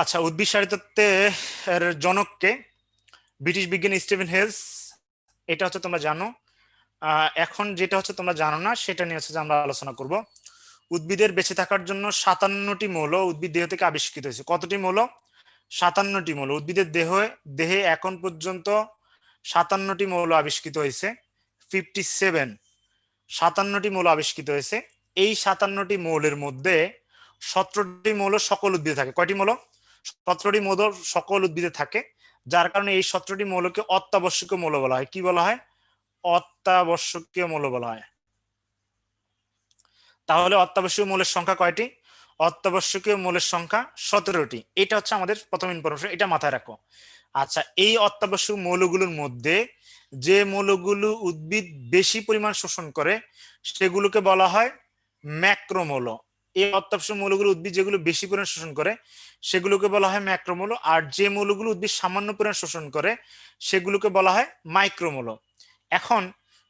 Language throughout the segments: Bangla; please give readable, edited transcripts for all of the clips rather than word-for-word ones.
আচ্ছা, উদ্ভিদ শারীরতত্ত্বের জনককে? ব্রিটিশ বিজ্ঞানী স্টিভেন হেলস। এটা হচ্ছে তোমরা জানো। এখন যেটা হচ্ছে তোমরা জানো না সেটা নিয়ে হচ্ছে যে আমরা আলোচনা করব। উদ্ভিদের বেঁচে থাকার জন্য 57টি মৌল উদ্ভিদ দেহ থেকে আবিষ্কৃত হয়েছে। কতটি মৌল? 57টি মৌল। উদ্ভিদের দেহে এখন পর্যন্ত 57টি মৌল আবিষ্কৃত হয়েছে। 57, 57টি মৌল আবিষ্কৃত হয়েছে। এই 57টি মৌলের মধ্যে 17টি মৌল সকল উদ্ভিদে থাকে। কয়টি মৌল? 17টি মৌল সকল উদ্ভিদে থাকে, যার কারণে এই 17টি মৌলকে অত্যাবশ্যকীয় মৌল বলা হয়। কি বলা হয়? অত্যাবশ্যকীয় মৌল বলা হয়। তাহলে অত্যাবশ্যকীয় মৌলের সংখ্যা কয়টি? অত্যাবশ্যকীয় মৌলের সংখ্যা 17টি। এটা হচ্ছে আমাদের প্রথম ইনফরমেশন, এটা মাথায় রাখো। আচ্ছা, এই অত্যাবশ্যক মৌলগুলোর মধ্যে যে মৌলগুলো উদ্ভিদ বেশি পরিমাণ শোষণ করে সেগুলোকে বলা হয় ম্যাক্রোমৌল। এই অত্যাবশ্যক মৌলগুলো উদ্ভিদ যেগুলো বেশি পরিমাণ শোষণ করে সেগুলোকে বলা হয় ম্যাক্রোমৌল, আর যে মৌলগুলো উদ্ভিদ সামান্য পরিমাণ শোষণ করে সেগুলোকে বলা হয় মাইক্রোমৌল। এখন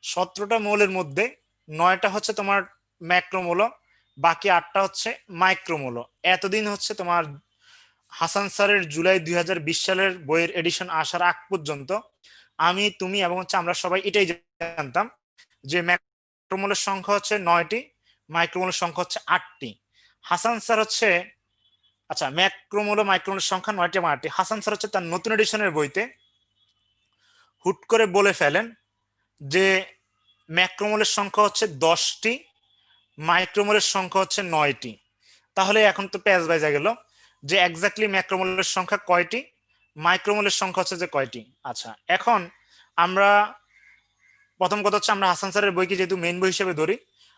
17টা মৌলের মধ্যে 9টা হচ্ছে তোমার ম্যাক্রোমৌল, বাকি 8টা হচ্ছে মাইক্রোমৌল। এতদিন হচ্ছে তোমার হাসান স্যারের জুলাই 2020 সালের বইয়ের এডিশন আসার আগ পর্যন্ত আমি, তুমি এবং হচ্ছে আমরা সবাই এটাই জানতাম যে ম্যাক্রোমোলের সংখ্যা হচ্ছে 9টি, মাইক্রোমোলের সংখ্যা হচ্ছে 8টি। হাসান স্যার হচ্ছে, আচ্ছা, ম্যাক্রোমোল ও মাইক্রোমোলের সংখ্যা 9টি এবং 8টি। হাসান স্যার হচ্ছে তার নতুন এডিশনের বইতে হুট করে বলে ফেলেন যে ম্যাক্রোমোলের সংখ্যা হচ্ছে 10টি, মাইক্রোমোলের সংখ্যা হচ্ছে 9টি। তাহলে এখন তো প্যাচ বাইজা গেল যে এক্স্যাক্টলি ম্যাক্রোমোলের সংখ্যা কয়টি, মাইক্রোমোলের সংখ্যা হচ্ছে যে কয়টি। আচ্ছা, এখন আমরা প্রথম কথা হচ্ছে আমরা হাসান স্যারের বইকে যেহেতু মেইন বই হিসেবে ধরি,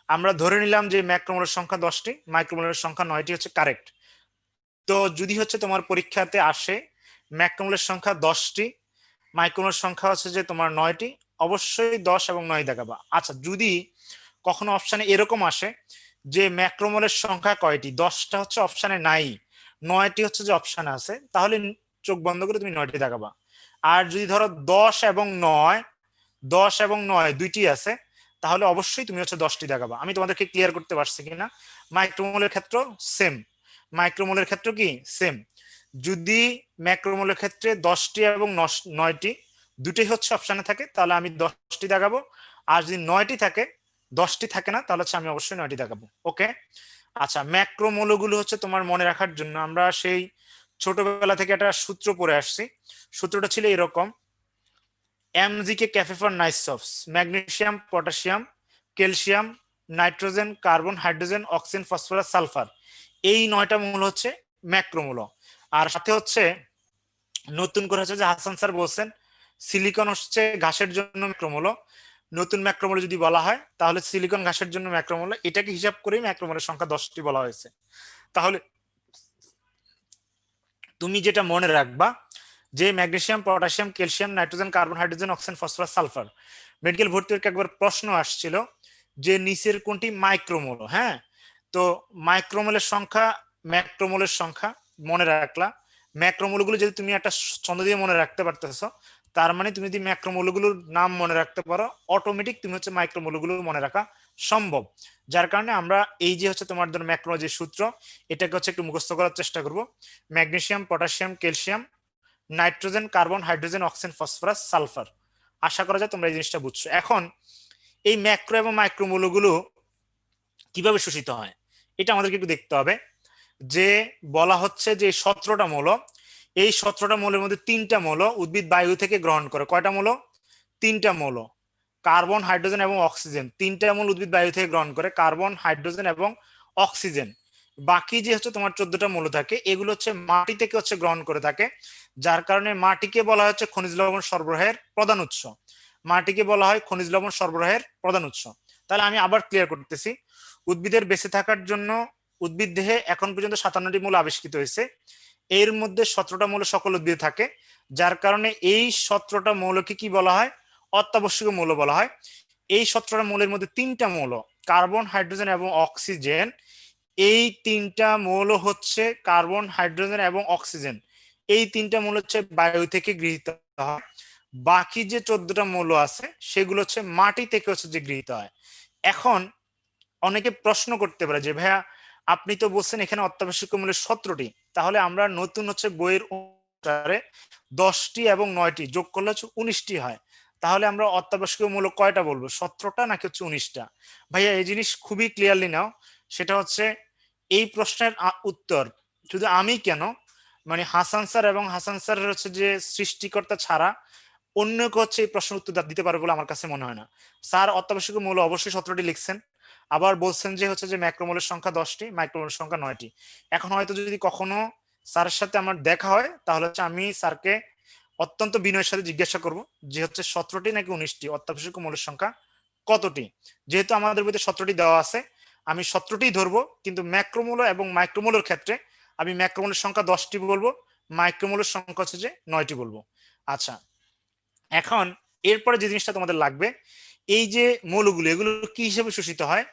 আমরা ধরে নিলাম যে ম্যাক্রোমোলের সংখ্যা 10টি, মাইক্রোমোলের সংখ্যা 9টি হচ্ছে কারেক্ট। তো যদি হচ্ছে তোমার পরীক্ষাতে আসে ম্যাক্রোমোলের সংখ্যা 10টি, মাইক্রোমোলের সংখ্যা হচ্ছে যে তোমার 9টি, অবশ্যই 10 এবং 9 দেখাবা। আচ্ছা, যদি কখনো অপশানে এরকম আসে যে ম্যাক্রোমোলের সংখ্যা কয়টি, 10টা হচ্ছে অপশানে নাই, 9টি হচ্ছে যে অপশানে আছে, তাহলে চোখ বন্ধ করে তুমি 9টি দেখাবা। আর যদি ধরো 10 এবং 9, 10 এবং 9 দুইটি আছে, তাহলে অবশ্যই তুমি হচ্ছে 10টি দেখাবা। আমি তোমাদেরকে ক্লিয়ার করতে পারছি কিনা? মাইক্রোমোলের ক্ষেত্রে সেম, মাইক্রোমোলের ক্ষেত্রে কি সেম। যদি ম্যাক্রোমোলের ক্ষেত্রে 10টি এবং 9টি দুটোই হচ্ছে অপশানে থাকে তাহলে আমি 10টি দেখাবো, আর যদি 9টি থাকে, 10টি থাকে না, তাহলে হচ্ছে আমি অবশ্যই 9টি দেখাবো। ওকে। আচ্ছা, ম্যাক্রোমোলগুলো হচ্ছে তোমার মনে রাখার জন্য আমরা সেই ছোটবেলা থেকে একটা সূত্র পড়ে আসছি। সূত্রটা ছিল এরকম: MgK ক্যাফে ফর নাইসফস, magnesium, potassium, calcium, nitrogen, carbon, hydrogen, oxygen, phosphorus, sulphur. এই 9টা মূল হচ্ছে ম্যাক্রোমূল। আর সাথে হচ্ছে নতুন করে হচ্ছে যে হাসান স্যার বলছেন সিলিকন হচ্ছে ঘাসের জন্য ম্যাক্রোমূল। নতুন ম্যাক্রোমূল যদি বলা হয় তাহলে সিলিকন ঘাসের জন্য ম্যাক্রোমূল, এটাকে হিসাব করেই ম্যাক্রোমূলের সংখ্যা 10টি বলা হয়েছে। তাহলে তুমি যেটা মনে রাখবা যে magnesium, potassium, calcium, nitrogen, carbon, hydrogen, oxygen, phosphorus, sulphur. Medical ভর্তি পরীক্ষায় একবার প্রশ্ন আসছিল যে নিচের কোনটি মাইক্রোমোল। হ্যাঁ, তো মাইক্রোমোলের সংখ্যা, ম্যাক্রোমোলের সংখ্যা মনে রাখলা। ম্যাক্রোমোলগুলো যদি তুমি একটা ছন্দ দিয়ে মনে রাখতে পারতেছো, তার মানে তুমি যদি ম্যাক্রোমোলগুলোর নাম মনে রাখতে পারো, অটোমেটিক তুমি হচ্ছে মাইক্রোমোলগুলো মনে রাখা সম্ভব। যার কারণে আমরা এই যে হচ্ছে তোমার ধরো ম্যাক্রো যে সূত্র, এটাকে হচ্ছে একটু মুখস্থ করার চেষ্টা করব। Magnesium, potassium, calcium, nitrogen, carbon, hydrogen, oxygen, phosphorus, sulphur. আশা করা যায় তোমরা এই জিনিসটা বুঝছো। এখন এই ম্যাক্রো এবং মাইক্রো মৌলগুলো কিভাবে শোষিত হয় এটা আমাদেরকে একটু দেখতে হবে। যে বলা হচ্ছে যে 17টা মৌল, এই 17টা মৌলের মধ্যে 3টা মৌল উদ্ভিদ বায়ু থেকে গ্রহণ করে। কয়টা মৌল? 3টা মৌল। কার্বন, হাইড্রোজেন এবং অক্সিজেন। 3টা মৌল উদ্ভিদ বায়ু থেকে গ্রহণ করে, কার্বন, হাইড্রোজেন এবং অক্সিজেন। বাকি যে হচ্ছে তোমার 14টা মৌল থাকে এগুলো হচ্ছে মাটি থেকে হচ্ছে গ্রহণ করে থাকে, যার কারণে মাটিকে বলা হচ্ছে খনিজ লবণ সরবরাহের প্রধান উৎস। মাটিকে বলা হয় খনিজ লবণ সরবরাহের প্রধান উৎস। তাহলে আমি আবার ক্লিয়ার করতেছি, উদ্ভিদের বেঁচে থাকার জন্য উদ্ভিদ দেহে এখন পর্যন্ত 57টি মৌল আবিষ্কৃত হয়েছে। এর মধ্যে 17টা মৌল সকল উদ্ভিদে থাকে, যার কারণে এই 17টা মৌলকে কি বলা হয়? অত্যাবশ্যকীয় মৌল বলা হয়। এই 17টা মৌলের মধ্যে 3টা মৌল, কার্বন, হাইড্রোজেন এবং অক্সিজেন, এই 3টা মৌল হচ্ছে কার্বন, হাইড্রোজেন এবং অক্সিজেন, এই 3টা মৌল হচ্ছে বায়ু থেকে গৃহীত হয়। বাকি যে 14টা মৌল আছে সেগুলো হচ্ছে মাটি থেকে হচ্ছে যে গৃহীত হয়। এখন অনেকে প্রশ্ন করতে পারে যে ভাইয়া আপনি তো বলছেন এখানে অত্যাবশ্যকীয় মৌলের 17টি, তাহলে আমরা নতুন হচ্ছে বইয়ের অনুসারে 10টি এবং 9টি যোগ করলে হচ্ছে 19টি হয়। তাহলে আমরা অত্যাবশ্যকীয় মূলক কয়টা বলবো, 17টা নাকি হচ্ছে 19টা? ভাইয়া এই জিনিস খুবই ক্লিয়ারলি নাও, সেটা হচ্ছে এই প্রশ্নের উত্তর শুধু আমি কেন, মানে হাসান স্যার এবং হাসান স্যারের হচ্ছে যে সৃষ্টিকর্তা ছাড়া অন্য কেউ হচ্ছে এই প্রশ্নের উত্তর দিতে পারবে বলে আমার কাছে মনে হয় না। স্যার অত্যাবশ্যকীয় মূল্য অবশ্যই 17টি লিখছেন, আবার বলছেন যে হচ্ছে যে ম্যাক্রোমোলের সংখ্যা 10টি, মাইক্রোমোলের সংখ্যা 9টি। এখন হয়তো যদি কখনো স্যারের সাথে আমার দেখা হয় তাহলে হচ্ছে আমি স্যারকে অত্যন্ত বিনয়ের সাথে জিজ্ঞাসা করব যে হচ্ছে 17টি নাকি 19টি অত্যাবশ্যকীয় মৌলের সংখ্যা কতটি। যেহেতু আমাদের বইতে 17টি দেওয়া আছে, আমি 17টি ধরবো, কিন্তু ম্যাক্রোমোল এবং মাইক্রোমোলের ক্ষেত্রে আমি ম্যাক্রোমোলের সংখ্যা 10টি বলবো, মাইক্রোমোলের সংখ্যা হচ্ছে যে 9টি বলবো। আচ্ছা, এখন এরপরে যে জিনিসটা তোমাদের লাগবে, এই যে মৌলগুলো এগুলো কি হিসেবে শোষিত হয়,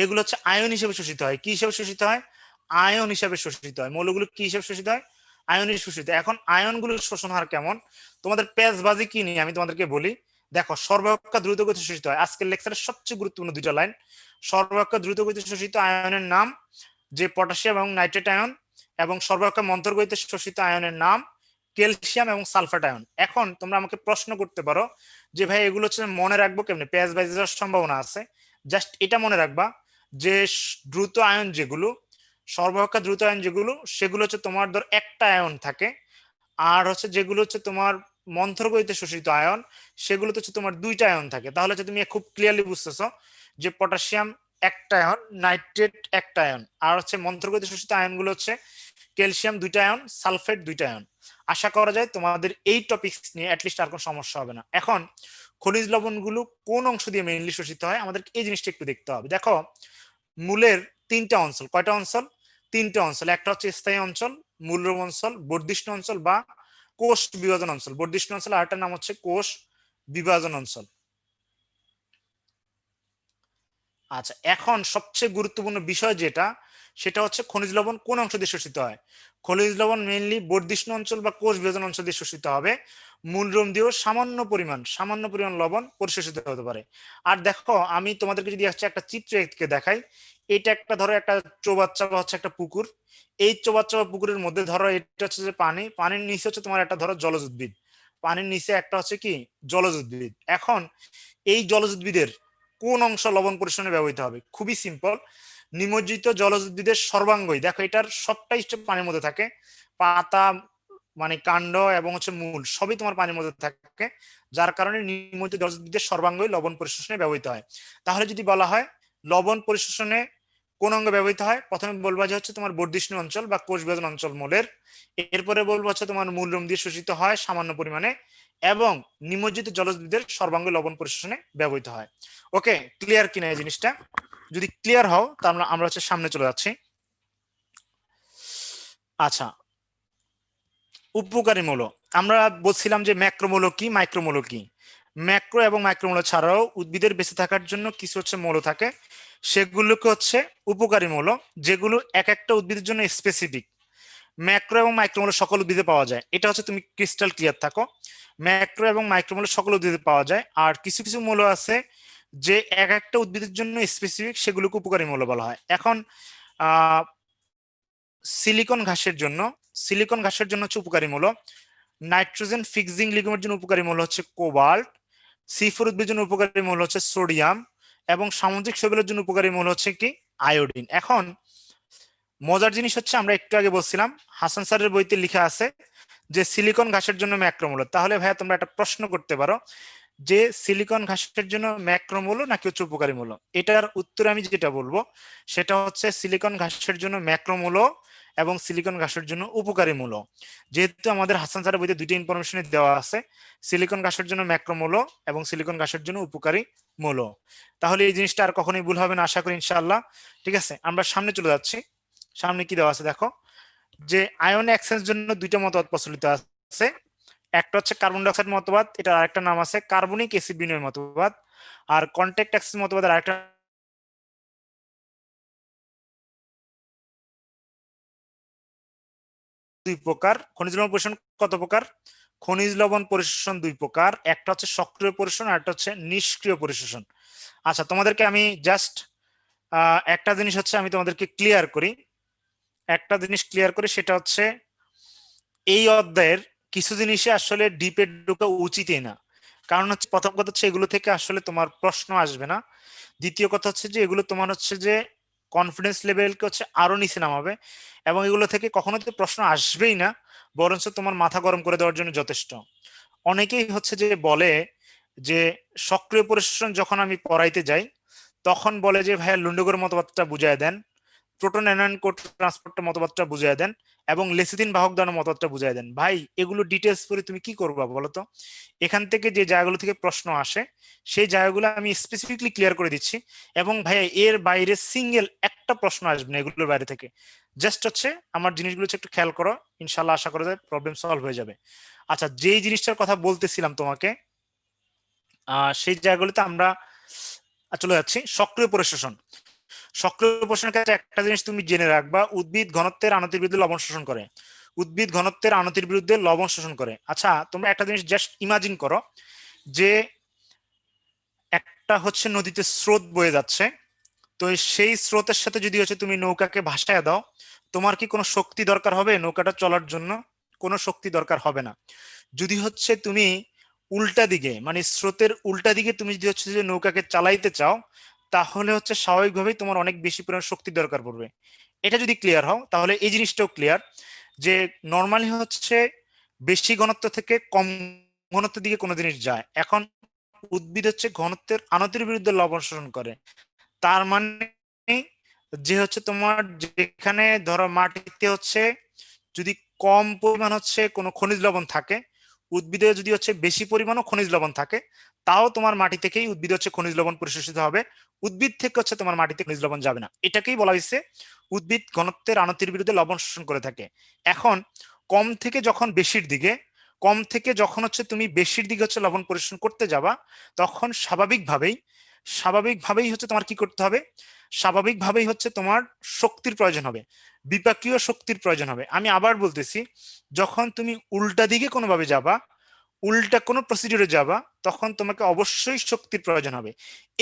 এগুলো হচ্ছে আয়ন হিসেবে শোষিত হয়। কি হিসেবে শোষিত হয়? আয়ন হিসেবে শোষিত হয়। মৌলগুলো কি হিসেবে শোষিত হয়? আয়ন হিসেবে শোষিত। এখন আয়নগুলোর শোষণ হার কেমন, তোমাদের পেঁচবাজি কি নিয়ে আমি তোমাদেরকে বলি। দেখো, সর্বাপেক্ষা দ্রুত গতিতে শোষিত হয়, আজকের লেকচারের সবচেয়ে গুরুত্বপূর্ণ দুইটা লাইন। সর্বাপেক্ষা দ্রুত গতিতে শোষিত আয়নের নাম যে পটাশিয়াম এবং নাইট্রেট আয়ন, এবং সর্বাপেক্ষা মন্থর গতিতে শোষিত আয়নের নাম ক্যালসিয়াম এবং সালফেট আয়ন। এখন তোমরা আমাকে প্রশ্ন করতে পারো যে ভাই এগুলো হচ্ছে মনে রাখবো কেমনে, পেঁয়াজ বাইজে যাওয়ার সম্ভাবনা আছে। জাস্ট এটা মনে রাখবা যে দ্রুত আয়ন যেগুলো, সর্বাপেক্ষা দ্রুত আয়ন যেগুলো, সেগুলো হচ্ছে তোমার ধর একটা আয়ন থাকে, আর হচ্ছে যেগুলো হচ্ছে তোমার মন্থর গতিতে শোষিত আয়ন, সেগুলোতে হচ্ছে তোমার দুইটা আয়ন থাকে। তাহলে হচ্ছে তুমি খুব ক্লিয়ারলি বুঝতেছো যে পটাশিয়াম একটা আয়ন, নাইট্রেট একটা আয়ন, আর হচ্ছে মন্থর গতিতে শোষিত আয়নগুলো হচ্ছে ক্যালসিয়াম দুইটা আয়ন, সালফেট দুইটা আয়ন। আশা করা যায় তোমাদের এই টপিক নিয়ে অ্যাটলিস্ট আর কোনো সমস্যা হবে না। এখন খনিজ লবণগুলো কোন অংশ দিয়ে মেইনলি শোষিত হয়, আমাদের এই জিনিসটা একটু দেখতে হবে। দেখো, মূলের তিনটা অঞ্চল, কয়টা অঞ্চল? তিনটা অঞ্চল। একটা হচ্ছে স্থায়ী অঞ্চল, মূলরোম অঞ্চল, বর্ধিষ্ণু অঞ্চল বা কোষ বিভাজন অঞ্চল। বর্ধিষ্ণু অঞ্চল আরেকটার নাম হচ্ছে কোষ বিভাজন অঞ্চল। আচ্ছা, এখন সবচেয়ে গুরুত্বপূর্ণ বিষয় যেটা, সেটা হচ্ছে খনিজ লবণ কোন অংশ দিয়ে শোষিত হয়। খনিজ লবণ মেইনলি বর্ধিষ্ণু অঞ্চল বা কোষ বিভাজন অঞ্চল দিয়ে শোষিত হবে। মূলরোম দিয়েও সামান্য পরিমাণ লবণ পরিশোষিত হতে পারে। আর দেখো, আমি তোমাদেরকে যদি একটা চিত্র এঁকে দেখাই, এটা একটা ধরো একটা চৌবাচ্চা বা হচ্ছে একটা পুকুর। এই চৌবাচ্চা বা পুকুরের মধ্যে ধরো এটা হচ্ছে যে পানি, পানির নিচে হচ্ছে তোমার একটা ধরো জলজ উদ্ভিদ, পানির নিচে একটা হচ্ছে কি জলজ উদ্ভিদ। এখন এই জলজ উদ্ভিদের কোন অংশ লবণ পরিশোধনে ব্যবহৃত হবে? খুবই সিম্পল, নিমজ্জিত জলজ উদ্ভিদের সর্বাঙ্গই। দেখো, এটার সবটাই পানির মধ্যে থাকে, পাতা মানে কাণ্ড এবং হচ্ছে মূল সবই তোমার পানির মধ্যে থাকে, যার কারণে নিমজ্জিত জলজ উদ্ভিদের সর্বাঙ্গই লবণ পরিশোষণে ব্যবহৃত হয়। তাহলে যদি বলা হয় লবণ পরিশোষণে কোন অঙ্গ ব্যবহৃত হয়, প্রথমে বলবা যে হচ্ছে তোমার বর্ধিষ্ণু অঞ্চল বা কোষ বিভাজন অঞ্চল মূলের। এরপরে বলবো হচ্ছে তোমার মূলরোম দিয়ে শোষিত হয় সামান্য পরিমাণে, এবং নিমজ্জিত জলজ উদ্ভিদের সর্বাঙ্গ লবণ পরিশোষণে ব্যবহৃত হয়। ওকে, ক্লিয়ার কিনা এই জিনিসটা? যদি ক্লিয়ার হও তাহলে আমরা হচ্ছে সামনে চলে যাচ্ছি। আচ্ছা, উপকারী মৌল। আমরা বলছিলাম যে ম্যাক্রোমৌল কি, মাইক্রোমৌল কি। ম্যাক্রো এবং মাইক্রোমৌল ছাড়াও উদ্ভিদের বেঁচে থাকার জন্য কিছু হচ্ছে মৌল থাকে, সেগুলোকে হচ্ছে উপকারী মৌল, যেগুলো এক একটা উদ্ভিদের জন্য স্পেসিফিক। ম্যাক্রো এবং মাইক্রোমৌল সকল উদ্ভিদে পাওয়া যায়, এটা হচ্ছে তুমি ক্রিস্টাল ক্লিয়ার থাকো। ম্যাক্রো এবং মাইক্রোমৌল সকল উদ্ভিদে পাওয়া যায়, আর কিছু কিছু মৌল আছে যে এক একটা উদ্ভিদের জন্য স্পেসিফিক, সেগুলোকে উপকারী মৌল বলা হয়। এখন আহ সিলিকন ঘাসের জন্য, হচ্ছে উপকারী মৌল। নাইট্রোজেন ফিক্সিং লিগমের জন্য উপকারী মৌল হচ্ছে কোবাল্ট। সি4 উদ্ভিদের জন্য উপকারী মৌল হচ্ছে সোডিয়াম, এবং সামুদ্রিক শৈবালের জন্য উপকারী মৌল হচ্ছে কি আয়োডিন। এখন মজার জিনিস হচ্ছে, আমরা একটু আগে বলছিলাম হাসান স্যারের বইতে লেখা আছে যে সিলিকন ঘাসের জন্য ম্যাক্রোমৌল। তাহলে ভাইয়া তোমরা একটা প্রশ্ন করতে পারো যে সিলিকন ঘাসের জন্য ম্যাক্রোমৌল নাকি হচ্ছে উপকারী মৌল। এটার উত্তর আমি যেটা বলবো সেটা হচ্ছে সিলিকন ঘাসের জন্য ম্যাক্রোমৌল এবং সিলিকন ঘাসের জন্য উপকারী মৌল। যেহেতু আমাদের হাসান স্যারের বইতে দুইটা ইনফরমেশন দেওয়া আছে, সিলিকন ঘাসের জন্য ম্যাক্রোমৌল এবং সিলিকন ঘাসের জন্য উপকারী মৌল, তাহলে এই জিনিসটা আর কখনোই ভুল হবে না আশা করি ইনশাআল্লাহ। ঠিক আছে, আমরা সামনে চলে যাচ্ছি। সামনে কি দেওয়া আছে দেখো, যে আয়ন এক্সচেঞ্জের জন্য দুইটা মতবাদ প্রচলিত আছে। একটা হচ্ছে কার্বন ডাইঅক্সাইড মতবাদ, এটার আরেকটা নাম আছে কার্বনিক অ্যাসিড বিনিময় মতবাদ। আর কন্টাক্ট এক্সচেঞ্জ মতবাদের আরেকটা দুই প্রকার। খনিজ লবণ পরিশোষণ কত প্রকার? খনিজ লবণ পরিশোষণ দুই প্রকার, একটা হচ্ছে সক্রিয় পরিশোষণ আর একটা হচ্ছে নিষ্ক্রিয় পরিশোষণ। আচ্ছা, তোমাদেরকে আমি জাস্ট একটা জিনিস হচ্ছে আমি তোমাদেরকে ক্লিয়ার করি একটা জিনিস ক্লিয়ার করে, সেটা হচ্ছে এই অধ্যায়ের কিছু জিনিসে আসলে ডিপে ঢোকা উচিতই না। কারণ হচ্ছে প্রথম কথা হচ্ছে এগুলো থেকে আসলে তোমার প্রশ্ন আসবে না। দ্বিতীয় কথা হচ্ছে যে এগুলো তোমার হচ্ছে যে কনফিডেন্স লেভেলকে হচ্ছে আরো নিচে নামাবে, এবং এগুলো থেকে কখনো তো প্রশ্ন আসবেই না, বরঞ্চ তোমার মাথা গরম করে দেওয়ার জন্য যথেষ্ট। অনেকেই হচ্ছে যে বলে যে সক্রিয় পরিশ্রম যখন আমি পড়াইতে যাই তখন বলে যে ভাইয়া লুন্ডগর মতবাদটা বুঝায় দেন, প্রোটন অ্যানায়ন কোড ট্রান্সপোর্টের মতবাদটা বুঝায় দেন, এবং লেসিদিন বাহক দানের মতবাদটা বুঝায় দেন। ভাই এগুলো ডিটেলস পড়ে তুমি কি করবা বলো তো? এখান থেকে যে জায়গাগুলো থেকে প্রশ্ন আসে সেই জায়গাগুলো আমি স্পেসিফিকলি ক্লিয়ার করে দিচ্ছি, এবং ভাইয়া এর বাইরে সিঙ্গেল একটা প্রশ্ন আসবে না এগুলোর বাইরে থেকে। জাস্ট হচ্ছে আমার জিনিসগুলো হচ্ছে একটু খেয়াল করো, ইনশাল্লাহ আশা করা যায় প্রবলেম সলভ হয়ে যাবে। আচ্ছা, যেই জিনিসটার কথা বলতেছিলাম তোমাকে, সেই জায়গাগুলোতে আমরা চলে যাচ্ছি। সক্রিয় পরিশোষণ। সক্রিয় পরিশোষণের ক্ষেত্রে একটা জিনিস তুমি জেনে রাখবা, উদ্ভিদ ঘনত্বের আনতির বিরুদ্ধে লবণ শোষণ করে। উদ্ভিদ ঘনত্বের আনতির বিরুদ্ধে লবণ শোষণ করে। আচ্ছা, তোমরা একটা জিনিস জাস্ট ইমাজিন করো যে একটা হচ্ছে নদীতে স্রোত বয়ে যাচ্ছে, তো সেই স্রোতের সাথে যদি হচ্ছে তুমি নৌকাকে ভাসায় দাও, তোমার কি কোনো শক্তি দরকার হবে নৌকাটা চলার জন্য? কোনো শক্তি দরকার হবে না। যদি হচ্ছে তুমি উল্টা দিকে, মানে স্রোতের উল্টা দিকে তুমি যদি হচ্ছে যে নৌকাকে চালাইতে চাও, তাহলে হচ্ছে স্বাভাবিকভাবেই তোমার অনেক বেশি পরিমাণ শক্তির দরকার পড়বে। এটা যদি ক্লিয়ার হও তাহলে এই জিনিসটাও ক্লিয়ার যে নর্মালি হচ্ছে বেশি ঘনত্ব থেকে কম ঘনত্বের দিকে কোনো জিনিস যায়। এখন উদ্ভিদ হচ্ছে ঘনত্বের আনতির বিরুদ্ধে লবণ শোষণ করে, তার মানে যে হচ্ছে তোমার যেখানে ধরো মাটিতে হচ্ছে যদি কম পরিমাণ হচ্ছে কোনো খনিজ লবণ থাকে, উদ্ভিদে যদি হচ্ছে বেশি পরিমাণও খনিজ লবণ থাকে, তাও তোমার মাটি থেকেই উদ্ভিদ হচ্ছে খনিজ লবণ পরিশোষিত হবে। উদ্ভিদ থেকে হচ্ছে তোমার মাটিতে খনিজ লবণ যাবে না। এটাকেই বলা হয়েছে উদ্ভিদ ঘনত্বের আনতির বিরুদ্ধে লবণ শোষণ করে থাকে। এখন কম থেকে যখন বেশির দিকে, কম থেকে যখন হচ্ছে তুমি বেশির দিকে হচ্ছে লবণ পরিশোষণ করতে যাবা, তখন স্বাভাবিকভাবেই হচ্ছে তোমার কি করতে হবে? স্বাভাবিকভাবেই হচ্ছে তোমার শক্তির প্রয়োজন হবে, বিপাকীয় শক্তির প্রয়োজন হবে। আমি আবার বলতেছি, যখন তুমি উল্টা দিকে কোনোভাবে যাবা, উল্টা কোনো প্রসিডিউরে যাবা, তখন তোমাকে অবশ্যই শক্তির প্রয়োজন হবে।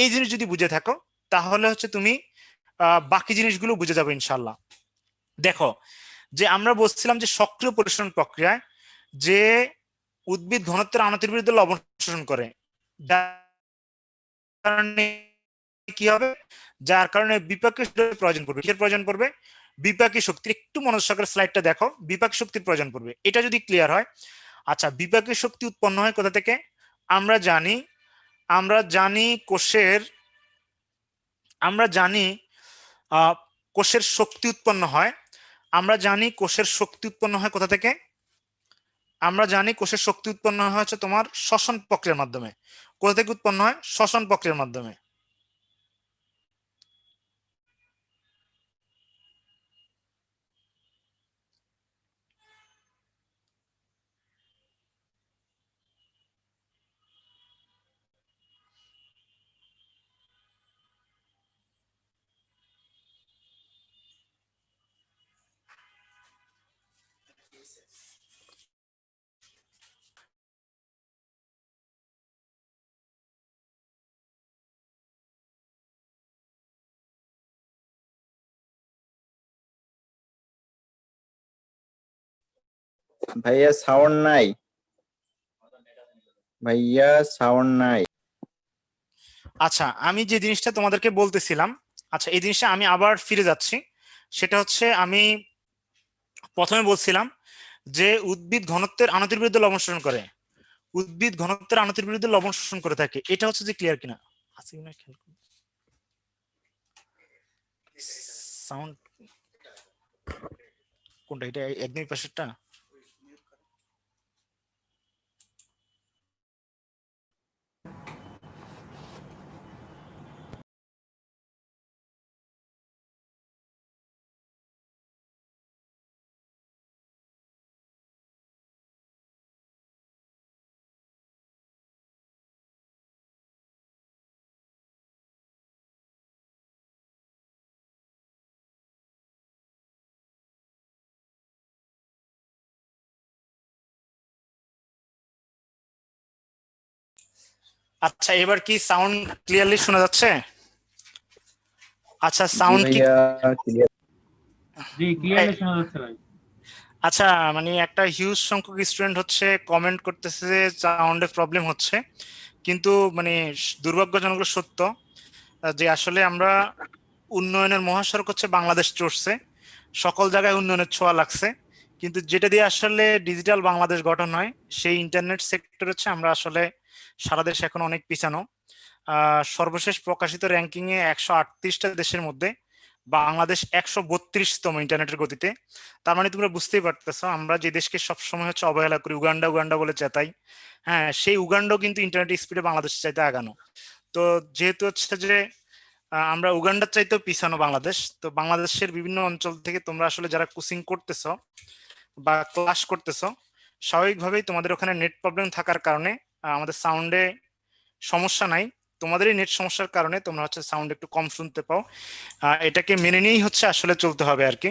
এই জিনিস যদি বুঝে থাকো তাহলে হচ্ছে তুমি বাকি জিনিসগুলো বুঝে যাবে ইনশাল্লাহ। দেখো, যে আমরা বলছিলাম যে সক্রিয় পরিশোষণ প্রক্রিয়ায় যে উদ্ভিদ ঘনত্বের আনতির বিরুদ্ধে লবণ শোষণ করে, কারণে কি হবে? যার কারণে বিপাকীয় শক্তির প্রয়োজন পড়বে। কিসের প্রয়োজন পড়বে? বিপাকী শক্তির। একটু মনোযোগ সহকারে স্লাইডটা দেখো, বিপাকী শক্তির প্রয়োজন পড়বে। এটা যদি ক্লিয়ার হয়, আচ্ছা বিপাকী শক্তি উৎপন্ন হয় কোথা থেকে? আমরা জানি আমরা জানি কোষের আমরা জানি আহ কোষের শক্তি উৎপন্ন হয়। আমরা জানি কোষের শক্তি উৎপন্ন হয় কোথা থেকে? আমরা জানি কোষের শক্তি উৎপন্ন হয় হচ্ছে তোমার শ্বসন প্রক্রিয়ার মাধ্যমে। কোথা থেকে উৎপন্ন হয়? শ্বসন প্রক্রিয়ার মাধ্যমে। ভাইয়া সাউন্ড নাই, ভাইয়া সাউন্ড নাই। আচ্ছা, আমি যে জিনিসটা তোমাদেরকে বলতেছিলাম, আচ্ছা এই জিনিসটা আমি আবার ফিরে যাচ্ছি। সেটা হচ্ছে আমি প্রথমে বলছিলাম যে উদ্ভিদ ঘনত্বের আনতির বিরুদ্ধে লবণ শোষণ করে। উদ্ভিদ ঘনত্বের আনতির বিরুদ্ধে লবণ শোষণ করে থাকে, এটা হচ্ছে যে ক্লিয়ার কিনা? আছে কিনা খেয়াল করুন। সাউন্ড কোনটা? এটা একদমই পাশেরটা। আচ্ছা, এবার কি সাউন্ড ক্লিয়ারলি শোনা যাচ্ছে? আচ্ছা জি সাউন্ড কি ভাইয়া, ক্লিয়ার। জি ক্লিয়ারলি শোনা যাচ্ছে ভাই। আচ্ছা, মানে একটা হিউজ সংখ্যক স্টুডেন্ট হচ্ছে কমেন্ট করতেছে যে সাউন্ডে প্রবলেম হচ্ছে, কিন্তু মানে দুর্ভাগ্যজনক সত্য যে আসলে আমরা উন্নয়নের মহাসড়ক হচ্ছে বাংলাদেশ চড়ছে, সকল জায়গায় উন্নয়নের ছোঁয়া লাগছে, কিন্তু যেটা দিয়ে আসলে ডিজিটাল বাংলাদেশ গঠন হয় সেই ইন্টারনেট সেক্টর হচ্ছে আমরা আসলে সারা দেশে এখন অনেক পিছানো। সর্বশেষ প্রকাশিত র্যাঙ্কিং এ 138টা দেশের মধ্যে বাংলাদেশ 132তম ইন্টারনেটের গতিতে। তার মানে তোমরা বুঝতেই পারতেছো আমরা যে দেশকে সবসময় হচ্ছে অবহেলা করি, উগান্ডা উগান্ডা বলে চেতাই, হ্যাঁ সেই উগান্ডাও কিন্তু ইন্টারনেট স্পিডে বাংলাদেশের চাইতে আগানো। তো যেহেতু হচ্ছে যে আমরা উগান্ডার চাইতেও পিছানো বাংলাদেশ, তো বাংলাদেশের বিভিন্ন অঞ্চল থেকে তোমরা আসলে যারা কোচিং করতেছো বা ক্লাস করতেছো, স্বাভাবিকভাবেই তোমাদের ওখানে নেট প্রবলেম থাকার কারণে আমাদের সাউন্ডে সমস্যা নাই, তোমাদেরই নেট সমস্যার কারণে তোমরা হচ্ছে সাউন্ড একটু কম শুনতে পাও। এটাকে মেনে নিয়েই হচ্ছে আসলে চলতে হবে আর কি,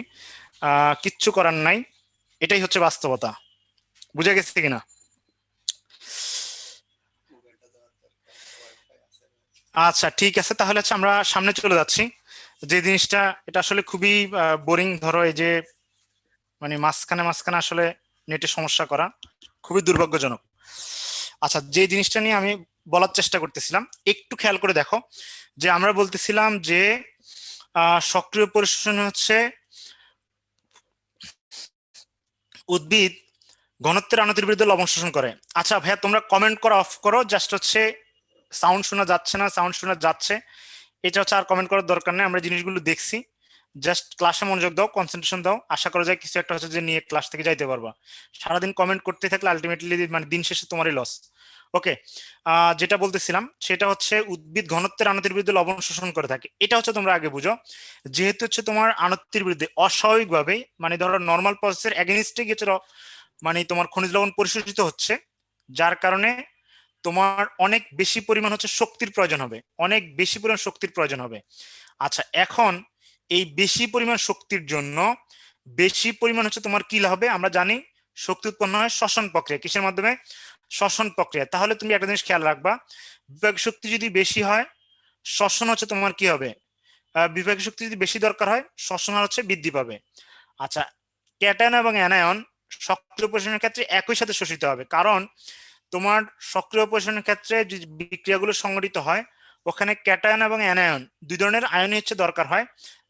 কিচ্ছু করার নাই, এটাই হচ্ছে বাস্তবতা। বুঝে গেছে কিনা? আচ্ছা ঠিক আছে, তাহলে হচ্ছে আমরা সামনে চলে যাচ্ছি। যে জিনিসটা এটা আসলে খুবই বোরিং, ধরো এই যে মানে মাঝখানে মাঝখানে আসলে নেটের সমস্যা করা খুবই দুর্ভাগ্যজনক। আচ্ছা, যে জিনিসটা নিয়ে আমি বলার চেষ্টা করতেছিলাম একটু খেয়াল করে দেখো, যে আমরা বলতেছিলাম যে সক্রিয় পরিশোষণ হচ্ছে উদ্ভিদ ঘনত্বের আনতির বিরুদ্ধে লবণ শোষণ করে। আচ্ছা ভাইয়া তোমরা কমেন্ট করা অফ করো, জাস্ট হচ্ছে সাউন্ড শোনা যাচ্ছে না, সাউন্ড শোনা যাচ্ছে, এটা হচ্ছে আর কমেন্ট করার দরকার নেই, আমরা জিনিসগুলো দেখছি, জাস্ট ক্লাসে মনোযোগ দাও, কনসেন্ট্রেশন দাও, আশা করা যায় কিছু একটা হচ্ছে যে নিয়ে ক্লাস থেকে যাইতে পারবা। সারাদিন কমেন্ট করতে থাকলে আলটিমেটলি মানে দিন শেষে তোমারই লস। ওকে, যেটা বলতেছিলাম সেটা হচ্ছে উদ্ভিদ ঘনত্বের আনতির বিরুদ্ধে লবণ শোষণ করে থাকে, এটা হচ্ছে তোমরা আগে বুঝো। যেহেতু হচ্ছে তোমার আনতির বিরুদ্ধে অস্বাভাবিকভাবে মানে ধরো নর্মাল প্রসেসের এগেনিস্টে গিয়ে মানে তোমার খনিজ লবণ পরিশোষিত হচ্ছে, যার কারণে তোমার অনেক বেশি পরিমাণ হচ্ছে শক্তির প্রয়োজন হবে, অনেক বেশি পরিমাণ শক্তির প্রয়োজন হবে। আচ্ছা এখন এই বেশি পরিমাণ শক্তির জন্য বেশি পরিমাণ হচ্ছে তোমার কি হবে, আমরা জানি শক্তি উৎপন্ন হয় শ্বসন প্রক্রিয়া, কিসের মাধ্যমে? শ্বসন প্রক্রিয়া। তাহলে তুমি একটা জিনিস খেয়াল রাখবা, বিপাক শক্তি যদি বেশি হয় শ্বসন হচ্ছে তোমার কি হবে, বিপাক শক্তি যদি বেশি দরকার হয় শ্বসন হচ্ছে বৃদ্ধি পাবে। আচ্ছা, ক্যাটায়ন এবং অ্যানায়ন সক্রিয় পরিশোষণের ক্ষেত্রে একই সাথে শোষিত হবে, কারণ তোমার সক্রিয় পরিশোষণের ক্ষেত্রে যে বিক্রিয়াগুলো সংঘটিত হয় ওখানে ক্যাটায়ন এবং অ্যানায়ন দুই ধরনের আয়নই হচ্ছে দরকার হয়,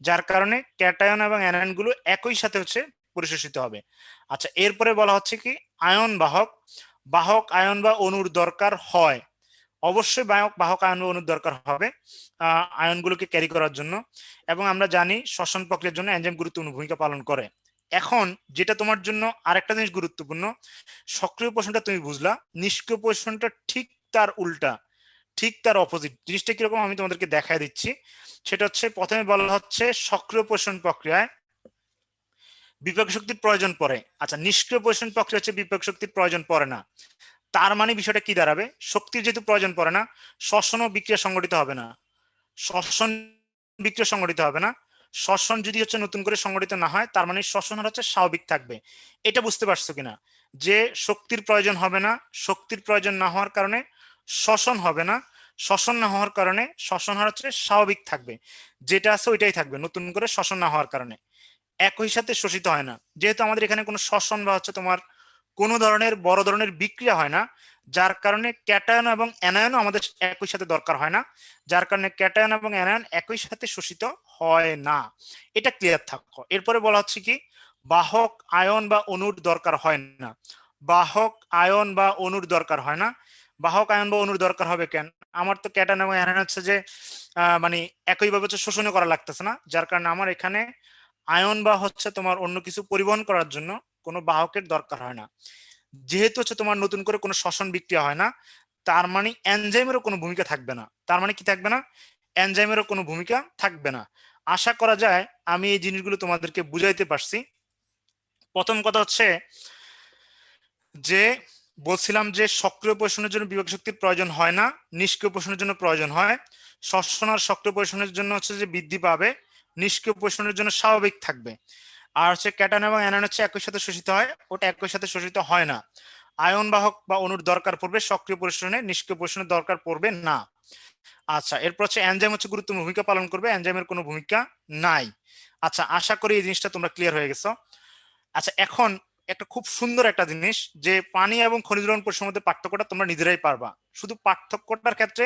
যার কারণে ক্যাটায়ন এবং অ্যানায়ন গুলো একই সাথে হচ্ছে পরিশোষিত হবে। আচ্ছা এরপরে বলা হচ্ছে কি আয়ন বাহক, বাহক আয়ন বা অণুর দরকার হয়, অবশ্যই বাহক বাহক আয়ন বা অণুর দরকার হবে আয়নগুলোকে ক্যারি করার জন্য, এবং আমরা জানি শ্বসন প্রক্রিয়ার জন্য এনজাইম গুরুত্বপূর্ণ ভূমিকা পালন করে। এখন যেটা তোমার জন্য আরেকটা জিনিস গুরুত্বপূর্ণ, সক্রিয় পোষণটা তুমি বুঝলা, নিষ্ক্রিয় পোষণটা ঠিক তার উল্টা, ঠিক তার অপোজিট। জিনিসটা কিরকম আমি তোমাদেরকে দেখায় দিচ্ছি, সেটা হচ্ছে প্রথমে বলা হচ্ছে সক্রিয় পোষণ প্রক্রিয়ায় বিপাক শক্তির প্রয়োজন পড়ে। আচ্ছা নিষ্ক্রিয় পোষণ প্রক্রিয়া হচ্ছে বিপাক শক্তির প্রয়োজন পড়ে না, তার মানে বিষয়টা কি দাঁড়াবে, শক্তির যেহেতু প্রয়োজন পড়ে না শ্বসন ও বিক্রিয়া সংগঠিত হবে না, শ্বসন বিক্রিয়া সংগঠিত হবে না, শ্বসন যদি হচ্ছে নতুন করে সংগঠিত না হয় তার মানে শ্বসন হচ্ছে স্বাভাবিক থাকবে। এটা বুঝতে পারছো কিনা, যে শক্তির প্রয়োজন হবে না, শক্তির প্রয়োজন না হওয়ার কারণে শ্বসন হবে না, শ্বসন না হওয়ার কারণে শ্বসন হচ্ছে স্বাভাবিক থাকবে, যেটা আছে ওইটাই থাকবে নতুন করে শ্বসন না হওয়ার কারণে, একই সাথে শোষিত হয় না। যেহেতু আমাদের এখানে কোনো শ্বসন বা হচ্ছে তোমার কোনো ধরনের বড় ধরনের বিক্রিয়া হয় না, যার কারণে ক্যাটায়ন এবং অ্যানায়নও আমাদের একই সাথে দরকার হয় না, যার কারণে ক্যাটায়ন এবং অ্যানায়ন একই সাথে শোষিত হয় না। এটা ক্লিয়ার থাকো। এরপরে বলা হচ্ছে কি বাহক আয়ন বা অণুর দরকার হয় না, বাহক আয়ন বা অণুর দরকার হয় না, বাহক আয়ন বা অণুর দরকার হবে কেন? আমার তো ক্যাটায়ন এবং অ্যানায়ন হচ্ছে যে মানে একইভাবে হচ্ছে শোষণও করা লাগতেছে না, যার কারণে আমার এখানে আয়ন বা হচ্ছে তোমার অন্য কিছু পরিবহন করার জন্য কোনো বাহকের দরকার হয় না। যেহেতু হচ্ছে তোমার নতুন করে কোনো শ্বসন বিক্রিয়া হয় না, তার মানে এনজাইমেরও কোনো ভূমিকা থাকবে না। তার মানে কি থাকবে না? এনজাইমেরও কোনো ভূমিকা থাকবে না। আশা করা যায় আমি এই জিনিসগুলো তোমাদেরকে বুঝাইতে পারছি। প্রথম কথা হচ্ছে যে বলছিলাম যে সক্রিয় পোষণের জন্য বিপাক শক্তির প্রয়োজন হয় না, নিষ্ক্রিয় পোষণের জন্য প্রয়োজন হয়। শ্বসন আর সক্রিয় পোষণের জন্য হচ্ছে যে বৃদ্ধি পাবে, নিষ্ক্রিয় পোষণের জন্য স্বাভাবিক থাকবে। আর হচ্ছে ক্যাটায়ন এবং অ্যানায়ন হচ্ছে একই সাথে শোষিত হয়, ওটা একই সাথে শোষিত হয় না। আয়ন বাহক বা অণুর দরকার পড়বে সক্রিয় পোষণে, নিষ্ক্রিয় পোষণের দরকার পড়বে না। আচ্ছা, এরপর হচ্ছে এনজাইম হচ্ছে গুরুত্বপূর্ণ ভূমিকা পালন করবে, এনজাইমের কোনো ভূমিকা নাই। আচ্ছা, আশা করি এই জিনিসটা তোমরা ক্লিয়ার হয়ে গেছো। আচ্ছা, এখন একটা খুব সুন্দর একটা জিনিস, যে পানি এবং খনিজ লবণ পরিশ্রমের মধ্যে পার্থক্যটা তোমরা নিজেরাই পারবা। শুধু পার্থক্যটার ক্ষেত্রে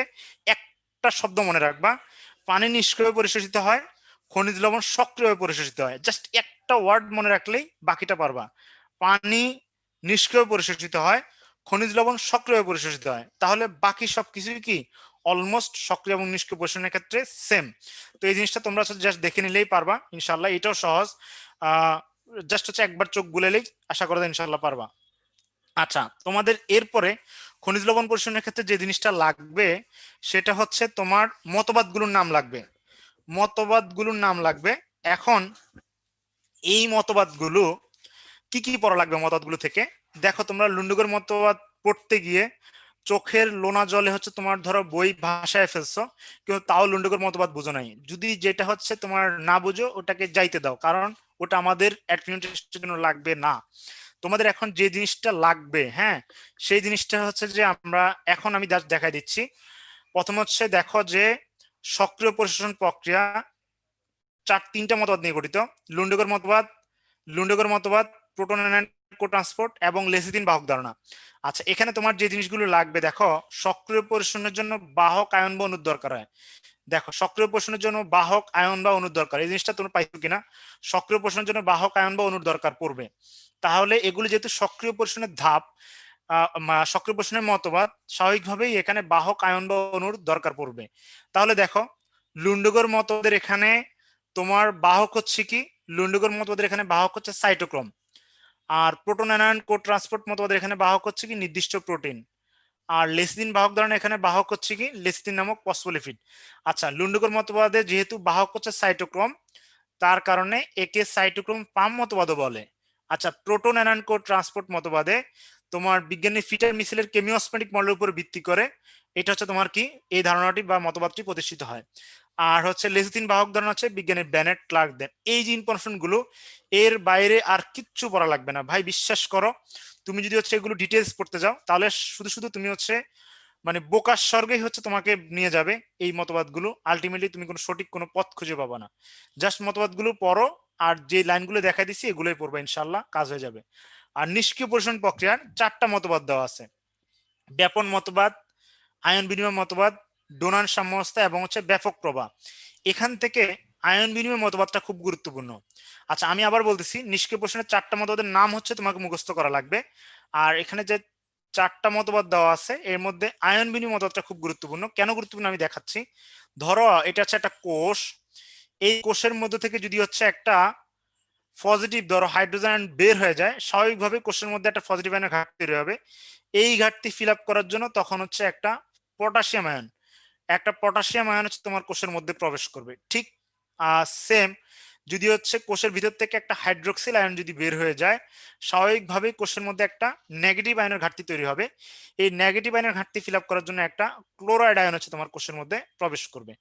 একটা শব্দ মনে রাখবা, পানি নিষ্ক্রিয় পরিশোষিত হয়, খনিজ লবণ সক্রিয়ভাবে পরিশোষিত হয়। জাস্ট একটা ওয়ার্ড মনে রাখলেই বাকিটা পারবা। পানি নিষ্ক্রিয় পরিশোষিত হয়, খনিজ লবণ সক্রিয়ভাবে পরিশোষিত হয়। তাহলে বাকি সবকিছুই কি অলমোস্ট সক্রিয় এবং নিষ্ক্রিয় পরিশোধনের ক্ষেত্রে সেম। তো এই জিনিসটা তোমরা জাস্ট দেখে নিলেই পারবা ইনশাল্লাহ। এটাও সহজ। জাস্ট হচ্ছে একবার চোখ বুলেলেই আশা করা যায় ইনশাল্লাহ পারবা। আচ্ছা, তোমাদের এরপরে খনিজ লবণ পরিশোধনের ক্ষেত্রে যে জিনিসটা লাগবে সেটা হচ্ছে তোমার মতবাদগুলোর নাম লাগবে। মতবাদগুলোর নাম লাগবে। এখন এই মতবাদগুলো কি কি পড়া লাগবে মতবাদগুলো থেকে? দেখো, তোমরা লুন্ডুগের মতবাদ পড়তে গিয়ে চোখের লোনা জলে হচ্ছে তোমার ধরো বই ভাষায় ফেলছো, কিন্তু তাও লুন্ডুগের মতবাদ বুঝো নাই। যদি যেটা হচ্ছে তোমার না বুঝো ওটাকে যাইতে দাও, কারণ ওটা আমাদের অ্যাডমিনিস্ট্রেশনের জন্য লাগবে না। তোমাদের এখন যে জিনিসটা লাগবে, হ্যাঁ, সেই জিনিসটা হচ্ছে যে আমরা এখন আমি জাস্ট দেখাই দিচ্ছি। প্রথম হচ্ছে দেখো যে সক্রিয় পরিশোষণ প্রক্রিয়া তিনটা মতবাদ নিয়ে গঠিত। লুন্ডগর মতবাদ, লুন্ডগর মতবাদ, প্রোটন অ্যানায়ন ট্রান্সপোর্ট এবং লেসিথিন বাহক ধারণা। আচ্ছা, এখানে তোমার যে জিনিসগুলো লাগবে, দেখো সক্রিয় পরিশোষণের জন্য বাহক আয়ন বা অণুর দরকার হয়। দেখো, সক্রিয় পরিশোষণের জন্য বাহক আয়ন বা অণুর দরকার, এই জিনিসটা তোমরা পাইছো কিনা? সক্রিয় পরিশোষণের জন্য বাহক আয়ন বা অণুর দরকার পড়বে। তাহলে এগুলো যেহেতু সক্রিয় পরিশোষণের ধাপ, সক্রিয় পরিশোষণের মতবাদ, স্বাভাবিকভাবেই এখানে বাহক আয়ন বা অণুর দরকার পড়বে। তাহলে দেখো, লুন্ডগর মতবাদের এখানে তোমার বাহক হচ্ছে কি? লুন্ডগর মতবাদের এখানে বাহক হচ্ছে সাইটোক্রোম। আর প্রোটন অ্যানায়ন কো ট্রান্সপোর্ট মতবাদের এখানে বাহক হচ্ছে কি? নির্দিষ্ট প্রোটিন। আর লেসিথিন বাহক ধরনের এখানে বাহক হচ্ছে কি? লেসিথিন নামক ফসফোলিপিড। আচ্ছা, লুন্ডগর মতবাদে যেহেতু বাহক হচ্ছে সাইটোক্রোম, তার কারণে একে সাইটোক্রোম পাম মতবাদও বলে। আচ্ছা, প্রোটন অ্যানায়ন কো ট্রান্সপোর্ট মতবাদে তোমার বিজ্ঞানী পিটার মিচেলের কেমিওস্মেটিক মডেলের উপর ভিত্তি করে এটা হচ্ছে তোমার কি এই ধারণাটি বা মতবাদটি প্রতিষ্ঠিত হয়। আর হচ্ছে লেসিথিন বাহক ধারণা হচ্ছে বিজ্ঞানী বেনেট ক্লার্ক দেন। এই যে ইনফরমেশন গুলো, এর বাইরে আর কিচ্ছু পড়া লাগবে না ভাই, বিশ্বাস করো। তুমি যদি হচ্ছে এগুলো ডিটেলস পড়তে যাও, তাহলে শুধু শুধু তুমি হচ্ছে মানে বোকার স্বর্গেই হচ্ছে তোমাকে নিয়ে যাবে। এই মতবাদগুলো আলটিমেটলি তুমি কোনো সঠিক কোনো পথ খুঁজে পাবা না। জাস্ট মতবাদগুলো পড়ো, আর যে লাইনগুলো দেখাই দিচ্ছি এগুলোই পড়বো, ইনশাল্লাহ কাজ হয়ে যাবে। আর নিষ্ক্রিয় পরিশোধন প্রক্রিয়ার চারটা মতবাদ দেওয়া আছে: ব্যাপন মতবাদ, আয়ন বিনিময় মতবাদ, ডোনান সাম্যাবস্থা এবং হচ্ছে ব্যাপক প্রভাব। এখান থেকে আয়ন বিনিময় মতবাদটা খুব গুরুত্বপূর্ণ। আচ্ছা, আমি আবার বলতেছি, নিষ্ক্রিয় প্রশ্নের চারটা মতবাদের নাম হচ্ছে তোমাকে মুখস্থ করা লাগবে। আর এখানে যে চারটা মতবাদ দেওয়া আছে এর মধ্যে আয়ন বিনিময় মতবাদটা খুব গুরুত্বপূর্ণ। কেন গুরুত্বপূর্ণ আমি দেখাচ্ছি। ধরো এটা হচ্ছে একটা কোষ, এই কোষের মধ্যে থেকে যদি হচ্ছে একটা পজিটিভ ধরো হাইড্রোজেন আয়ন বের হয়ে যায়, স্বাভাবিকভাবে কোষের মধ্যে একটা পজিটিভ আয়নের ঘাটতি তৈরি হবে। এই ঘাটতি ফিল আপ করার জন্য তখন হচ্ছে একটা পটাশিয়াম আয়ন, একটা পটাশিয়াম আয়ন হচ্ছে তোমার কোষের মধ্যে প্রবেশ করবে। ঠিক সেম, যদি হচ্ছে কোষের ভিতর থেকে একটা হাইড্রোক্সিল আয়ন যদি বের হয়ে যায়, স্বাভাবিকভাবেই কোষের মধ্যে একটা নেগেটিভ আয়নের ঘাটতি তৈরি হবে। এই নেগেটিভ আয়নের ঘাটতি ফিল আপ করার জন্য একটা ক্লোরাইড আয়ন হচ্ছে তোমার কোষের মধ্যে প্রবেশ করবে।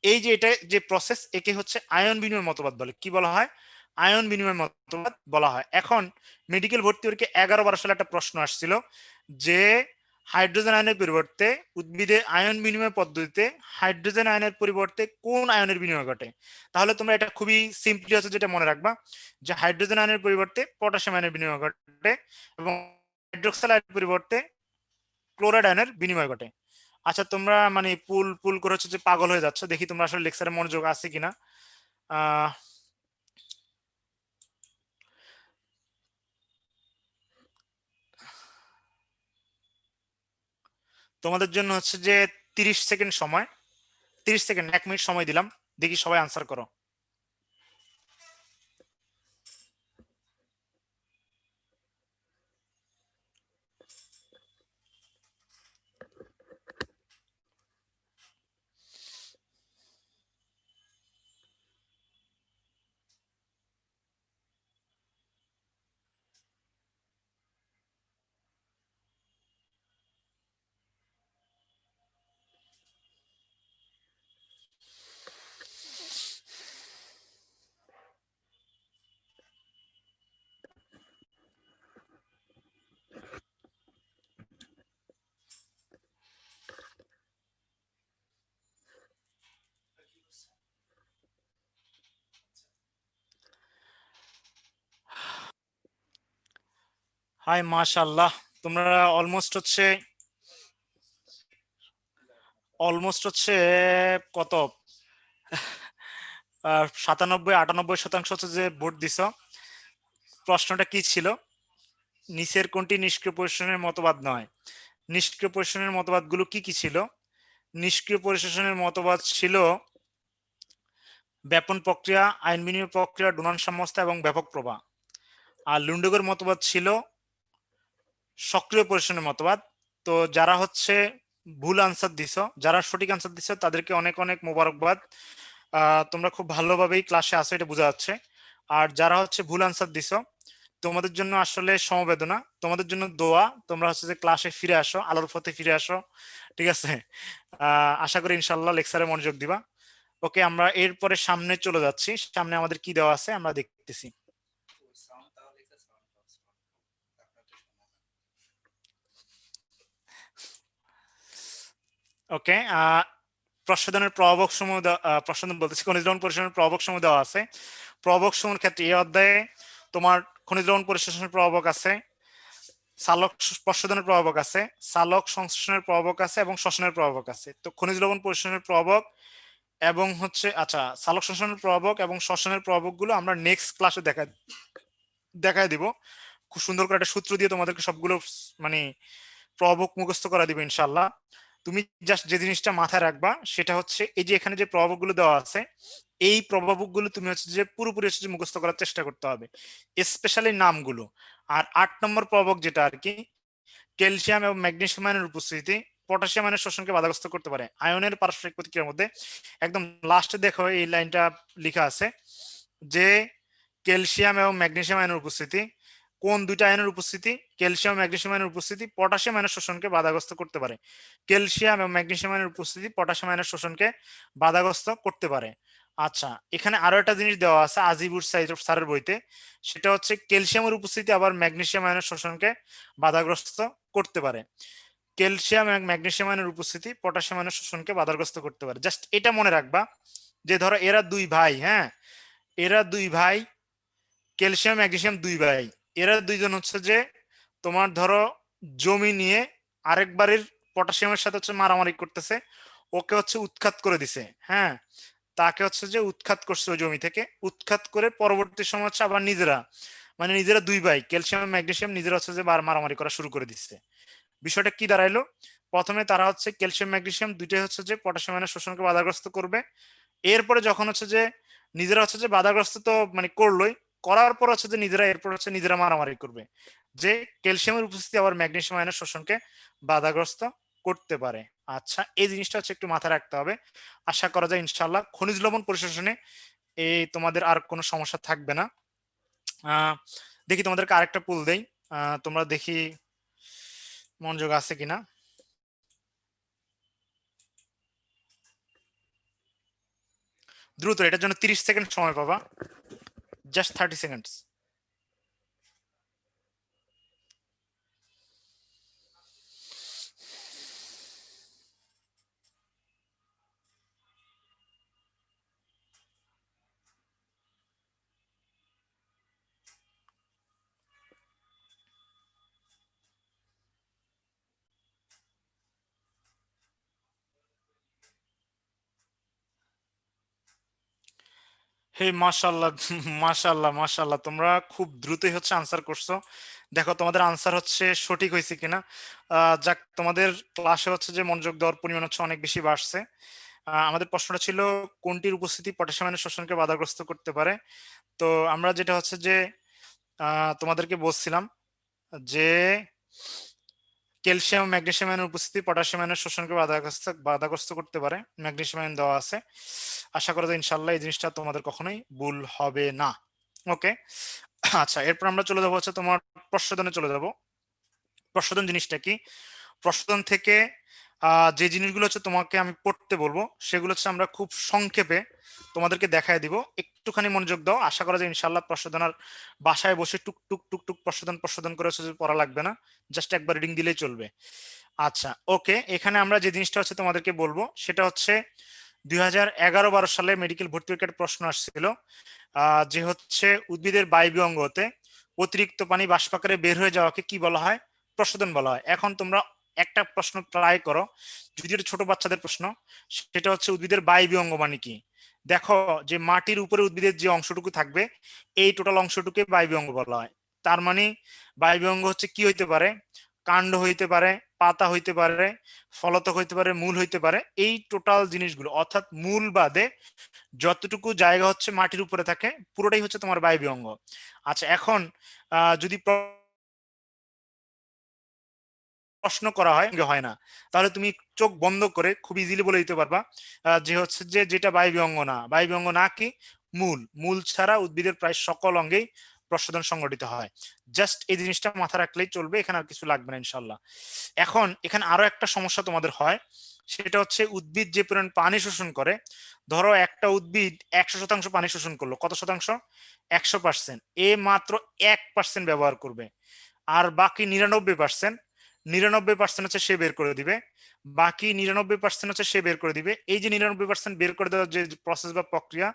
এই যে এটা যে প্রসেস, একে হচ্ছে আয়ন বিনিময় মতবাদ বলে। কি বলা হয়? আয়ন বিনিময় মতবাদ বলা হয়। এখন মেডিকেল ভর্তি পরীক্ষা 11-12 সালে একটা প্রশ্ন আসছিল যে হাইড্রোজেন আয়নের পরিবর্তে উদ্ভিদে আয়ন বিনিময় পদ্ধতিতে হাইড্রোজেন আয়নের পরিবর্তে কোন আয়নের বিনিময় ঘটে? তাহলে তোমরা এটা খুবই সিম্পলি হচ্ছে যেটা মনে রাখবা, যে হাইড্রোজেন আয়নের পরিবর্তে পটাশিয়াম আয়নের বিনিময় ঘটে এবং হাইড্রোক্সাইল আয়নের পরিবর্তে ক্লোরাইড আয়নের বিনিময় ঘটে। আচ্ছা, তোমরা মানে পুল পুল করে হচ্ছে যে পাগল হয়ে যাচ্ছ, দেখি তোমরা আসলে লেকচারে মনোযোগ আছে কিনা। আহ তোমাদের জন্য হচ্ছে যে 30 সেকেন্ড সময়, 30 সেকেন্ড, 1 মিনিট সময় দিলাম, দেখি সবাই আনসার করো। হাই মাশাআল্লাহ, তোমরা অলমোস্ট হচ্ছে কত 97-98% হচ্ছে যে ভোট দিছ। প্রশ্নটা কি ছিল? নিচের কোনটি নিষ্ক্রিয় পরিশোষণের মতবাদ নয়? নিষ্ক্রিয় পরিশোষণের মতবাদগুলো কি কি ছিল? নিষ্ক্রিয় পরিশোষণের মতবাদ ছিল ব্যাপন প্রক্রিয়া, আইন বিনিময় প্রক্রিয়া, ডোনাল্ড সাম্যবস্থা এবং ব্যাপক প্রবাহ। আর লুন্ডগের মতবাদ ছিল সক্রিয় পরিশোষণের মতবাদ। তো যারা হচ্ছে ভুল আনসার দিছ, যারা সঠিক আনসার দিছ তাদেরকে অনেক অনেক মোবারকবাদ। তোমরা খুব ভালোভাবেই ক্লাসে আসো, এটা বোঝা যাচ্ছে। আর যারা হচ্ছে ভুল আনসার দিছ, তোমাদের জন্য আসলে সমবেদনা, তোমাদের জন্য দোয়া। তোমরা হচ্ছে যে ক্লাসে ফিরে আসো, আলোর পথে ফিরে আসো, ঠিক আছে? আশা করি ইনশাল্লাহ লেকচারে মনোযোগ দিবা। ওকে, আমরা এরপরে সামনে চলে যাচ্ছি। সামনে আমাদের কি দেওয়া আছে আমরা দেখতেছি। ওকে, প্রসাধনের প্রভাবক সমূহ প্রসাধন বলতেছি, খনিজ লবণ পরিশোষণের প্রভাবক সমূহ দেওয়া আছে। প্রভাবক সমূহের ক্ষেত্রে এই অধ্যায়ে তোমার খনিজ লবণ পরিশোষণের প্রভাবক আছে, সালোক প্রসাধনের প্রভাবক আছে, সালোক সংশ্লেষণের প্রভাবক আছে এবং শ্বসনের প্রভাবক আছে। তো খনিজ লবণ পরিশোষণের প্রভাবক এবং হচ্ছে আচ্ছা সালোক সংশ্লেষণের প্রভাবক এবং শ্বসনের প্রভাবক গুলো আমরা নেক্সট ক্লাসে দেখায় দিব। খুব সুন্দর করে একটা সূত্র দিয়ে তোমাদেরকে সবগুলো মানে প্রভাবক মুখস্থ করা দিবে ইনশাল্লাহ। তুমি জাস্ট যে জিনিসটা মাথায় রাখবা সেটা হচ্ছে এই যে এখানে যে প্রভাবকগুলো দেওয়া আছে, এই প্রভাবকগুলো তুমি হচ্ছে যে পুরোপুরি হচ্ছে যে মুখস্থ করার চেষ্টা করতে হবে, স্পেশালি নামগুলো। আর 8 নম্বর প্রভাবক যেটা আর কি, ক্যালসিয়াম এবং ম্যাগনেসিয়াম আয়নের উপস্থিতি পটাশিয়াম আয়নের শোষণকে বাধাগ্রস্ত করতে পারে আয়নের পারস্পরিক প্রতিক্রিয়ার মধ্যে। একদম লাস্টে দেখো এই লাইনটা লেখা আছে যে ক্যালসিয়াম এবং ম্যাগনেসিয়াম আয়নের উপস্থিতি, কোন দুইটা আয়নের উপস্থিতি? ক্যালসিয়াম ম্যাগনেসিয়াম আয়নের উপস্থিতি পটাশিয়াম আয়নের শোষণকে বাধাগ্রস্ত করতে পারে। ক্যালসিয়াম এবং ম্যাগনেসিয়াম আয়নের উপস্থিতি পটাশিয়াম আয়নের শোষণকে বাধাগ্রস্ত করতে পারে। আচ্ছা, এখানে আরো একটা জিনিস দেওয়া আছে আজিবুর স্যারের বইতে, সেটা হচ্ছে ক্যালসিয়ামের উপস্থিতি আবার ম্যাগনেসিয়াম আয়নের শোষণকে বাধাগ্রস্ত করতে পারে। ক্যালসিয়াম এবং ম্যাগনেসিয়াম আয়নের উপস্থিতি পটাশিয়াম আয়নের শোষণকে বাধাগ্রস্ত করতে পারে। জাস্ট এটা মনে রাখবা যে ধরো এরা দুই ভাই, হ্যাঁ, এরা দুই ভাই, ক্যালসিয়াম ম্যাগনেসিয়াম দুই ভাই, এরা দুইজন হচ্ছে যে তোমার ধরো জমি নিয়ে আরেক বাড়ির পটাশিয়ামের সাথে হচ্ছে মারামারি করতেছে, ওকে হচ্ছে উৎখাত করে দিছে, হ্যাঁ, তাকে হচ্ছে যে উৎখাত করছে ওই জমি থেকে, উৎখাত করে পরবর্তী সময় হচ্ছে আবার নিজেরা মানে নিজেরা দুই ভাই ক্যালসিয়াম ম্যাগনেসিয়াম নিজেরা হচ্ছে যে মারামারি করা শুরু করে দিচ্ছে। বিষয়টা কি দাঁড়াইলো? প্রথমে তারা হচ্ছে ক্যালসিয়াম ম্যাগনেসিয়াম দুইটাই হচ্ছে যে পটাশিয়াম আয়নের শোষণকে বাধাগ্রস্ত করবে। এরপরে যখন হচ্ছে যে নিজেরা হচ্ছে যে বাধাগ্রস্ত তো মানে করলোই, করার পর হচ্ছে যে নিজেরা এরপর হচ্ছে নিজেরা মারামারি করবে যে ক্যালসিয়ামের উপস্থিতি আবার ম্যাগনেসিয়াম আয়নের শোষণকে বাধাগ্রস্ত করতে পারে। আচ্ছা, এই জিনিসটা হচ্ছে একটু মাথায় রাখতে হবে। আশা করা যায় ইনশাআল্লাহ খনিজ লবণ পরিশোষণে এই তোমাদের আর কোনো সমস্যা থাকবে না। আহ দেখি তোমাদেরকে আরেকটা পুল দেই, তোমরা দেখি মনোযোগ আছে কিনা। দ্রুত, এটার জন্য 30 সেকেন্ড সময় পাবা, জাস্ট 30 সেকেন্ডস। হে মাশাল্লাহ, মাশাল্লাহ মাশাল্লাহ, তোমরা খুব দ্রুতই হচ্ছে আনসার করছো। দেখো তোমাদের আনসার হচ্ছে সঠিক হয়েছে কিনা। যাক, তোমাদের ক্লাসে হচ্ছে যে মনোযোগ দেওয়ার পরিমাণ হচ্ছে অনেক বেশি বাড়ছে। আমাদের প্রশ্নটা ছিল কোনটির উপস্থিতি পটাশিয়াম আয়নের শোষণকে বাধাগ্রস্ত করতে পারে। তো আমরা যেটা হচ্ছে যে তোমাদেরকে বলছিলাম যে ক্যালসিয়াম ম্যাগনেসিয়াম আয়নের উপস্থিতি পটাশিয়াম আয়নের শোষণকে বাধাগ্রস্ত করতে পারে, ম্যাগনেসিয়াম আয়ন দেওয়া আছে। আশা করা যায় ইনশাল্লাহ এই জিনিসটা তোমাদের কখনোই ভুল হবে না। ওকে, আচ্ছা, এরপর আমরা চলে যাবো হচ্ছে তোমার প্রশ্নদনে চলে যাব। প্রশ্নদন জিনিসটা কি? প্রশ্নদন থেকে যে জিনিসগুলো হচ্ছে তোমাকে আমি পড়তে বলবো সেগুলো হচ্ছে আমরা খুব সংক্ষেপে তোমাদেরকে দেখায় দিব। একটুখানি মনোযোগ দাও, আশা করা যায় ইনশাল্লাহ প্রশ্নদন আর বাসায় বসে টুক টুক টুক টুক প্রশ্নদন করে হচ্ছে যে পড়া লাগবে না, জাস্ট একবার রিডিং দিলেই চলবে। আচ্ছা, ওকে, এখানে আমরা যে জিনিসটা হচ্ছে তোমাদেরকে বলবো সেটা হচ্ছে 2011-12 সালে মেডিকেল ভর্তি পরীক্ষার প্রশ্ন আসছিল যে হচ্ছে উদ্ভিদের বায়বীয় অঙ্গ হতে অতিরিক্ত পানি বাষ্প আকারে বের হয়ে যাওয়াকে কি বলা হয়? প্রশোধন বলা হয়। এখন তোমরা একটা প্রশ্ন ট্রাই করো, যদি এটা ছোট বাচ্চাদের প্রশ্ন, সেটা হচ্ছে উদ্ভিদের বায়বীয় অঙ্গ মানে কি? দেখো যে মাটির উপরে উদ্ভিদের যে অংশটুকু থাকবে এই টোটাল অংশটুকে বায়বীয় অঙ্গ বলা হয়। তার মানে বায়বীয় অঙ্গ হচ্ছে কি হইতে পারে? কাণ্ড হইতে পারে, পাতা হইতে পারে, ফলতক হইতে পারে, মূল হইতে পারে। এই টোটাল জিনিসগুলো অর্থাৎ মূল বাদে যতটুকু জায়গা হচ্ছে মাটির উপরে থাকে পুরোটাই হচ্ছে তোমার বায়বীয় অঙ্গ। আচ্ছা, এখন যদি প্রশ্ন করা হয় হয় না, তাহলে তুমি চোখ বন্ধ করে খুব ইজিলি বলে দিতে পারবা যে হচ্ছে যে যেটা বায়বীয় অঙ্গ না। বায়বীয় অঙ্গ না কি? মূল। মূল ছাড়া উদ্ভিদের প্রায় সকল অঙ্গেই প্রশোধন সংঘটিত হয়। জাস্ট এই জিনিসটা মাথায় রাখলেই চলবে, এখানে আর কিছু লাগবে না ইনশাল্লাহ। এখন এখানে আরো একটা সমস্যা তোমাদের হয়, সেটা হচ্ছে উদ্ভিদ যে পরিমাণ পানি শোষণ করে। ধরো একটা উদ্ভিদ 100% পানি শোষণ করলো, কত শতাংশ? 100%। এ মাত্র 1% ব্যবহার করবে, আর বাকি 99% হচ্ছে সে বের করে দিবে। বাকি 99% হচ্ছে সে বের করে দিবে। এই যে 99% বের করে দেওয়ার যে প্রসেস বা প্রক্রিয়া,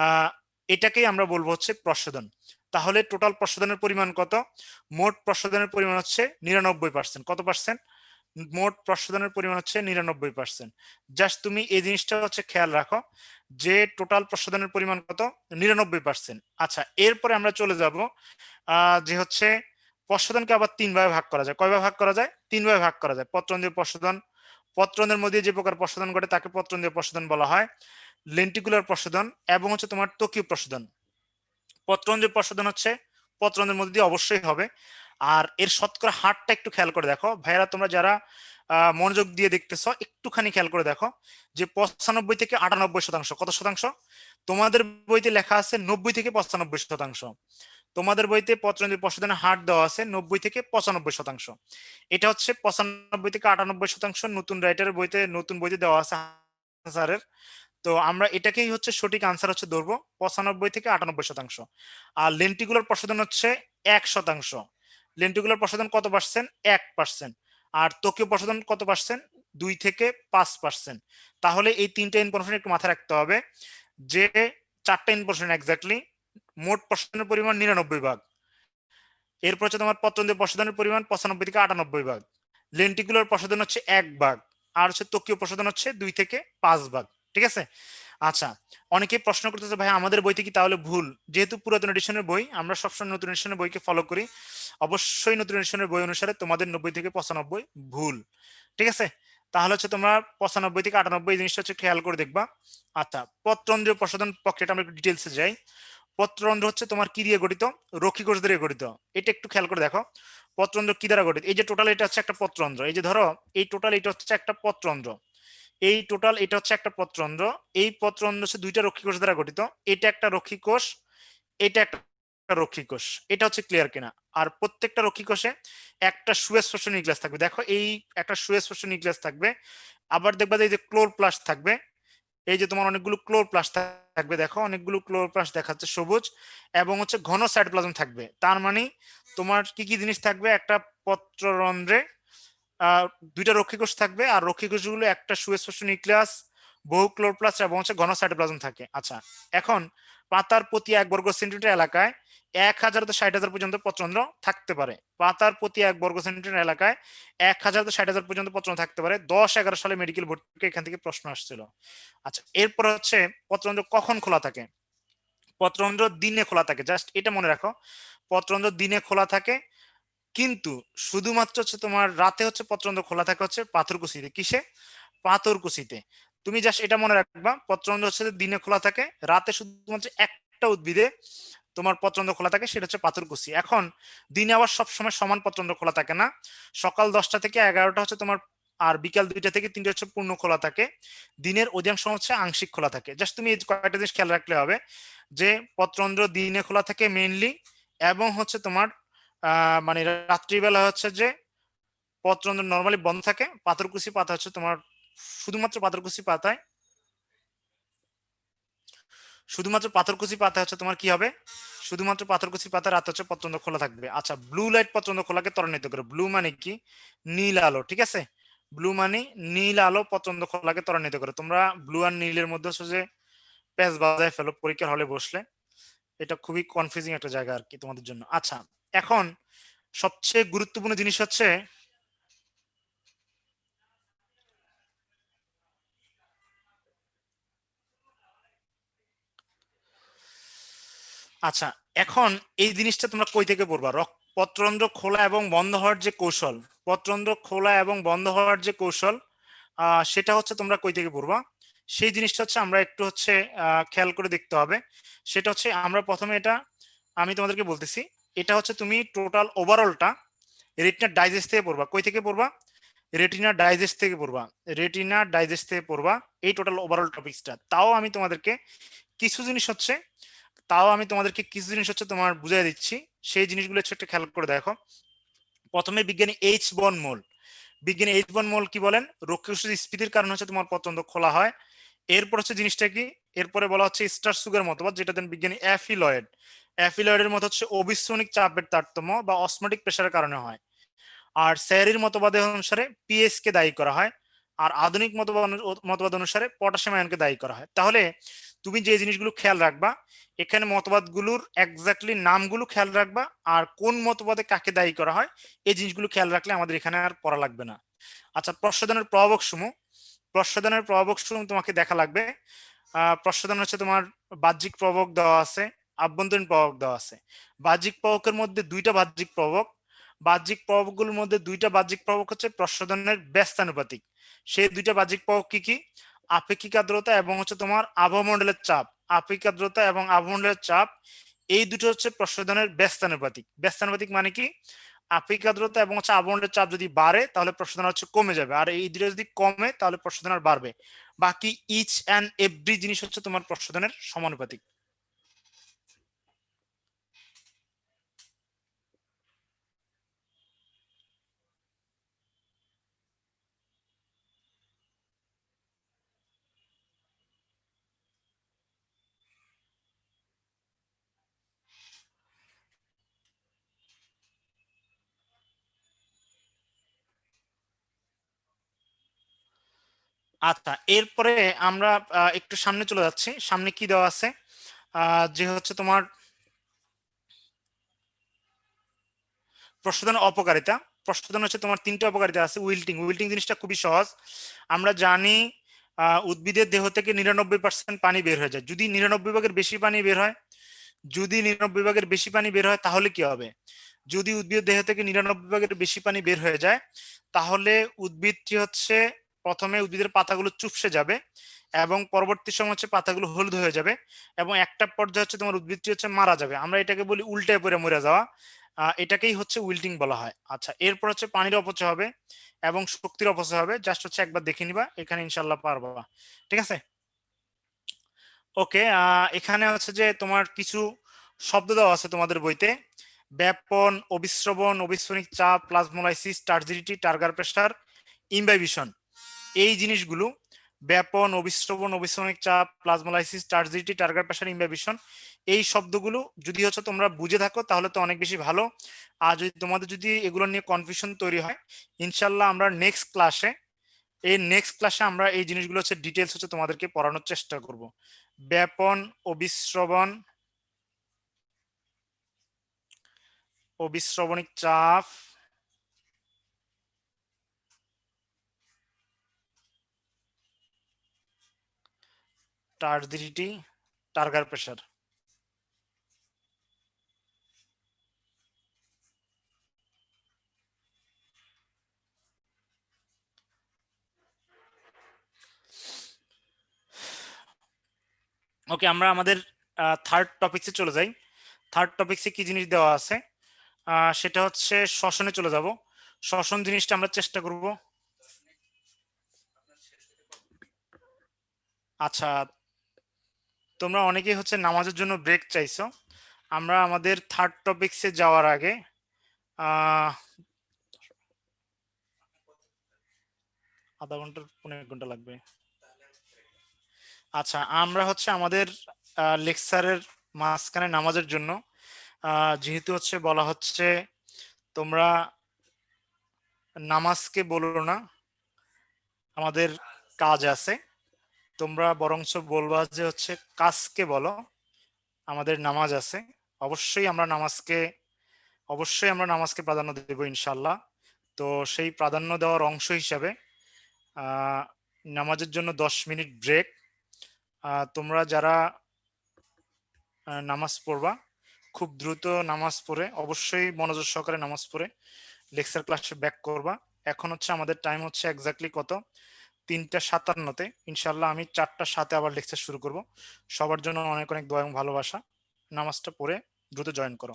আহ এটাকেই আমরা বলবো হচ্ছে প্রশোধন। তাহলে টোটাল প্রশোধনের পরিমাণ কত? মোট প্রশোধনের পরিমাণ হচ্ছে 99%। কত পার্সেন্ট? মোট প্রশোধনের পরিমাণ হচ্ছে 99%। জাস্ট তুমি এই জিনিসটা হচ্ছে খেয়াল রাখো যে টোটাল প্রশোধনের পরিমাণ কত? 99%। আচ্ছা, এরপরে আমরা চলে যাব যে হচ্ছে প্রশোধনকে আবার 3 ভাগে ভাগ করা যায়। কয়ভাবে ভাগ করা যায়? 3 ভাগে ভাগ করা যায়। পত্রন্দ্রীয় প্রশোধন, পত্রন্দ্রের মধ্যে যে প্রকার প্রশোধন ঘটে তাকে পত্রন্দ্রীয় প্রশোধন বলা হয়। লেন্টিকুলার প্রশোধন এবং হচ্ছে তোমার ত্বকীয় প্রশোধন। পত্রন্ত্রের প্রশোধন হচ্ছে পত্রন্ত্রের মধ্যে দিয়ে অবশ্যই হবে। আর এর শতকরা হারটা একটু খেয়াল করে দেখো ভাইয়েরা, তোমরা যারা মনোযোগ দিয়ে দেখতেছো একটুখানি খেয়াল করে দেখো যে 95 থেকে 98%। কত শতাংশ? তোমাদের বইতে লেখা আছে 90 থেকে 95%। তোমাদের বইতে পত্রন্ত্রের প্রশোধনের হার দেওয়া আছে 90 থেকে 95%। এটা হচ্ছে 95 থেকে 98%। নতুন রাইটারের বইতে, নতুন বইতে দেওয়া আছে স্যারের। তো আমরা এটাকেই হচ্ছে সঠিক আনসার হচ্ছে ধরবো 95 থেকে 98%। আর লেন্টিকুলার প্রশোধন হচ্ছে 1%। লেন্টিকুলার প্রশোধন কত পার্সেন্ট? 1%। আর ত্বকীয় প্রশোধন কত পার্সেন্ট? 2 থেকে 5%। তাহলে এই তিনটা ইনফরমেশন একটু মাথায় রাখতে হবে যে চারটা ইনফরমেশন এক্স্যাক্টলি। মোট প্রশোধনের পরিমাণ 99 ভাগ। এরপর হচ্ছে তোমার পত্রন্ত্রীয় প্রশোধনের পরিমাণ 95 থেকে 98 ভাগ। লেন্টিকুলার প্রশোধন হচ্ছে 1 ভাগ। আর হচ্ছে ত্বকীয় প্রশোধন হচ্ছে 2 থেকে 5 ভাগ। ঠিক আছে? আচ্ছা, অনেকেই প্রশ্ন করতেছে ভাই আমাদের বইতে কি তাহলে ভুল? যেহেতু পুরাতন এডিশনের বই, আমরা সবসময় নতুন এডিশনের বইকে ফলো করি, অবশ্যই নতুন এডিশনের বই অনুসারে তোমাদের 90 থেকে 95 ভুল। ঠিক আছে? তাহলে হচ্ছে তোমরা 95 থেকে 98 জিনিসটা হচ্ছে খেয়াল করে দেখবা। আচ্ছা, পত্রন্ত্রীয় প্রশোধন প্রক্রিয়াটা আমরা একটু ডিটেলসে যাই। পত্ররন্ধ্র হচ্ছে তোমার কি দিয়ে গঠিত? রক্ষী কোষ দিয়ে গঠিত। এটা একটু খেয়াল করে দেখো পত্ররন্ধ্র কি দ্বারা গঠিত। এই যে টোটাল এটা হচ্ছে একটা পত্ররন্ধ্র, এই যে ধরো এই টোটাল এটা হচ্ছে একটা পত্ররন্ধ্র, এই টোটাল এটা হচ্ছে একটা পত্ররন্ধ্র। এই পত্ররন্ধ্র হচ্ছে 2টা রক্ষী কোষ দ্বারা গঠিত। এটা একটা রক্ষী কোষ, এটা একটা রক্ষী কোষ। এটা হচ্ছে ক্লিয়ার কিনা? আর প্রত্যেকটা রক্ষী কোষে একটা সুস্পষ্ট নিউক্লিয়াস থাকবে। দেখো এই একটা সুস্পষ্ট নিউক্লিয়াস থাকবে। আবার দেখবা যে এই যে ক্লোরোপ্লাস্ট থাকবে, এই যে তোমার অনেকগুলো ক্লোরোপ্লাস্ট থাকবে, দেখো অনেকগুলো ক্লোরোপ্লাস্ট দেখাচ্ছে সবুজ, এবং হচ্ছে ঘন সাইটোপ্লাজম থাকবে। তার মানে তোমার কি কি জিনিস থাকবে? একটা পত্ররন্ধ্রে 2টা রক্ষীকোষ থাকবে, আর রক্ষীকোষগুলো একটা সুস্পষ্ট নিউক্লিয়াস, বহু ক্লোরোপ্লাস্ট এবং হচ্ছে ঘন সাইটোপ্লাজম থাকে। আচ্ছা, এখন পাতার প্রতি 1 বর্গ সেন্টিমিটার এলাকায় 1000 থেকে 60,000 পর্যন্ত পত্ররন্ধ্র থাকতে পারে। পাতার প্রতি 1 বর্গ সেন্টিমিটার এলাকায় 1000 থেকে 60,000 পর্যন্ত পত্ররন্ধ্র থাকতে পারে। 10-11 সালে মেডিকেল ভর্তি এখান থেকে প্রশ্ন আসছিল। আচ্ছা, এরপর হচ্ছে পত্ররন্ধ্র কখন খোলা থাকে? পত্ররন্ধ্র দিনে খোলা থাকে, জাস্ট এটা মনে রাখো। পত্ররন্ধ্র দিনে খোলা থাকে, কিন্তু শুধুমাত্র হচ্ছে তোমার রাতে হচ্ছে পত্ররন্ধ্র খোলা থাকে হচ্ছে পাথরকুচিতে। কিসে? পাথরকুচিতে। তুমি জাস্ট এটা মনে রাখবা, পত্ররন্ধ্র হচ্ছে দিনে খোলা থাকে, রাতে শুধুমাত্র একটা উদ্ভিদে তোমার পত্ররন্ধ্র খোলা থাকে, সেটা হচ্ছে পাথরকুচি। এখন দিনে আবার সবসময় সমান পত্ররন্ধ্র খোলা থাকে না। সকাল 10টা থেকে 11টা হচ্ছে তোমার, আর বিকাল 2টা থেকে 3টা হচ্ছে পূর্ণ খোলা থাকে। দিনের অধিকাংশ হচ্ছে আংশিক খোলা থাকে। জাস্ট তুমি এই কয়েকটা জিনিস খেয়াল রাখলে হবে যে পত্ররন্ধ্র দিনে খোলা থাকে মেইনলি, এবং হচ্ছে তোমার মানে রাত্রিবেলা হচ্ছে যে পত্ররন্ধ্র নর্মালি বন্ধ থাকে। পাথরকুচি পাতা হচ্ছে তোমার শুধুমাত্র পাথরকুচি পাতায়, শুধুমাত্র পাথরকুচি পাতা হচ্ছে তোমার কি হবে? শুধুমাত্র পাথরকুচি পাতা রাতে হচ্ছে পত্ররন্ধ্র খোলা থাকবে। আচ্ছা, ব্লু লাইট পত্ররন্ধ্র খোলাকে ত্বরান্বিত করে। ব্লু মানে কি? নীল আলো। ঠিক আছে? ব্লু মানে নীল আলো পত্ররন্ধ্র খোলাকে ত্বরান্বিত করে। তোমরা ব্লু আর নীলের মধ্যে হচ্ছে যে প্যাচ বাজায় ফেলো পরীক্ষার হলে বসলে। এটা খুবই কনফিউজিং একটা জায়গা আর কি তোমাদের জন্য। আচ্ছা, এখন সবচেয়ে গুরুত্বপূর্ণ জিনিস হচ্ছে, আচ্ছা এখন এই জিনিসটা তোমরা কই থেকে পড়বা? পত্ররন্ধ্র খোলা এবং বন্ধ হওয়ার যে কৌশল, পত্ররন্ধ্র খোলা এবং বন্ধ হওয়ার যে কৌশল, সেটা হচ্ছে তোমরা কই থেকে পড়বা? সেই জিনিসটা হচ্ছে আমরা একটু হচ্ছে খেয়াল করে দেখতে হবে। সেটা হচ্ছে আমরা প্রথমে এটা আমি তোমাদেরকে বলতেছি, এটা হচ্ছে তুমি টোটাল ওভারঅলটা রেটিনা ডাইজেস্ট থেকে পড়বা। কই থেকে পড়বা? রেটিনা ডাইজেস্ট থেকে পড়বা। রেটিনা ডাইজেস্ট থেকে পড়বা এই টোটাল ওভারঅল টপিক্সটা। তাও আমি তোমাদেরকে কিছু জিনিস হচ্ছে তোমার বুঝাই দিচ্ছি, সেই জিনিসগুলো হচ্ছে একটু খেয়াল করে দেখো। প্রথমে বিজ্ঞানী এইচ বন মোল, বিজ্ঞানী এইচ বন মোল কি বলেন? রক্ষকশির স্ফীতির কারণে হচ্ছে তোমার পত্ররন্ধ্র খোলা হয়। এরপর হচ্ছে জিনিসটা কি, এরপরে বলা হচ্ছে স্টার সুগার মতবাদ, যেটা দেন বিজ্ঞানী অ্যাফিলয়েড। অ্যাফিলয়েডের মত হচ্ছে অবিস্মরণিক চাপের তারতম্য বা অসমোটিক প্রেসারের কারণে হয়। আর স্যারির মতবাদ অনুসারে পিএস কে দায়ী করা হয়। আর আধুনিক মতবাদ অনুসারে পটাশিয়াম আয়নকে দায়ী করা হয়। তাহলে তুমি যে জিনিসগুলো খেয়াল রাখবা, এখানে মতবাদগুলোর এক্স্যাক্টলি নামগুলো খেয়াল রাখবা, আর কোন মতবাদে কাকে দায়ী করা হয় এই জিনিসগুলো খেয়াল রাখলে আমাদের এখানে আর পড়া লাগবে না। আচ্ছা, প্রসাধনের প্রভাবক সমূহ, প্রসাধনের প্রভাবক সমূহ তোমাকে দেখা লাগবে। প্রসাধন হচ্ছে তোমার বাহ্যিক প্রভাবক দেওয়া আছে, আভ্যন্তরীণ প্রভাবক দেওয়া আছে। বাহ্যিক প্রভাবকের মধ্যে দুইটা বাহ্যিক প্রভাবক, বাহ্যিক প্রভাবকগুলোর মধ্যে দুইটা বাহ্যিক প্রভাবক হচ্ছে প্রসাধনের ব্যস্তানুপাতিক। সেই দুইটা বাহ্যিক প্রভাবক কি কি? আপেক্ষিক আর্দ্রতা এবং হচ্ছে তোমার আবহমণ্ডলের চাপ। আপেক্ষিক আর্দ্রতা এবং আবহমণ্ডলের চাপ, এই দুটো হচ্ছে প্রসাধনের ব্যস্তানুপাতিক। ব্যস্তানুপাতিক মানে কি? আপেক্ষিক আর্দ্রতা এবং হচ্ছে আবহমণ্ডলের চাপ যদি বাড়ে তাহলে প্রসাধন হচ্ছে কমে যাবে, আর এই দুটো যদি কমে তাহলে প্রসাধন আর বাড়বে। বাকি ইচ অ্যান্ড এভরি জিনিস হচ্ছে তোমার প্রসাধনের সমানুপাতিক। আচ্ছা, এরপরে আমরা একটু সামনে চলে যাচ্ছি। সামনে কি দেওয়া আছে? যে হচ্ছে তোমার প্রসাধনের অপকারিতা। প্রসাধন হচ্ছে তোমার তিনটা অপকারিতা আছে। উইল্টিং, উইল্টিং জিনিসটা খুবই সহজ। আমরা জানি উদ্ভিদের দেহ থেকে 99% পানি বের হয়ে যায়। যদি 99 ভাগের বেশি পানি বের হয়, যদি 99 ভাগের বেশি পানি বের হয় তাহলে কি হবে? যদি উদ্ভিদের দেহ থেকে 99 ভাগের বেশি পানি বের হয়ে যায় তাহলে উদ্ভিদটি হচ্ছে প্রথমে উদ্ভিদের পাতাগুলো চুপসে যাবে এবং পরবর্তী সময় হচ্ছে পাতাগুলো হলুদ হয়ে যাবে এবং একটা পর্যায়ে হচ্ছে তোমার উদ্ভিদটি হচ্ছে মারা যাবে। আমরা এটাকে বলি উল্টে পড়ে মরে যাওয়া। এটাকেই হচ্ছে উইল্টিং বলা হয়। আচ্ছা, এরপর হচ্ছে পানির অপচয় হবে এবং শক্তির অপচয় হবে। জাস্ট হচ্ছে একবার দেখে নিবা, এখানে ইনশাল্লাহ পারবা। ঠিক আছে? ওকে, এখানে হচ্ছে যে তোমার কিছু শব্দ দেওয়া আছে তোমাদের বইতে। ব্যাপন, অবিশ্রবণ, অবিস্ফোরণিক চাপ, প্লাজমোলাইসিস, টার্জিডিটি, টার্গার প্রেসার, ইমবাইবিশন, এই জিনিসগুলো, ব্যাপন, অবিশ্রবণ, অবিস্ফোরণিক চাপ, প্লাজমোলাইসিস, টার্জিডিটি, টার্গার প্রেসার, ইমবাইবিশন, এই শব্দগুলো যদি হচ্ছে তোমরা বুঝে থাকো তাহলে তো অনেক বেশি ভালো। আর যদি তোমাদের যদি এগুলো নিয়ে কনফিউশন তৈরি হয়, ইনশাল্লাহ আমরা নেক্সট ক্লাসে আমরা এই জিনিসগুলো হচ্ছে ডিটেলস হচ্ছে তোমাদেরকে পড়ানোর চেষ্টা করব। ব্যাপন, অবিশ্রবণ, অবিশ্রবণিক চাপ, টার্জিডিটি, টার্গার প্রেসার। ওকে, আমরা আমাদের থার্ড টপিকসে চলে যাই। থার্ড টপিকসে কি জিনিস দেওয়া আছে? সেটা হচ্ছে শ্বসনে চলে যাব। শ্বসন জিনিসটা আমরা চেষ্টা করব। আচ্ছা, তোমরা অনেকেই হচ্ছে নামাজের জন্য ব্রেক চাইছো। আমরা আমাদের থার্ড টপিকসে যাওয়ার আগে আহ আধা ঘন্টা 15 ঘন্টা লাগবে। আচ্ছা, আমরা হচ্ছে আমাদের লেকচারের মাঝখানে নামাজের জন্য যেহেতু হচ্ছে বলা হচ্ছে তোমরা নামাজকে বলো না, আমাদের কাজ আছে, তোমরা বরঞ্চ বলবা যে হচ্ছে কাজকে বলো। আমাদের নামাজ আছে। অবশ্যই আমরা নামাজকে অবশ্যই আমরা নামাজকে প্রাধান্য দেব ইনশাল্লাহ। তো সেই প্রাধান্য দেওয়ার অংশ হিসাবে আহ, নামাজের জন্য 10 মিনিট ব্রেক। তোমরা যারা নামাজ পড়বা, খুব দ্রুত নামাজ পড়ে অবশ্যই মনোযোগ সহকারে নামাজ পড়ে লেকচার ক্লাসে ব্যাক করবা। এখন হচ্ছে আমাদের টাইম হচ্ছে এক্স্যাক্টলি কত, 3টা 57-তে। ইনশাল্লাহ আমি 4টা 7-এ আবার লেকচার শুরু করব। সবার জন্য অনেক অনেক দোয়া এবং ভালোবাসা। নামাজটা পড়ে দ্রুত জয়েন করো।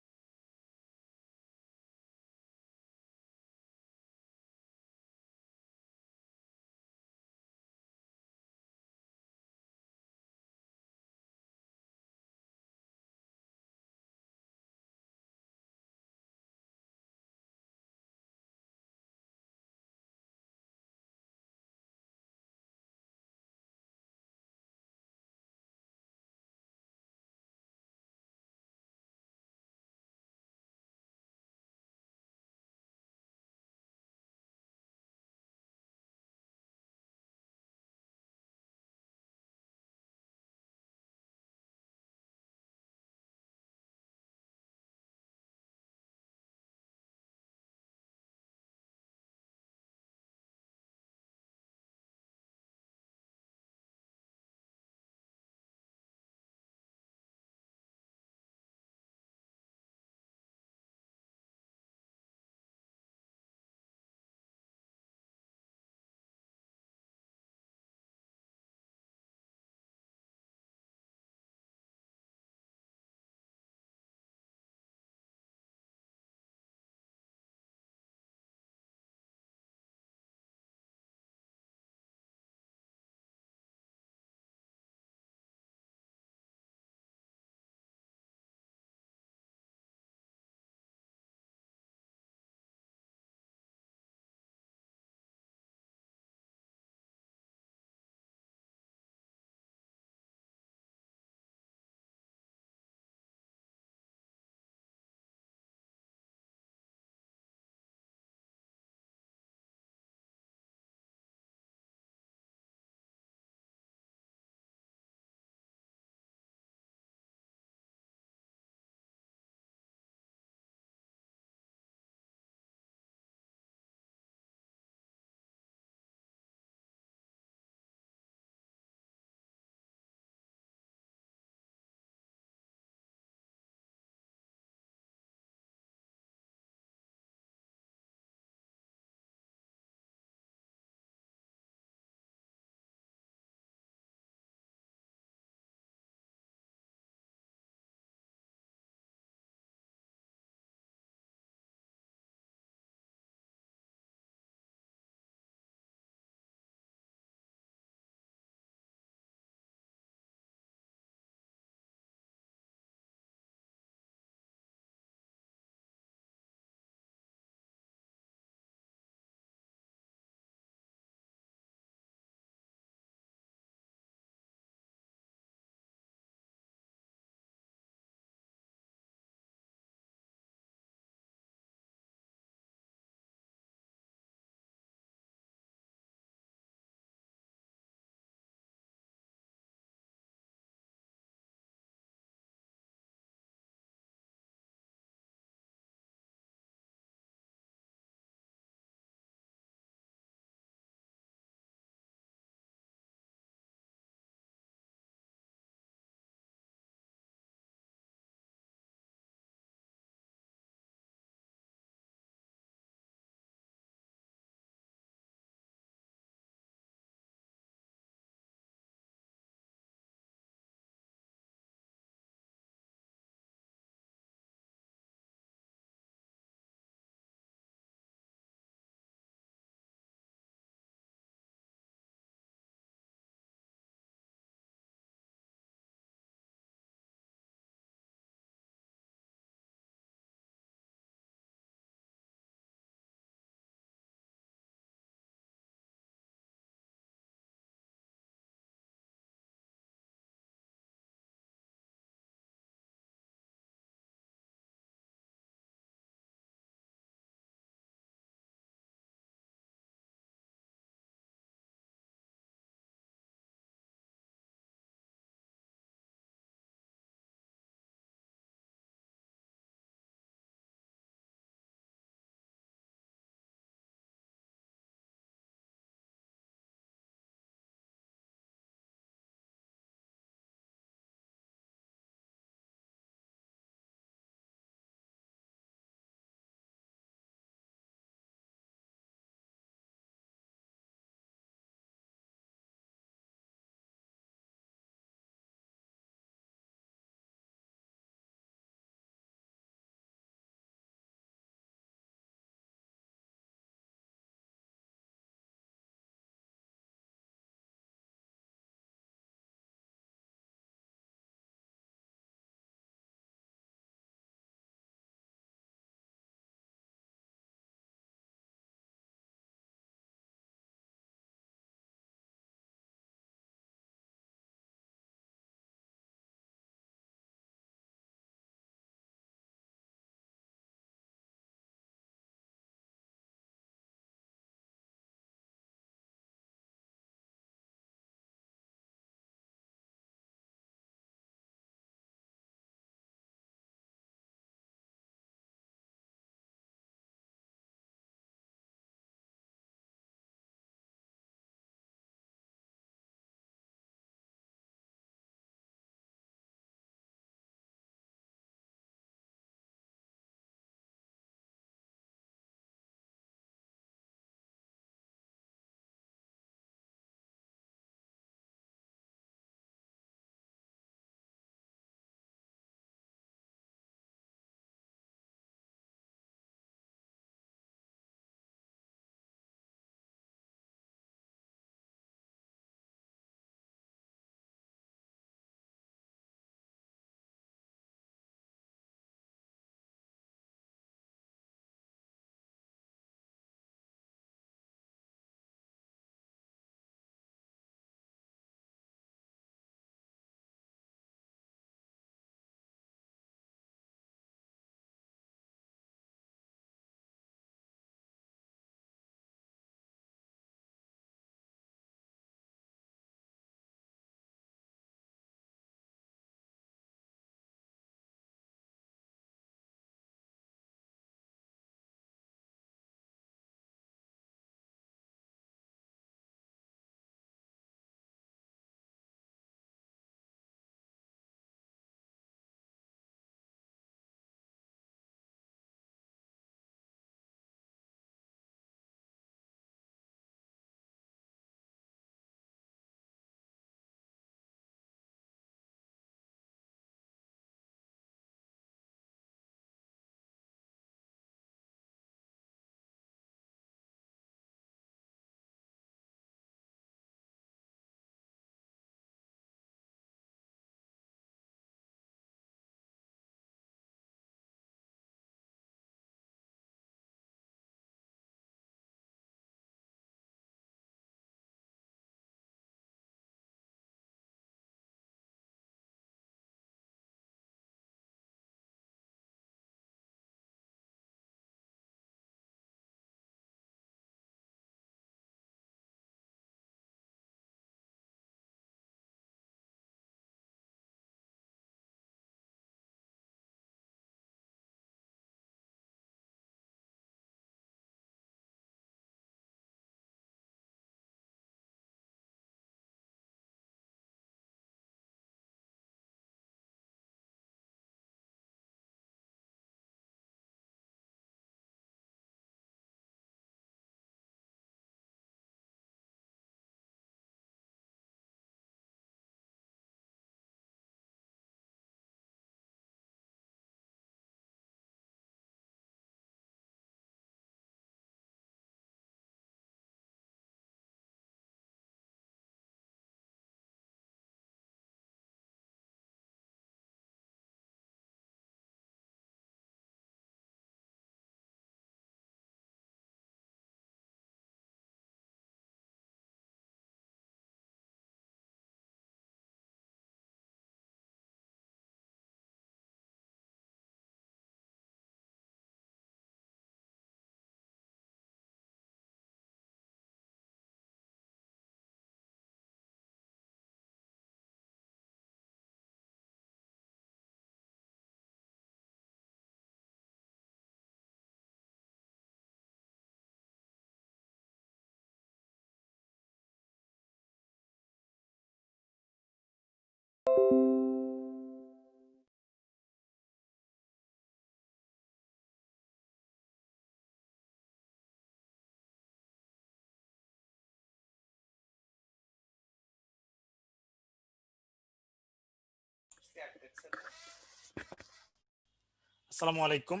আসসালামু আলাইকুম।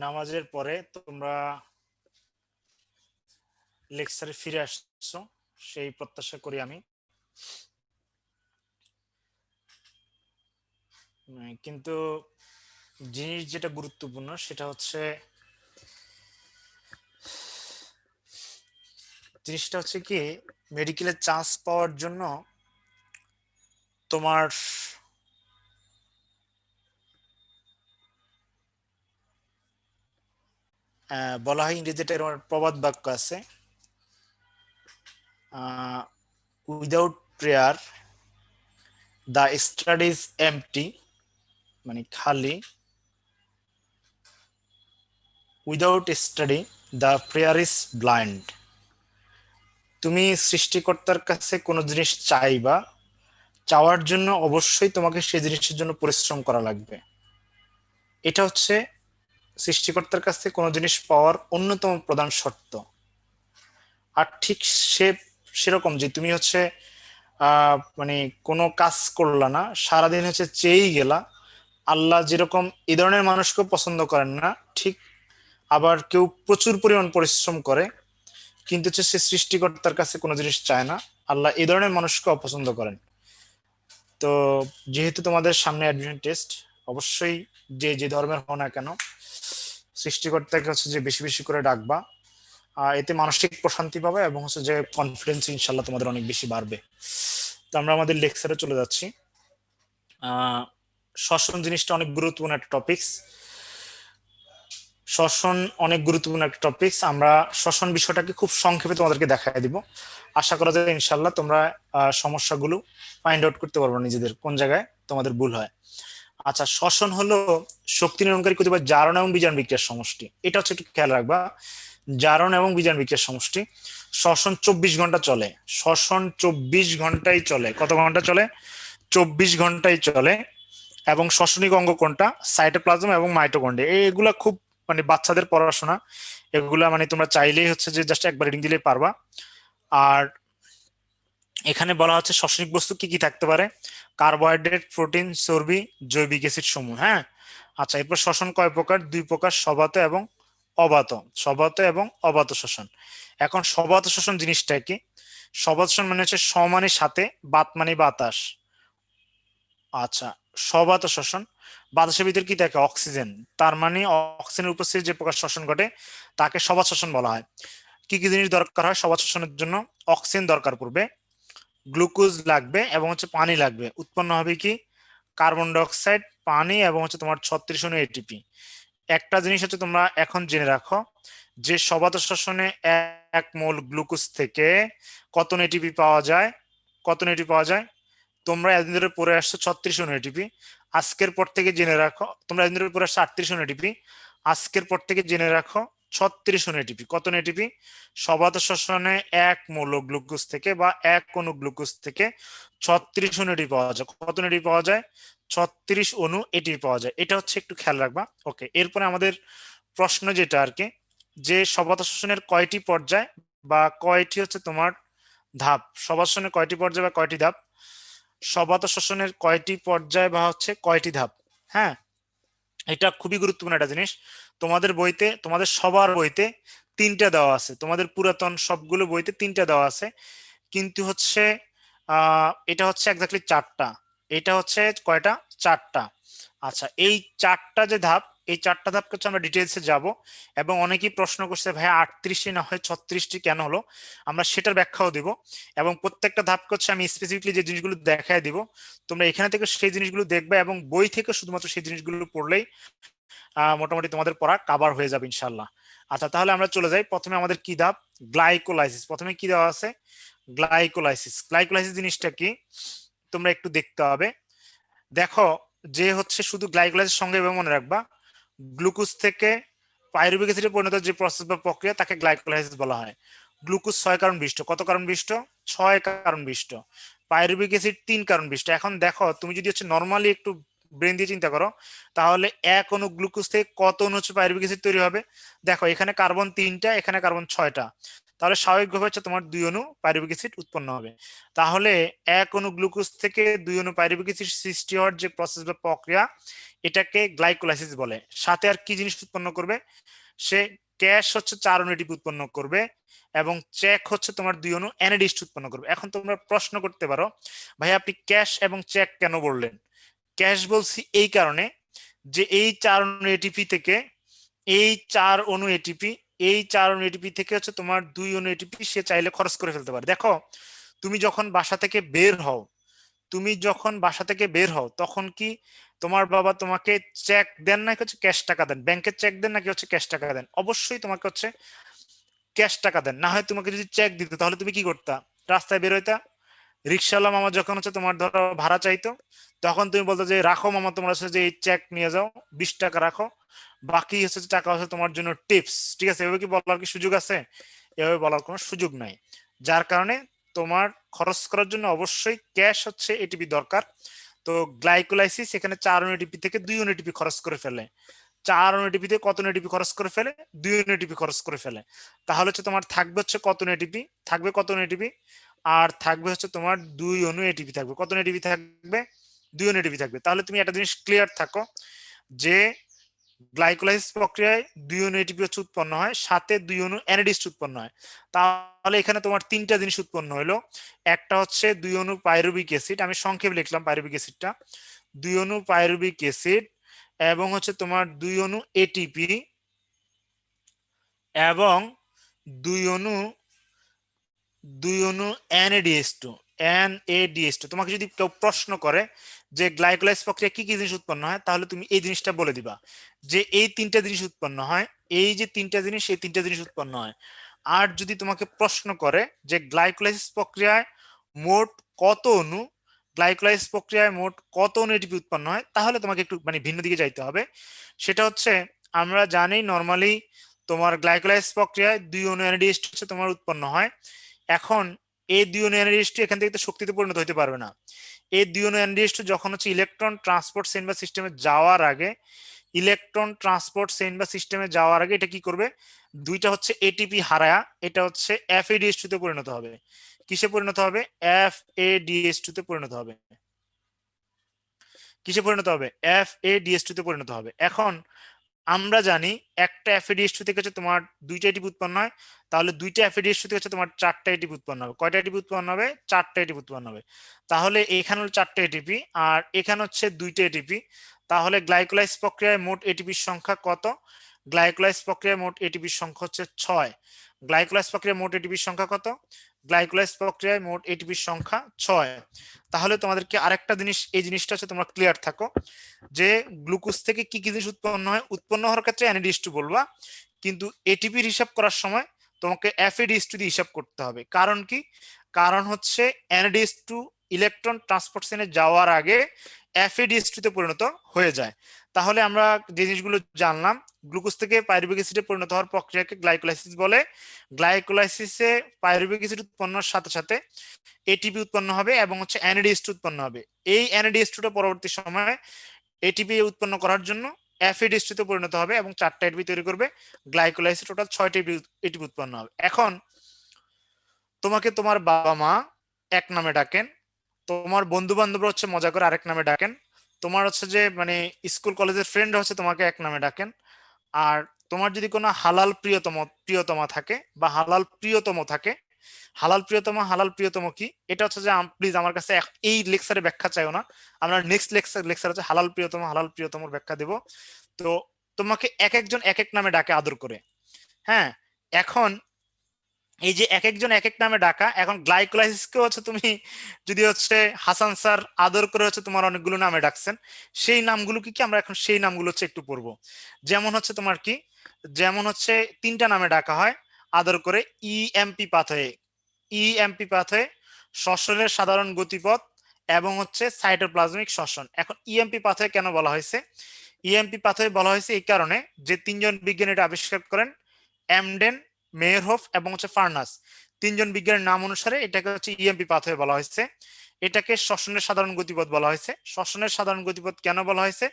নামাজের পরে তোমরা লেকচারে ফিরে আসছো সেই প্রত্যাশা করি আমি। কিন্তু জিনিস যেটা গুরুত্বপূর্ণ সেটা হচ্ছে জিনিসটা হচ্ছে কি, মেডিকেলের চান্স পাওয়ার জন্য তোমার বলা হয় ইংরেজিতে এরকম প্রবাদ বাক্য আছে, without prayer the study is empty, মানে খালি, without study the prayer is blind. তুমি সৃষ্টিকর্তার কাছে কোনো জিনিস চাইবা, চাওয়ার জন্য অবশ্যই তোমাকে সেই জিনিসের জন্য পরিশ্রম করা লাগবে। এটা হচ্ছে সৃষ্টিকর্তার কাছ থেকে কোনো জিনিস পাওয়ার অন্যতম প্রধান শর্ত। আর ঠিক সে সেরকম যে তুমি হচ্ছে মানে কোনো কাজ করলা না, সারাদিন হচ্ছে চেয়েই গেলা, আল্লাহ যেরকম এই ধরনের মানুষকেও পছন্দ করেন না, ঠিক আবার কেউ প্রচুর পরিমাণ পরিশ্রম করে কিন্তু হচ্ছে সে সৃষ্টিকর্তার কাছে কোনো জিনিস চায় না, আল্লাহ এই ধরনের মানুষকে অপছন্দ করেন। তো যেহেতু তোমাদের সামনে অ্যাডমিশন টেস্ট, অবশ্যই যে যে ধর্মের হও না কেন সৃষ্টিকর্তাকে হচ্ছে যে বেশি বেশি করে ডাকবা, এতে মানসিক প্রশান্তি পাবে এবং হচ্ছে যে কনফিডেন্স ইনশাল্লাহ তোমাদের অনেক বেশি বাড়বে। তো আমরা আমাদের লেকচারে চলে যাচ্ছি। শ্বসন জিনিসটা অনেক গুরুত্বপূর্ণ একটা টপিকস। শ্বসন অনেক গুরুত্বপূর্ণ একটা টপিকস। আমরা শ্বসন বিষয়টাকে খুব সংক্ষেপে তোমাদেরকে দেখায় দিব। আশা করা যায় ইনশাল্লাহ তোমরা সমস্যাগুলো ফাইন্ড আউট করতে পারবো নিজেদের কোন জায়গায় তোমাদের ভুল হয়। আচ্ছা, শ্বসন হলো শক্তি নির্মাণকারী কতিপয় জারণ এবং বীজাণু বিক্রিয়ার সমষ্টি। এটা হচ্ছে একটু খেয়াল রাখবা, জারণ এবং বীজাণু বিক্রিয়ার সমষ্টি। শ্বসন 24 ঘন্টা চলে, শ্বসন 24 ঘন্টাই চলে। কত ঘন্টা চলে? 24 ঘন্টাই চলে। এবং শ্বসনিক অঙ্গ কোনটা? সাইটোপ্লাজম এবং মাইটোকন্ড্রিয়া। এগুলা খুব মানে বাচ্চাদের পড়াশোনা, এগুলা মানে তোমরা চাইলেই হচ্ছে যে জাস্ট একবার রিডিং দিলেই পারবা। আর এখানে বলা হচ্ছে শ্বসনিক বস্তু কি কি থাকতে পারে: কার্বোহাইড্রেট, প্রোটিন, চর্বি, জৈবিক অ্যাসিড সমূহ। হ্যাঁ, আচ্ছা, এরপর শ্বসন কয় প্রকার? 2 প্রকার, সবাত এবং অবাত। সবাত এবং অবাত শ্বসন। এখন সবাত শ্বসন জিনিসটা কি? সবাত শ্বসন মানে হচ্ছে সমানের সাথে, বাত মানে বাতাস। আচ্ছা, সবাত শ্বসন, বাতাসের ভিতরে কি থাকে? অক্সিজেন। তার মানে অক্সিজেনের উপস্থিতি যে প্রকার শ্বসন ঘটে তাকে সবাত শ্বসন বলা হয়। কি কি জিনিস দরকার হয় সবাত শ্বসনের জন্য? অক্সিজেন দরকার পড়বে, গ্লুকোজ লাগবে এবং হচ্ছে পানি লাগবে। উৎপন্ন হবে কি? কার্বন ডাইঅক্সাইড, পানি এবং হচ্ছে তোমার 36 অণু এটিপি। একটা জিনিস হচ্ছে তোমরা এখন জেনে রাখো যে সবাত শ্বসনে 1 মোল গ্লুকোজ থেকে কত এটিপি পাওয়া যায়? কত এটিপি পাওয়া যায়? তোমরা এতদিন ধরে পড়ে আসছো 36 অণু এটিপি। আজকের পর থেকে জেনে রাখো, তোমরা এতদিন ধরে পড়ে আসছো 38 অণু এটিপি, আজকের পর থেকে জেনে রাখো 36 অণু এটিপি। কত এটিপি? সবাত শ্বসনে 1 মোল গ্লুকোজ থেকে বা 1 অণু গ্লুকোজ থেকে 36 অণু এটিপি পাওয়া যায়। কত এটিপি পাওয়া যায়? 36 অণু এটিপি পাওয়া যায়। এটা হচ্ছে একটু খেয়াল রাখবা। ওকে, এরপরে আমাদের প্রশ্ন যেটা আর কি, যে সবাত শ্বসনের কয়টি পর্যায় বা কয়টি হচ্ছে তোমার ধাপ? সবাত শ্বসনের কয়টি পর্যায় বা কয়টি ধাপ? সবাত শ্বসনের কয়টি পর্যায় বা হচ্ছে কয়টি ধাপ? হ্যাঁ, এটা খুবই গুরুত্বপূর্ণ একটা জিনিস। তোমাদের বইতে, তোমাদের সবার বইতে 3টা দেওয়া আছে, তোমাদের পুরাতন সবগুলো বইতে 3টা দেওয়া আছে, কিন্তু হচ্ছে এটা হচ্ছে এক্স্যাক্টলি 4টা। এটা হচ্ছে কয়টা? 4টা। আচ্ছা, এই 4টা যে ধাপ, এই 4টা ধাপকে হচ্ছে আমরা ডিটেলসে যাব। এবং অনেকেই প্রশ্ন করছে ভাই 38টি না হয় 36টি কেন হলো, আমরা সেটার ব্যাখ্যাও দিব। এবং প্রত্যেকটা ধাপকে হচ্ছে আমি স্পেসিফিকলি যে জিনিসগুলো দেখায় দিব, তোমরা এখানে থেকে সেই জিনিসগুলো দেখবে এবং বই থেকে শুধুমাত্র সেই জিনিসগুলো পড়লেই মোটামুটি তোমাদের পড়া কাভার হয়ে যাবে ইনশাল্লাহ। আচ্ছা, তাহলে আমরা চলে যাই। প্রথমে আমাদের কি ধাপ? গ্লাইকোলাইসিস। প্রথমে কি দেওয়া আছে? গ্লাইকোলাইসিস। গ্লাইকোলাইসিস জিনিসটা কি তোমরা একটু দেখতে হবে। দেখো, যে হচ্ছে শুধু গ্লাইকোলাইসিস সঙ্গে এভাবে মনে রাখবা, গ্লুকোজ থেকে পাইরুভিক অ্যাসিডে পরিণত যে প্রসেস বা প্রক্রিয়া তাকে গ্লাইকোলাইসিস বলা হয়। গ্লুকোজ 6 কার্বন বিশিষ্ট। কত কার্বন বিশিষ্ট? 6 কার্বন বিশিষ্ট। পাইরুভিক অ্যাসিড 3 কার্বন বিশিষ্ট। এখন দেখো, তুমি যদি হচ্ছে নর্মালি একটু ব্রেন দিয়ে চিন্তা করো, তাহলে এক অণু গ্লুকোজ থেকে কত অণু হচ্ছে পাইরুভিক অ্যাসিড তৈরি হবে? দেখো এখানে কার্বন 3টা, এখানে কার্বন 6টা, তাহলে স্বাভাবিকভাবে হচ্ছে তোমার 2 অণু পাইরুভিক অ্যাসিড উৎপন্ন হবে। তাহলে এক অণু গ্লুকোজ থেকে 2 অণু পাইরুভিক অ্যাসিড সৃষ্টি হওয়ার যে প্রসেস বা প্রক্রিয়া, এটাকে গ্লাইকোলাইসিস বলে। সাথে আর কি জিনিস উৎপন্ন করবে? সে ক্যাশ হচ্ছে 4 অণু এটিপি উৎপন্ন করবে এবং চেক হচ্ছে তোমার 2 অণু অ্যানাডিস্ট উৎপন্ন করবে। এখন তোমরা প্রশ্ন করতে পারো, ভাই আপনি ক্যাশ এবং চেক কেন বললেন? ক্যাশ বলছি এই কারণে যে এই 4 অণু এটিপি থেকে, এই 4 অণু এটিপি, এই 4 অণু এটিপি থেকে হচ্ছে তোমার 2 অণু এটিপি সে চাইলে খরচ করে ফেলতে পারে। দেখো তুমি যখন বাসা থেকে বের হও, তুমি যখন বাসা থেকে বের হও তখন কি তোমার বাবা তোমাকে চেক দেন নাকি হচ্ছে ক্যাশ টাকা দেন? ব্যাংকের চেক দেন নাকি হচ্ছে ক্যাশ টাকা দেন? অবশ্যই তোমাকে হচ্ছে ক্যাশ টাকা দেন। না হয় তোমাকে যদি চেক দিত তাহলে তুমি কি করতা? রাস্তায় বের হইতা। রিক্সাওয়ালা মামা যখন হচ্ছে তোমার ধরো ভাড়া চাইতো, তখন তুমি বলতো যে রাখো মামা, তোমার হচ্ছে যে এই চেক নিয়ে যাও, 20 টাকা রাখো, বাকি হচ্ছে যে টাকা হচ্ছে তোমার জন্য টিপস। ঠিক আছে, এভাবে কি বলার কি সুযোগ আছে? এভাবে বলার কোনো সুযোগ নাই। যার কারণে তোমার খরচ করার জন্য অবশ্যই ক্যাশ হচ্ছে এটিপি দরকার। তো গ্লাইকোলাইসিস এখানে 4 এটিপি থেকে 2 এটিপি খরচ করে ফেলে। 4 এটিপি থেকে কত এটিপি খরচ করে ফেলে? 2 এটিপি খরচ করে ফেলে। তাহলে হচ্ছে তোমার থাকবে হচ্ছে কত এটিপি? থাকবে কত এটিপি? আর থাকবে হচ্ছে তোমার 2 অণু এটিপি থাকবে। কত এটিপি থাকবে? 2 অণু এটিপি থাকবে। তাহলে তুমি একটা জিনিস ক্লিয়ার থাকো যে গ্লাইকোলাইসিস প্রক্রিয়ায় 2 অণু এটিপি হচ্ছে উৎপন্ন হয়, সাথে 2 অণু অ্যানাডিস্ট উৎপন্ন হয়। তাহলে এখানে তোমার তিনটা জিনিস উৎপন্ন হলো। একটা হচ্ছে 2 অণু পাইরুভিক অ্যাসিড, আমি সংক্ষেপে লিখলাম পাইরুভিক অ্যাসিডটা, 2 অণু পাইরুভিক অ্যাসিড, এবং হচ্ছে তোমার 2 অণু এটিপি, এবং 2 অণু 2 অণু NADH2। NADH2 তোমাকে যদি কেউ প্রশ্ন করে যে গ্লাইকোলাইসিস প্রক্রিয়া কি কি জিনিস উৎপন্ন হয়, তাহলে তুমি এই জিনিসটা বলে দিবা যে এই তিনটা জিনিস উৎপন্ন হয়, এই যে তিনটা জিনিস, এই তিনটা জিনিস উৎপন্ন হয়। আর যদি তোমাকে প্রশ্ন করে যে গ্লাইকোলাইসিস প্রক্রিয়ায় মোট কত অণু, গ্লাইকোলাইসিস প্রক্রিয়ায় মোট কত অণু এটিপি উৎপন্ন হয়, তাহলে তোমাকে একটু মানে ভিন্ন দিকে যাইতে হবে। সেটা হচ্ছে, আমরা জানি নরমালি তোমার গ্লাইকোলাইসিস প্রক্রিয়ায় 2 অণু NADH2 হচ্ছে তোমার উৎপন্ন হয়। এখন এই 2 অণু NADH2 এখান থেকে তো শক্তিতে পরিণত হতে পারবে না। এই 2 অণু NADH2 যখন হচ্ছে ইলেকট্রন ট্রান্সপোর্ট চেইন বা সিস্টেমে যাওয়ার আগে, ইলেকট্রন ট্রান্সপোর্ট চেইন বা সিস্টেমে যাওয়ার আগে এটা কি করবে? দুইটা হচ্ছে এটিপি হারায়া এটা হচ্ছে FADH2 তে পরিণত হবে। কিসে পরিণত হবে? FADH2 তে পরিণত হবে। কিসে পরিণত হবে? FADH2 তে পরিণত হবে। এখন আমরা জানি একটা FADH2 থেকে হচ্ছে তোমার দুইটা এটিপি উৎপন্ন হয়, তাহলে দুইটা FADH2 থেকে হচ্ছে তোমার 4টা এটিপি উৎপন্ন হবে। কয়টা এটিপি উৎপন্ন হবে? 4টা এটিপি উৎপন্ন হবে। তাহলে এখানে হলো 4টা এটিপি আর এখানে হচ্ছে 2টা এটিপি। তাহলে গ্লাইকোলাইসিস প্রক্রিয়ায় মোট এটিপির সংখ্যা কত? গ্লাইকোলাইসিস প্রক্রিয়ায় মোট এটিপির সংখ্যা হচ্ছে 6। গ্লাইকোলাইসিস প্রক্রিয়ায় মোট এটিপির সংখ্যা কত? গ্লাইকোলাইসিস প্রক্রিয়ায় মোট এটিপির সংখ্যা 6। তাহলে তোমাদেরকে আরেকটা জিনিস, এই জিনিসটা হচ্ছে তোমরা ক্লিয়ার থাকো যে গ্লুকোজ থেকে কি কি জিনিস উৎপন্ন হয়, উৎপন্ন হওয়ার ক্ষেত্রে NADH2 বলবা, কিন্তু এটিপির হিসাব করার সময় তোমাকে FADH2 দিয়ে হিসাব করতে হবে। কারণ কি? কারণ হচ্ছে NADH2 ইলেকট্রন ট্রান্সপোর্ট চেইনে যাওয়ার আগে FADH2 তে পরিণত হয়ে যায়। তাহলে আমরা যে জিনিসগুলো জানলাম, গ্লুকোজ থেকে পাইরুভিক অ্যাসিডে পরিণত হওয়ার প্রক্রিয়াকে গ্লাইকোলাইসিস বলে। গ্লাইকোলাইসিসে পাইরুভিক অ্যাসিড উৎপন্নের সাথে সাথে এটিপি উৎপন্ন হবে এবং হচ্ছে NADH2 উৎপন্ন হবে। এই NADH2 টা পরবর্তী সময়ে এটিপি উৎপন্ন করার জন্য FADH2 তে পরিণত হবে এবং 4টা এটিপি তৈরি করবে। গ্লাইকোলাইসিস টোটাল 6টা এটিপি উৎপন্ন হবে। এখন তোমাকে তোমার বাবা মা এক নামে ডাকেন, তোমার বন্ধু বান্ধবরা হচ্ছে মজা করে আরেক নামে ডাকেন, তোমার হচ্ছে যে মানে স্কুল কলেজের ফ্রেন্ড হচ্ছে তোমাকে এক নামে ডাকেন। আর তোমার যদি কোনো হালাল প্রিয়তমা থাকে বা হালাল প্রিয়তম থাকে, হালাল প্রিয়তম কি এটা হচ্ছে যে প্লিজ আমার কাছে এই লেকচারে ব্যাখ্যা চাইও না, আমরা নেক্সট লেকচার হচ্ছে হালাল প্রিয়তমর ব্যাখ্যা দেব। তো তোমাকে এক একজন এক এক নামে ডাকে আদর করে। হ্যাঁ, এখন এই যে এক একজন এক এক নামে ডাকা, এখন গ্লাইকোলাইসিসকে হচ্ছে তুমি যদি হচ্ছে হাসান স্যার আদর করে হচ্ছে তোমার অনেকগুলো নামে ডাকছেন, সেই নামগুলো কি কি আমরা এখন সেই নামগুলো হচ্ছে একটু পড়বো। যেমন হচ্ছে তোমার কি, যেমন হচ্ছে 3টা নামে ডাকা হয় আদর করে। ইএমপি পাথওয়ে, ইএমপি পাথওয়ে, শ্বসনের সাধারণ গতিপথ এবং হচ্ছে সাইটোপ্লাজমিক শ্বসন। এখন ইএমপি পাথওয়ে কেন বলা হয়েছে? ইএমপি পাথওয়ে বলা হয়েছে এই কারণে যে 3জন বিজ্ঞানী এটা আবিষ্কার করেন, এমডেন, মেয়ারহোফ এবং হচ্ছে ফার্নাস। 3জন বিজ্ঞানীর নাম অনুসারে এটাকে হচ্ছে ইএমপি পাথওয়ে বলা হয়েছে। এটাকে শ্বসনের সাধারণ গতিপথ বলা হয়েছে। শ্বসনের সাধারণ গতিপথ কেন বলা হয়েছে?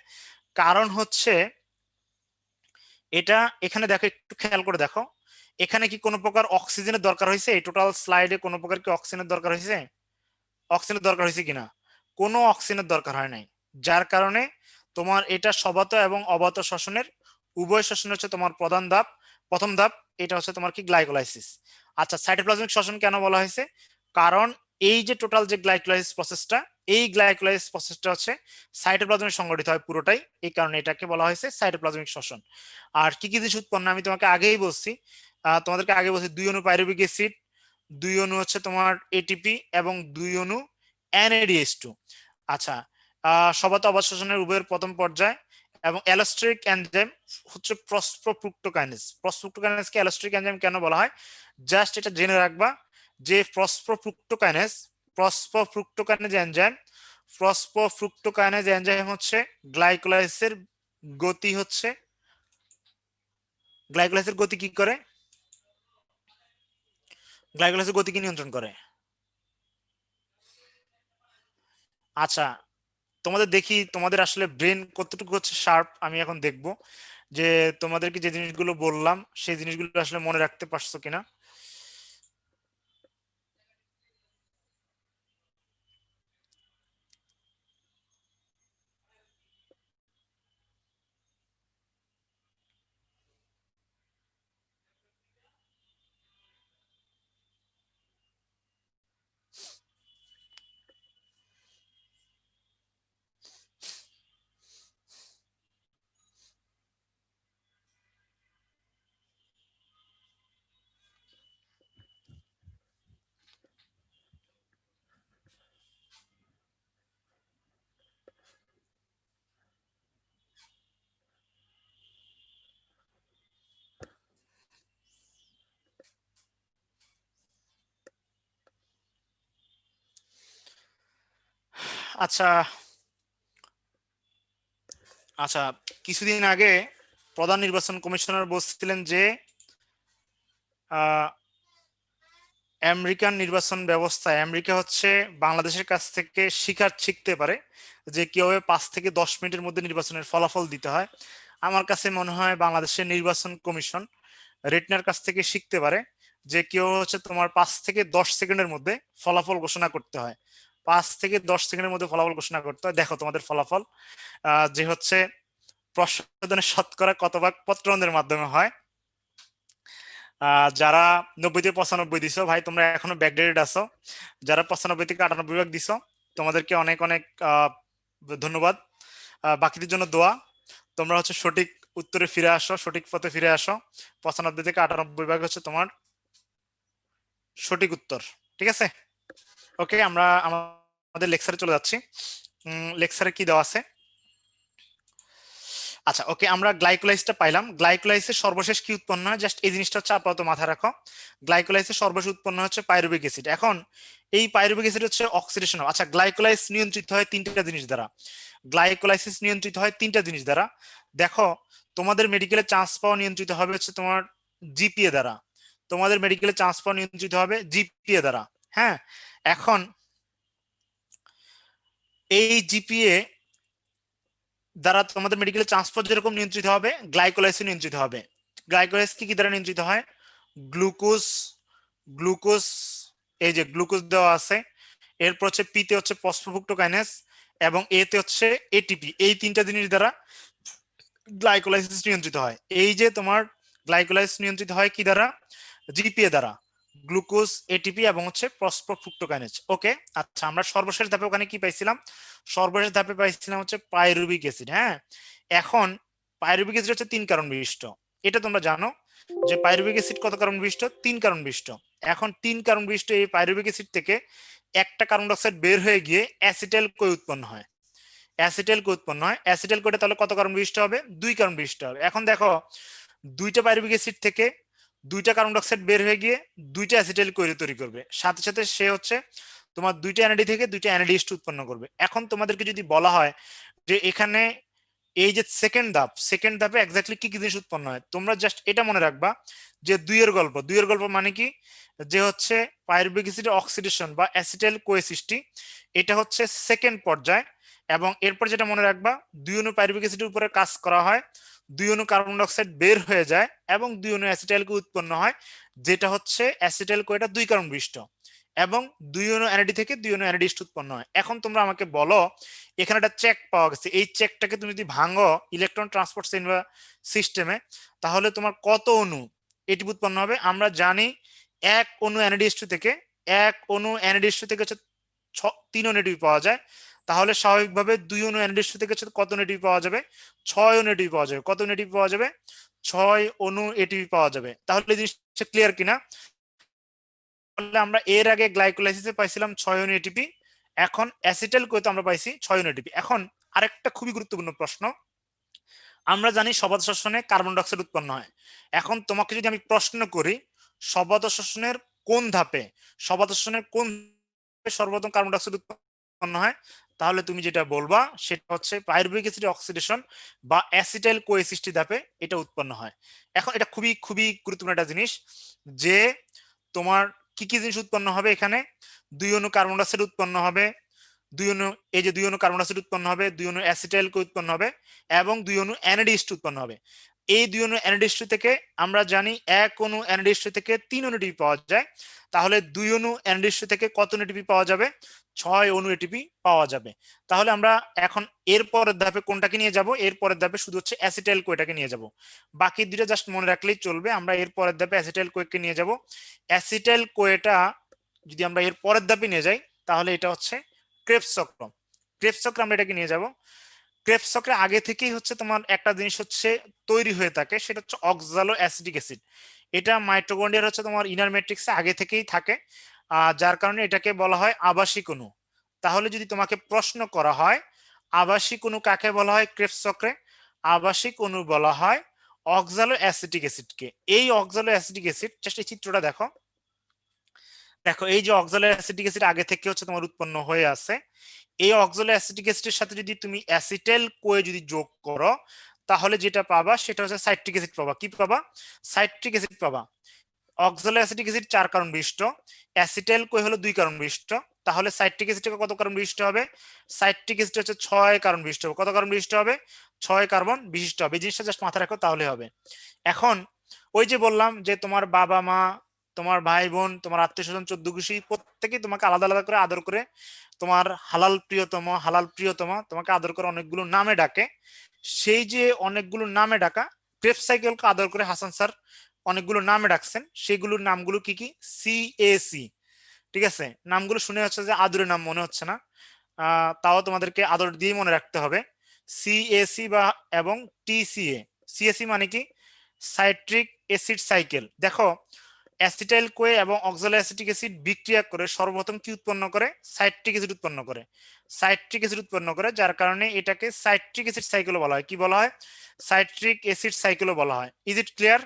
কারণ হচ্ছে এটা, এখানে দেখো, একটু খেয়াল করে দেখো, এখানে কি কোনো প্রকার অক্সিজেনের দরকার হয়েছে? এই টোটাল স্লাইডে কোনো প্রকার কি অক্সিজেনের দরকার হয়েছে? অক্সিজেনের দরকার হয়েছে কিনা? কোনো অক্সিজেনের দরকার হয় নাই। যার কারণে তোমার এটা সবাত এবং অবাত শ্বসনের উভয় শ্বসন হচ্ছে তোমার প্রধান ধাপ, প্রথম ধাপ। এটা হচ্ছে তোমার কি গ্লাইকোলাইসিস। আচ্ছা, সাইটোপ্লাজমিক শ্বসন কেন বলা হয়েছে? কারণ এই যে টোটাল যে গ্লাইকোলাইসিস প্রসেসটা, এই গ্লাইকোলাইসিস প্রসেসটা হচ্ছে সাইটোপ্লাজমে সংগঠিত হয় পুরোটাই, এই কারণে এটাকে বলা হয়েছে সাইটোপ্লাজমিক শ্বসন। আর কি কি জিনিস উৎপন্ন আমি তোমাকে আগেই বলছি, তোমাদেরকে আগে বলছি, 2 অণু পাইরুভিক অ্যাসিড, 2 অণু হচ্ছে তোমার এটিপি এবং 2 অণু NADH2। আচ্ছা, সবাত অবাত শ্বসনের উভয়ের প্রথম পর্যায়ে এবং অ্যালোস্টেরিক এনজাইম হচ্ছে প্রসপ্রোফ্রুক্টোকাইনেজ। প্রসপ্রোফ্রুক্টোকাইনেজকে অ্যালোস্টেরিক এনজাইম কেন বলা হয়, জাস্ট এটা জেনে রাখবা যে প্রসপ্রোফ্রুক্টোকাইনেজ এনজাইম, প্রসপ্রোফ্রুক্টোকাইনেজ এনজাইম হচ্ছে গ্লাইকোলাইসিসের গতি, হচ্ছে গ্লাইকোলাইসিসের গতি কি করে? গ্লাইকোলাইসিসের গতি কি নিয়ন্ত্রণ করে? আচ্ছা, তোমাদের দেখি তোমাদের আসলে ব্রেন কতটুকু হচ্ছে শার্প, আমি এখন দেখব যে তোমাদেরকে যে জিনিসগুলো বললাম সেই জিনিসগুলো আসলে মনে রাখতে পারছো কিনা। আচ্ছা আচ্ছা, কিছুদিন আগে প্রধান নির্বাচন কমিশনার বলছিলেন যে আমেরিকান নির্বাচন ব্যবস্থায় আমেরিকা হচ্ছে বাংলাদেশের কাছ থেকে শিখতে পারে যে কিভাবে 5 থেকে 10 মিনিটের মধ্যে নির্বাচনের ফলাফল দিতে হয়। আমার কাছে মনে হয় বাংলাদেশের নির্বাচন কমিশন রেটনার কাছ থেকে শিখতে পারে যে কেউ হচ্ছে তোমার 5 থেকে 10 সেকেন্ডের মধ্যে ফলাফল ঘোষণা করতে হয়। 5 থেকে 10 সেকেন্ডের মধ্যে ফলাফল ঘোষণা করতে হয়। দেখো তোমাদের ফলাফল, যে হচ্ছে প্রশ্নদানের শতকরা কত ভাগ পত্রান্তরের মাধ্যমে হয়। যারা 90 থেকে 95 দিছো ভাই, তোমরা এখনো ব্যাকডেটেড আছো। যারা 95 থেকে 98 ভাগ দিছো, তোমাদেরকে অনেক অনেক ধন্যবাদ। বাকিদের জন্য দোয়া। তোমরা হচ্ছে সঠিক উত্তরে ফিরে আসো, সঠিক পথে ফিরে আসো। 95 থেকে 98 ভাগ হচ্ছে তোমার সঠিক উত্তর। ঠিক আছে, ওকে, আমরা আমাদের লেকচারে চলে যাচ্ছি। লেকচারে কি দেওয়া আছে? আচ্ছা, ওকে, আমরা গ্লাইকোলাইসিসটা পাইলাম। গ্লাইকোলাইসিসের সর্বশেষ কি উৎপন্ন হয়, জাস্ট এই জিনিসটা হচ্ছে আপাতত মাথায় রাখো। গ্লাইকোলাইসিসের সর্বশেষ উৎপন্ন হচ্ছে পাইরুভিক অ্যাসিড। এখন এই পাইরুভিক অ্যাসিড হচ্ছে অক্সিডেশন। আচ্ছা, গ্লাইকোলাইসিস নিয়ন্ত্রিত হয় 3টা জিনিস দ্বারা। গ্লাইকোলাইসিস নিয়ন্ত্রিত হয় 3টা জিনিস দ্বারা। দেখো, তোমাদের মেডিকেলে চান্স পাওয়া নিয়ন্ত্রিত হবে হচ্ছে তোমার জিপিএ দ্বারা। তোমাদের মেডিকেলে চান্স পাওয়া নিয়ন্ত্রিত হবে জিপিএ দ্বারা। হ্যাঁ, এখন এই জিপিএ দ্বারা তোমাদের মেডিকেল ট্রান্সপোর্ট যেরকম নিয়ন্ত্রিত হবে, গ্লাইকোলাইসিস নিয়ন্ত্রিত হবে। গ্লাইকোলাইসিস কি কি দ্বারা নিয়ন্ত্রিত হয়? গ্লুকোজ, গ্লুকোজ, এই যে গ্লুকোজ দেওয়া আছে। এরপর হচ্ছে পিতে হচ্ছে ফসফোফ্রুক্টোকাইনেজ এবং এতে হচ্ছে এটিপি। এই 3টা জিনিস দ্বারা গ্লাইকোলাইসিস নিয়ন্ত্রিত হয়। এই যে তোমার গ্লাইকোলাইসিস নিয়ন্ত্রিত হয় কি দ্বারা? জিপিএ দ্বারা, গ্লুকোজ, এটিপি এবং হচ্ছে ফসফোফ্রুক্টোকাইনেজ। ওকে, আচ্ছা, আমরা সর্বশেষ ধাপে ওখানে কি পাইছিলাম? সর্বশেষ ধাপে পাইছিলাম হচ্ছে পাইরুভিক অ্যাসিড। হ্যাঁ, এখন পাইরুভিক অ্যাসিড হচ্ছে 3 কারণ বিশিষ্ট। এটা তোমরা জানো যে পাইরুভিক অ্যাসিড কত কারণ বিশিষ্ট? 3 কারণ বিশিষ্ট। এখন 3 কারণ বিশিষ্ট এই পাইরুভিক অ্যাসিড থেকে একটা কার্বন ডাই অক্সাইড বের হয়ে গিয়ে অ্যাসিটাইল কো উৎপন্ন হয়। অ্যাসিটাইল কো উৎপন্ন হয়। অ্যাসিটাইল কোটা তাহলে কত কার্বন বিশিষ্ট হবে? 2 কার্বন বিশিষ্ট হবে। এখন দেখো, 2টা পাইরুভিক অ্যাসিড থেকে 2টা কার্বন ডাই অক্সাইড বের হয়ে গিয়ে 2টা অ্যাসিটাইল তৈরি করবে। সাথে সাথে সে হচ্ছে তোমার 2টা এনএডি থেকে 2টা NADH2 উৎপন্ন করবে। এখন তোমাদেরকে যদি বলা হয় যে এখানে এই যে সেকেন্ড ধাপে এক্স্যাক্টলি কি কি জিনিস উৎপন্ন হয় তোমরা জাস্ট এটা মনে রাখবা যে দুইয়ের গল্প মানে কি, যে হচ্ছে পাইরুভিক অ্যাসিডের অক্সিডেশন বা অ্যাসিটাইল কোয়ে সৃষ্টি, এটা হচ্ছে সেকেন্ড পর্যায়। এবং এরপর যেটা মনে রাখবা, দুই অণু পাইরুভিক অ্যাসিডের উপরে কাজ করা হয়, দুই অণু কার্বন ডাই অক্সাইড বের হয়ে যায় এবং দুই অণু অ্যাসিটাইল কো উৎপন্ন হয়, যেটা হচ্ছে অ্যাসিটাইল কো, এটা দুই কার্বন বিশিষ্ট, এবং দুই অণু NAD থেকে দুই অণু NADH উৎপন্ন হয়। এখন তোমরা আমাকে বলো, এখানে একটা চেক পাওয়া গেছে, এই চেকটাকে তুমি যদি ভাঙো ইলেকট্রন ট্রান্সপোর্ট সিস্টেমে, তাহলে তোমার কত অণু এটি উৎপন্ন হবে? আমরা জানি এক অণু NADH2 থেকে, এক অণু NADH2 থেকে হচ্ছে 3 অণু ATP পাওয়া যায়। তাহলে স্বাভাবিকভাবে দুই অণু NADH2 থেকে হচ্ছে কত অণু ATP পাওয়া যাবে? 6 অণু ATP পাওয়া যাবে। কত অণু ATP পাওয়া যাবে? 6 অণু ATP পাওয়া যাবে। তাহলে এই জিনিসটা ক্লিয়ার কিনা? তাহলে আমরা এর আগে গ্লাইকোলাইসিসে পাইছিলাম 6 অণু এটিপি, এখন অ্যাসিটাইল কোতে আমরা পাইছি 6 অণু এটিপি। এখন আরেকটা খুবই গুরুত্বপূর্ণ প্রশ্ন, আমরা জানি সবাত শ্বসনে কার্বন ডাই অক্সাইড উৎপন্ন হয়। এখন তোমাকে যদি আমি প্রশ্ন করি সবাত শ্বসনের কোন ধাপে, সবাত শ্বসনের কোন ধাপে সর্বপ্রথম কার্বন ডাই অক্সাইড উৎপন্ন হয়, তাহলে তুমি যেটা বলবা সেটা হচ্ছে পাইরুভিক অ্যাসিড অক্সিডেশন বা অ্যাসিটাইল কোয়ে সৃষ্টি ধাপে এটা উৎপন্ন হয়। এখন এটা খুবই খুবই গুরুত্বপূর্ণ একটা জিনিস, যে তোমার কি কি জিনিস উৎপন্ন হবে এখানে, দুই অণু কার্বন ডাই অক্সাইড উৎপন্ন হবে, দুই অণু, এই যে দুই অণু কার্বন ডাই অক্সাইড উৎপন্ন হবে, দুই অণু অ্যাসিটাইল কো উৎপন্ন হবে এবং দুই অণু NADH2 উৎপন্ন হবে। এই দুই অণু NADH2 থেকে আমরা জানি এক অণু NADH2 থেকে 3 অণু ATP পাওয়া যায়। তাহলে দুই অণু NADH2 থেকে কত অণু ATP পাওয়া যাবে? 6 অণু ATP পাওয়া যাবে। তাহলে আমরা এখন এর পরের ধাপে কোনটাকে নিয়ে যাব? এর পরের ধাপে শুধু হচ্ছে অ্যাসিটাইল কোয়েটাকে নিয়ে যাব। বাকি দুটো জাস্ট মনে রাখলেই চলবে। আমরা এর পরের ধাপে অ্যাসিটাইল কোয়েকে নিয়ে যাব। অ্যাসিটাইল কোয়েটা যদি আমরা এর পরের ধাপে নিয়ে যাই, তাহলে এটা হচ্ছে ক্রেবস চক্র। ক্রেবস চক্রে আমরা এটাকে নিয়ে যাব। ক্রেবস চক্রে আগে থেকেই হচ্ছে তোমার একটা জিনিস হচ্ছে তৈরি হয়ে থাকে, সেটা হচ্ছে অক্সালো অ্যাসিটিক অ্যাসিড। এটা মাইটোকন্ড্রিয়ার হচ্ছে তোমার ইনার ম্যাট্রিক্সে আগে থেকেই থাকে, যার কারণে এটাকে বলা হয় আবাসিক অণু। তাহলে যদি তোমাকে প্রশ্ন করা হয় আবাসিক অণু কাকে বলা হয় ক্রেবস চক্রে, আবাসিক অণু বলা হয় অক্সালো অ্যাসিটিক অ্যাসিডকে। এই অক্সালো অ্যাসিটিক অ্যাসিড, জাস্ট এই চিত্রটা দেখো, দেখো এই যে অক্সালো অ্যাসিটিক অ্যাসিড আগে থেকে হচ্ছে তোমার উৎপন্ন হয়ে আছে, এই অক্সালো অ্যাসিটিক অ্যাসিডের সাথে যদি তুমি অ্যাসিটাইল কোয়ে যদি যোগ করো, তাহলে যেটা পাবা সেটা হচ্ছে সাইট্রিক অ্যাসিড পাবা। কি পাবা? সাইট্রিক অ্যাসিড পাবা। অক্সালো অ্যাসিটিক অ্যাসিড 4 কার্বন বিশিষ্ট, অ্যাসিটাইল কোয়ে হলো 2 কার্বন বিশিষ্ট। তাহলে সাইট্রিক অ্যাসিড কত কার্বন বিশিষ্ট হবে? সাইট্রিক অ্যাসিড হচ্ছে 6 কার্বন বিশিষ্ট হবে। কত কার্বন বিশিষ্ট হবে? 6 কার্বন বিশিষ্ট হবে। এই জিনিসটা জাস্ট মাথায় রাখো, তাহলে হবে। এখন ওই যে বললাম যে তোমার বাবা মা, তোমার ভাই বোন, তোমার আত্মীয় স্বজন, 14 গোষ্ঠী প্রত্যেকেই তোমাকে আলাদা আলাদা করে আদর করে, তোমার হালাল প্রিয়তমা তোমাকে আদর করে অনেকগুলো নামে ডাকে। সেই যে অনেকগুলো নামে ডাকা, ক্রেবস সাইকেলকে আদর করে হাসান স্যার অনেকগুলো নামে ডাকছেন, সেগুলোর নামগুলো কি কি? CAC। ঠিক আছে, নামগুলো শুনে হচ্ছে যে আদরের নাম মনে হচ্ছে না, তাও তোমাদেরকে আদর দিয়ে মনে রাখতে হবে। CAC বা এবং TCA। CAC মানে কি? Citric acid cycle. দেখো অ্যাসিটাইল কোয়ে এবং অক্সালো অ্যাসিটিক অ্যাসিড বিক্রিয়া করে সর্বপ্রথম কি উৎপন্ন করে? সাইট্রিক অ্যাসিড উৎপন্ন করে। সাইট্রিক অ্যাসিড উৎপন্ন করে, যার কারণে এটাকে সাইট্রিক অ্যাসিড সাইকেলও বলা হয়। কি বলা হয়? সাইট্রিক অ্যাসিড সাইকেলও বলা হয়। Is it clear?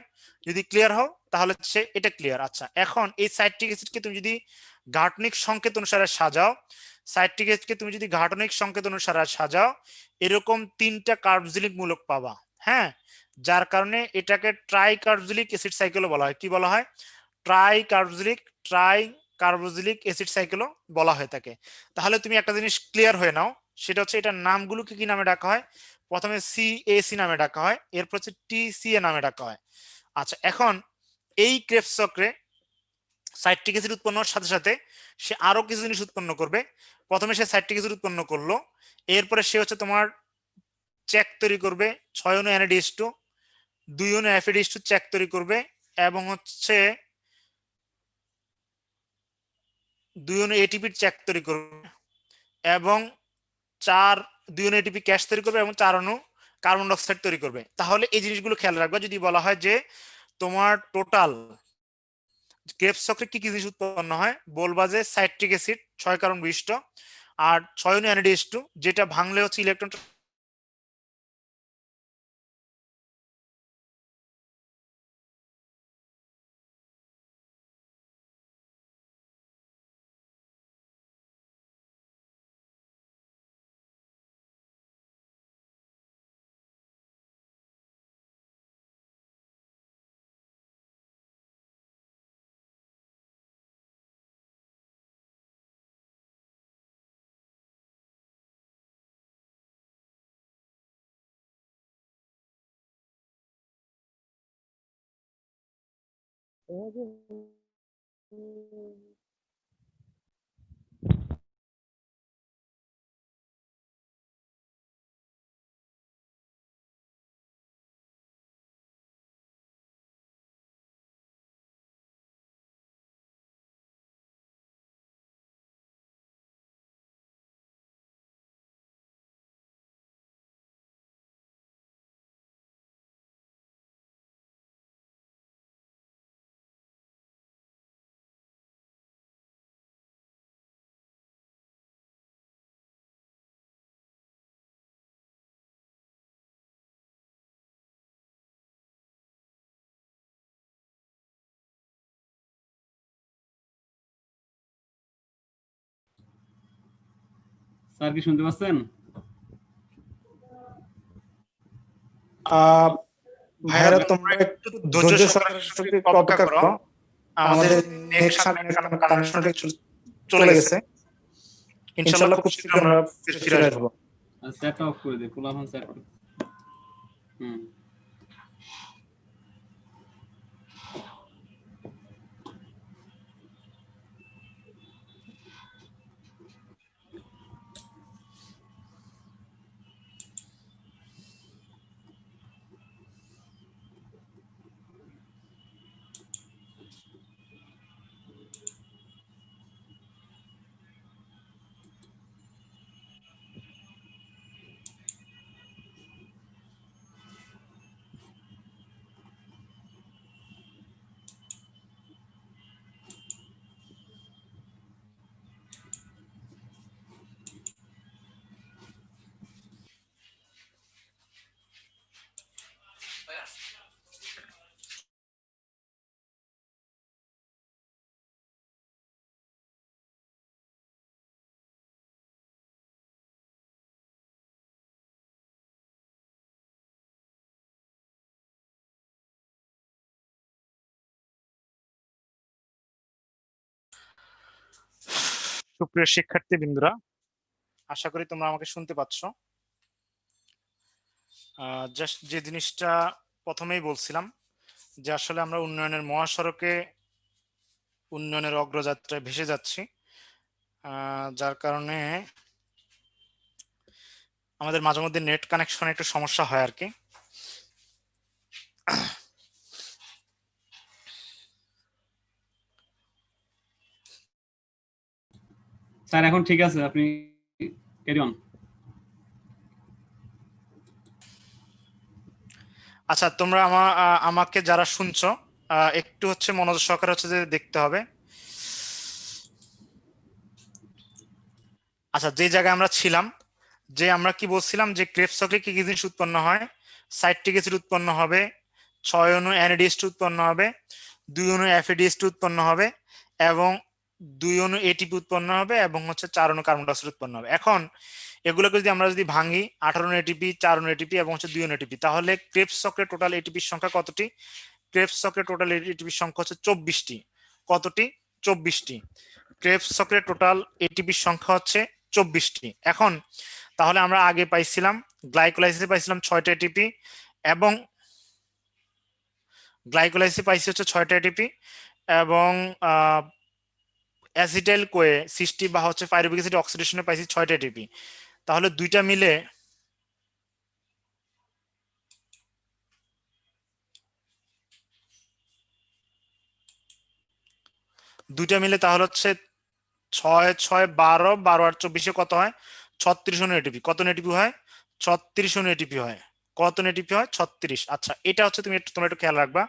যদি ক্লিয়ার হও তাহলে হচ্ছে এটা ক্লিয়ার। আচ্ছা, এখন এই সাইট্রিক অ্যাসিডকে তুমি যদি গাঠনিক সংকেত অনুসারে সাজাও, সাইট্রিক অ্যাসিডকে তুমি যদি গাঠনিক সংকেত অনুসারে সাজাও, এরকম 3টা কার্বক্সিলিক মূলক পাবা। হ্যাঁ, যার কারণে এটাকে ট্রাই কার্বক্সিলিক অ্যাসিড সাইকেলও বলা হয়। কি বলা হয়? ট্রাই কার্বক্সিলিক অ্যাসিড সাইকেলও বলা হয়ে থাকে। তাহলে তুমি একটা জিনিস ক্লিয়ার হয়ে নাও, সেটা হচ্ছে এটার নামগুলোকে কি নামে ডাকা হয়? প্রথমে CAC নামে ডাকা হয়, এরপর হচ্ছে TCA নামে ডাকা হয়। আচ্ছা, এখন এই ক্রেবস চক্রে সাইট্রিক অ্যাসিড উৎপন্ন হওয়ার সাথে সাথে সে আরো কিছু জিনিস উৎপন্ন করবে। প্রথমে সে সাইট্রিক অ্যাসিড উৎপন্ন করলো, এরপরে সে হচ্ছে তোমার চেক তৈরি করবে, 6 অণু NADH2, 2 অণু FADH2 চেক তৈরি করবে, এবং হচ্ছে 2 অণু ATP চেক তৈরি করবে, এবং 2 অণু ATP ক্যাশ তৈরি করবে, এবং 4 অণু কার্বন ডাই অক্সাইড তৈরি করবে। তাহলে এই জিনিসগুলো খেয়াল রাখবা যদি বলা হয় যে তোমার টোটাল ক্রেবস চক্রে কি কি জিনিস উৎপন্ন হয়, বলবা যে সাইট্রিক অ্যাসিড 6 কার্বন বিশিষ্ট, আর 6 অণু NADH2, যেটা ভাঙলে হচ্ছে ইলেকট্রন স্যার কি শুনতে পাচ্ছেন? ভাইরা তোমরা একটু ধৈর্য সহকারে একটু অপেক্ষা করো। আমাদের নেট কানেকশনটা চলে গেছে। ইনশাআল্লাহ খুব শীঘ্র আমরা ফিরে আসবো। সেটটা অফ করে দে, খোলা ফোন সেট করে। সুপ্রিয় শিক্ষার্থী বৃন্দরা, আশা করি তোমরা আমাকে শুনতে পাচ্ছ। জাস্ট যে জিনিসটা প্রথমেই বলছিলাম যে আসলে আমরা উন্নয়নের মহাসড়কে উন্নয়নের অগ্রযাত্রায় ভেসে যাচ্ছি, যার কারণে আমাদের মাঝে মধ্যে নেট কানেকশনে একটু সমস্যা হয় আর কি। স্যার এখন ঠিক আছে, আপনি ক্যারি অন। আচ্ছা, তোমরা আমাকে যারা শুনছো একটু হচ্ছে মনোযোগ সহকারে হচ্ছে যে দেখতে হবে। আচ্ছা, যে জায়গায় আমরা ছিলাম, যে আমরা কি বলছিলাম যে ক্রেবস চক্রে কি কি জিনিস উৎপন্ন হয়? সাইট্রিক অ্যাসিড উৎপন্ন হবে, 6 অণু NADH উৎপন্ন হবে, 2 অণু FADH উৎপন্ন হবে, এবং 2 অণু ATP উৎপন্ন হবে, এবং হচ্ছে 4 অণু কার্বন ডাই অক্সাইড উৎপন্ন হবে। এখন এগুলোকে যদি আমরা যদি ভাঙি, 18 অণু ATP, 4 অণু ATP এবং হচ্ছে 2 অণু ATP, তাহলে ক্রেবস চক্রের টোটাল এটিপির সংখ্যা কতটি? ক্রেবস চক্রের টোটাল এটিপির সংখ্যা হচ্ছে 24টি। কতটি? 24টি। ক্রেবস চক্রের টোটাল এটিপির সংখ্যা হচ্ছে 24টি। এখন তাহলে আমরা আগে পাইছিলাম গ্লাইকোলাইসিসে পাইছিলাম 6টা এটিপি, এবং গ্লাইকোলাইসিসে পাইছি হচ্ছে 6টা এটিপি, এবং অ্যাসিটাইল কোয়ে সিস্টি বা হচ্ছে পাইরুভিক অ্যাসিড অক্সিডেশনে পাইছি 6টা এটিপি। তাহলে দুইটা মিলে তাহলে হচ্ছে 6 6 12, 12 আর 24 কত হয়? 36 অণু এটিপি। কত এটিপি হয়? 36 অণু এটিপি হয়। কত এটিপি হয়? 36। আচ্ছা, এটা হচ্ছে তোমরা একটু খেয়াল রাখবা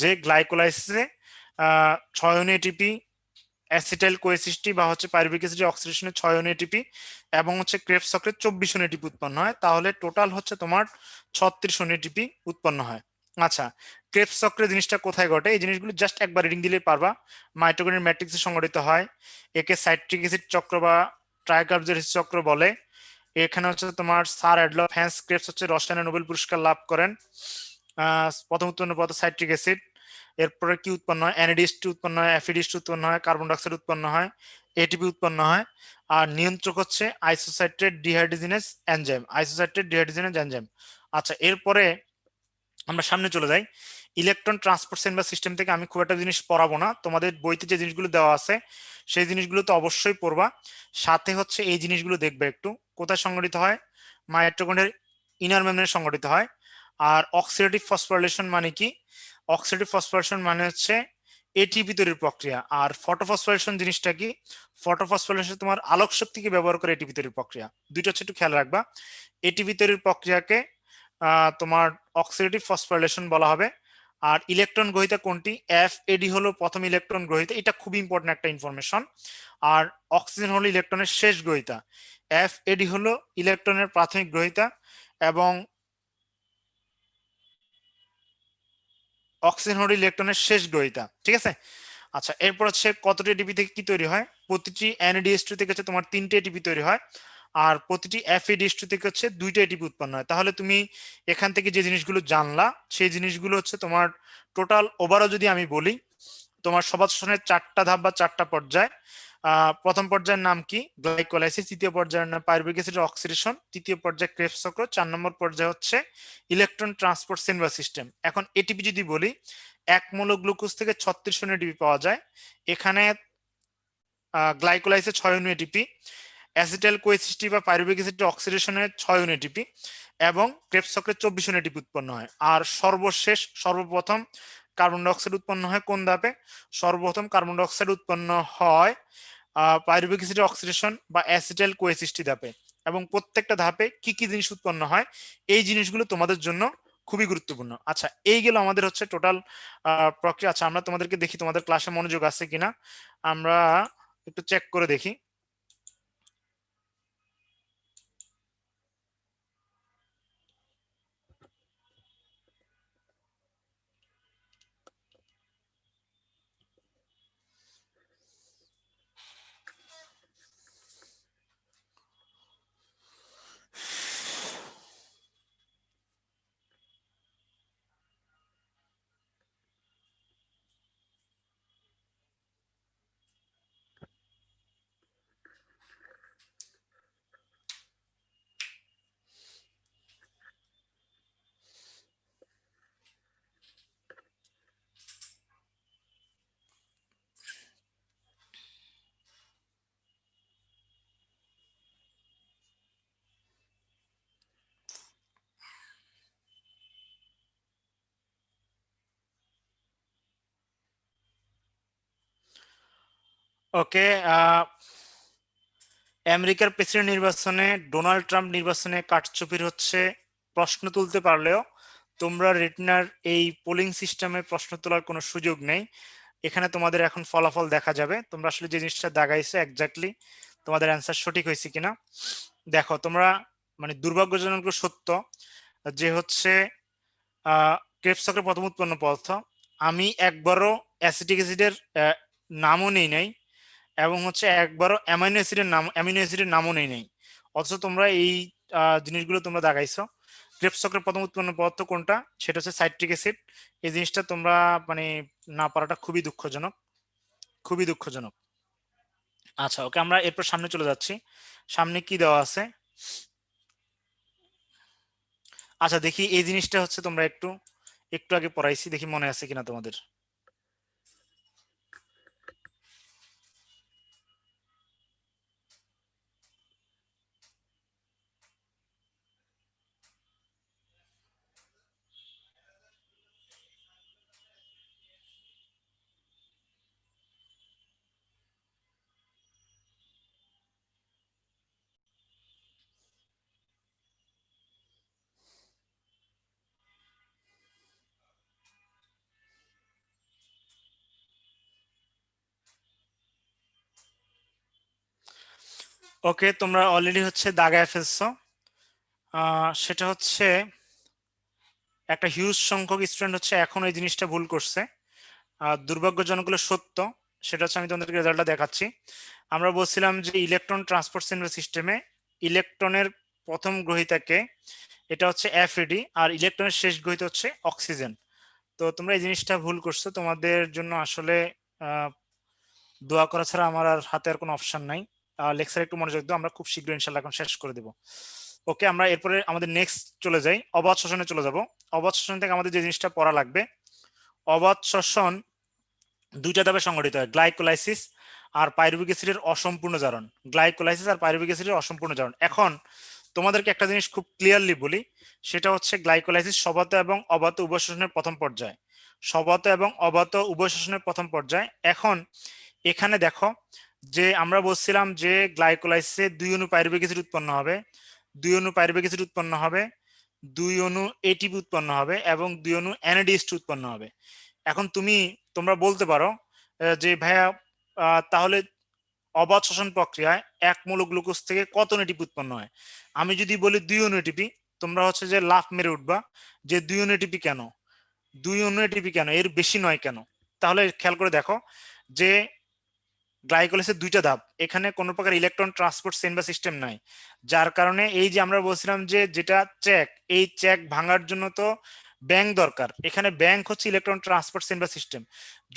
যে গ্লাইকোলাইসিসে 6 অণু এটিপি, অ্যাসিটাইল কোএসিস্টি বা হচ্ছে পাইরুভিক অ্যাসিড অক্সিডেশনে 6 অণু এটিপি, এবং হচ্ছে ক্রেবস চক্রে 24 অণু এটিপি উৎপন্ন হয়। তাহলে টোটাল হচ্ছে তোমার 36 অণু এটিপি উৎপন্ন হয়। আচ্ছা, ক্রেবস চক্রে জিনিসটা কোথায় ঘটে? এই জিনিসগুলো জাস্ট একবার রিডিং দিলেই পারবা। মাইটোকন্ড্রিয়াল ম্যাট্রিক্সে সংগঠিত হয়। একে সাইট্রিক অ্যাসিড চক্র বা ট্রাইকার্বজের চক্র বলে। এখানে হচ্ছে তোমার স্যার অ্যাডলফ হ্যান্স ক্রেবস হচ্ছে রসায়নে নোবেল পুরস্কার লাভ করেন। প্রথম উৎপন্ন পদার্থ সাইট্রিক অ্যাসিড। এরপরে কি উৎপন্ন হয়? NADH উৎপন্ন হয়, FADH উৎপন্ন হয়, কার্বন ডাইঅক্সাইড উৎপন্ন হয়, ATP উৎপন্ন হয়। আর নিয়ন্ত্রক হচ্ছে আইসোসাইট্রেট ডিহাইড্রোজেনেজ এনজাইম। আইসোসাইট্রেট dehydrogenase enzyme. আচ্ছা, এরপরে আমরা সামনে চলে যাই। ইলেকট্রন ট্রান্সপোর্ট চেইন বা সিস্টেম থেকে আমি খুব একটা জিনিস পড়াবো না, তোমাদের বইতে যে জিনিসগুলো দেওয়া আছে সেই জিনিসগুলো তো অবশ্যই পড়বা, সাথে হচ্ছে এই জিনিসগুলো দেখবে একটু কোথায় সংগঠিত হয়, মাইটোকন্ড্রিয়ার ইনার মেমব্রেনে সংগঠিত হয়। আর অক্সিডেটিভ ফসফোরিলেশন মানে কি? অক্সিডেটিভ ফসফোরিলেশন মানে হচ্ছে এটিপি তৈরির প্রক্রিয়া। আর ফটোফসফোরিলেশন জিনিসটা কি? ফটোফসফোরিলেশন তোমার আলোক শক্তিকে ব্যবহার করে এটিপি তৈরির প্রক্রিয়া। দুইটা হচ্ছে একটু খেয়াল রাখবা। এটিপি তৈরির প্রক্রিয়াকে তোমার অক্সিডেটিভ ফসফোরিলেশন বলা হবে। আর ইলেকট্রন গ্রহীতা কোনটি? এফ-এডি হলো প্রথম ইলেকট্রন গ্রহীতা, এটা খুব ইম্পর্টেন্ট একটা ইনফরমেশন। আর অক্সিজেন হলো ইলেকট্রনের শেষ গ্রহীতা, এফ-এডি হলো ইলেকট্রনের প্রাথমিক গ্রহীতা, এবং অক্সিজেন হলো ইলেকট্রনের শেষ গ্রহীতা। ঠিক আছে? আচ্ছা, এরপর হচ্ছে কতটি এটিপি থেকে কি তৈরি হয়? প্রতিটি NADH2 থেকে হচ্ছে তোমার 3টে এটিপি তৈরি হয়, আর প্রতিটি FADH2 থেকে হচ্ছে 2টা এটিপি উৎপন্ন হয়। তাহলে তুমি এখান থেকে যে জিনিসগুলো জানলা সেই জিনিসগুলো হচ্ছে তোমার টোটাল ওভারঅল যদি আমি বলি, তোমার সমাজ শ্বসনের 4টা ধাপ বা 4টা পর্যায়। প্রথম পর্যায়ের নাম কি? গ্লাইকোলাইসিস। দ্বিতীয় পর্যায়ের নাম পাইরুভিক অ্যাসিডের অক্সিডেশন। তৃতীয় পর্যায়ে ক্রেবস চক্র। 4 নম্বর পর্যায়ে হচ্ছে ইলেকট্রন ট্রান্সপোর্ট চেইন বা সিস্টেম। এখন এটিপি যদি বলি, এক মূল গ্লুকোজ থেকে 36 অণু এটিপি পাওয়া যায়। এখানে গ্লাইকোলাইসিসে 6 অণু এটিপি, অ্যাসিটাইল কোএসিসটি বা পাইরুভিক অ্যাসিডের অক্সিডেশনে 6 অণু এটিপি, এবং ক্রেবস চক্রে 24 অণু এটিপি উৎপন্ন হয়। আর সর্বপ্রথম কার্বন ডাই অক্সাইড উৎপন্ন হয় কোন ধাপে? সর্বপ্রথম কার্বন ডাই অক্সাইড উৎপন্ন হয় পাইরুভিক অ্যাসিডের অক্সিডেশন বা অ্যাসিটাইল কোএসিসটি ধাপে। এবং প্রত্যেকটা ধাপে কি কি জিনিস উৎপন্ন হয় এই জিনিসগুলো তোমাদের জন্য খুবই গুরুত্বপূর্ণ। আচ্ছা, এই গেল আমাদের হচ্ছে টোটাল প্রক্রিয়া। আচ্ছা, আমরা তোমাদেরকে দেখি তোমাদের ক্লাসে মনোযোগ আছে কিনা, আমরা একটু চেক করে দেখি। ওকে, আমেরিকার প্রেসিডেন্ট নির্বাচনে ডোনাল্ড ট্রাম্প নির্বাচনে কারচুপির হচ্ছে প্রশ্ন তুলতে পারলেও তোমরা রিটনার এই পোলিং সিস্টেমে প্রশ্ন তোলার কোনো সুযোগ নেই। এখানে তোমাদের এখন ফলাফল দেখা যাবে তোমরা আসলে যে জিনিসটা দাগাইছো এক্স্যাক্টলি তোমাদের অ্যান্সার সঠিক হয়েছে কিনা। দেখো তোমরা, মানে দুর্ভাগ্যজনক সত্য যে হচ্ছে ক্রেবস চক্রের প্রথম উৎপন্ন পদার্থ আমি একবারও অ্যাসিটিক অ্যাসিডের নামও নেই নাই, এবং হচ্ছে একবারও অ্যামিনো অ্যাসিডের নামও নেই নাই। অথচ তোমরা এই জিনিসগুলো তোমরা দাগাইছো। ক্রেবস চক্রের প্রথম উৎপন্ন পদার্থ কোনটা? সেটা হচ্ছে সাইট্রিক অ্যাসিড। এই জিনিসটা তোমরা মানে না পারাটা খুবই দুঃখজনক, খুবই দুঃখজনক। আচ্ছা, ওকে, আমরা এরপর সামনে চলে যাচ্ছি। সামনে কি দেওয়া আছে? আচ্ছা, দেখি এই জিনিসটা হচ্ছে তোমরা একটু একটু আগে পড়াইছি, দেখি মনে আছে কিনা তোমাদের। ওকে, তোমরা অলরেডি হচ্ছে দাগায় ফেলছো। সেটা হচ্ছে একটা হিউজ সংখ্যক স্টুডেন্ট হচ্ছে এখন এই জিনিসটা ভুল করছে। দুর্ভাগ্যজনক হলো সত্য, সেটা হচ্ছে আমি তোমাদেরকে রেজাল্টটা দেখাচ্ছি। আমরা বলছিলাম যে ইলেকট্রন ট্রান্সপোর্ট সিস্টেমে ইলেকট্রনের প্রথম গ্রহীতাকে, এটা হচ্ছে এফএডি, আর ইলেকট্রনের শেষ গ্রহীতা হচ্ছে অক্সিজেন। তো তোমরা এই জিনিসটা ভুল করছো, তোমাদের জন্য আসলে দোয়া করা ছাড়া আমার আর হাতে আর কোনো অপশন নাই। লেকচার একটু মনোযোগ দাও, আমরা খুব শীঘ্রই ইনশাআল্লাহ এখন শেষ করে দেবো। ওকে, আমরা এরপরে আমাদের নেক্সট চলে যাই, অবাধ শোষণে চলে যাব। অবাধ শোষণ থেকে আমাদের যে জিনিসটা পড়া লাগবে অবাধ শ্বসন দুইটা ধাপে সংঘটিত হয়, গ্লাইকোলাইসিস আর পাইরুভিক অ্যাসিডের অসম্পূর্ণ জারণ। গ্লাইকোলাইসিস আর পাইরুভিক অ্যাসিডের অসম্পূর্ণ জারণ। এখন তোমাদেরকে একটা জিনিস খুব ক্লিয়ারলি বলি, সেটা হচ্ছে গ্লাইকোলাইসিস সবাত এবং অবাত উভয় শ্বসনের প্রথম পর্যায়ে, সবাত এবং অবাত উভয় শ্বসনের প্রথম পর্যায়ে। এখন এখানে দেখো যে আমরা বলছিলাম যে গ্লাইকোলাইসিসে 2 অণু পাইরুভিক অ্যাসিড উৎপন্ন হবে, 2 অণু পাইরুভিক অ্যাসিড উৎপন্ন হবে, 2 অণু এটিপি উৎপন্ন হবে এবং 2 অণু NADH2 উৎপন্ন হবে। এখন তোমরা বলতে পারো যে ভাইয়া তাহলে অবাধ শ্বসন প্রক্রিয়ায় 1 মোল গ্লুকোজ থেকে কত অণু এটিপি উৎপন্ন হয়? আমি যদি বলি 2 অণু এটিপি, তোমরা হচ্ছে যে লাফ মেরে উঠবা যে 2 অণু এটিপি কেন, 2 অণু এটিপি কেন, এর বেশি নয় কেন? তাহলে খেয়াল করে দেখো যে গ্লাইকোলাইসিসের দুইটা ধাপ, এখানে কোনো প্রকার ইলেকট্রন ট্রান্সপোর্ট চেইন বা সিস্টেম নাই, যার কারণে এই যে আমরা বলছিলাম যে যেটা চেক, এই চেক ভাঙার জন্য তো ব্যাংক দরকার। এখানে ব্যাংক হচ্ছে ইলেকট্রন ট্রান্সপোর্ট চেইন বা সিস্টেম।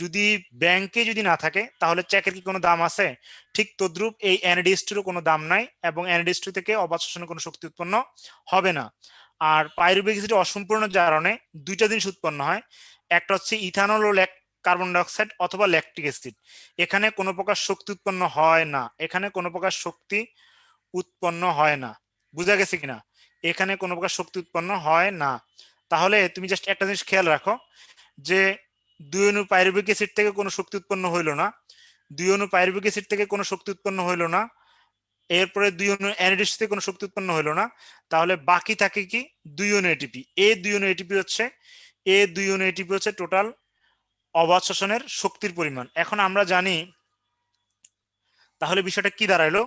যদি ব্যাংকে যদি না থাকে তাহলে চেকের কি কোনো দাম আছে? ঠিক তদ্রুপ এই NADH2 কোনো দাম নাই এবং NADH2 থেকে অবাধ শ্বসনে কোনো শক্তি উৎপন্ন হবে না। আর পাইরুভিক অ্যাসিড অসম্পূর্ণ জারণে দুইটা জিনিস উৎপন্ন হয়, একটা হচ্ছে ইথানল ও কার্বন ডাইঅক্সাইড অথবা ল্যাকটিক অ্যাসিড। এখানে কোনো প্রকার শক্তি উৎপন্ন হয় না, এখানে কোনো প্রকার শক্তি উৎপন্ন হয় না। বুঝা গেছে কিনা? এখানে কোনো প্রকার শক্তি উৎপন্ন হয় না। তাহলে তুমি জাস্ট একটা জিনিস খেয়াল রাখো যে 2 অণু পাইরুভিক অ্যাসিড থেকে কোনো শক্তি উৎপন্ন হইলো না, 2 অণু পাইরুভিক অ্যাসিড থেকে কোনো শক্তি উৎপন্ন হইলো না, এরপরে 2 অণু NADH থেকে কোনো শক্তি উৎপন্ন হইলো না, তাহলে বাকি থাকে কি? 2 অণু এটিপি। এই 2 অণু এটিপি হচ্ছে টোটাল অবাধ শ্বসনের শক্তির পরিমাণ। এখন আমরা জানি তাহলে বিষয়টা কি দাঁড়াইলো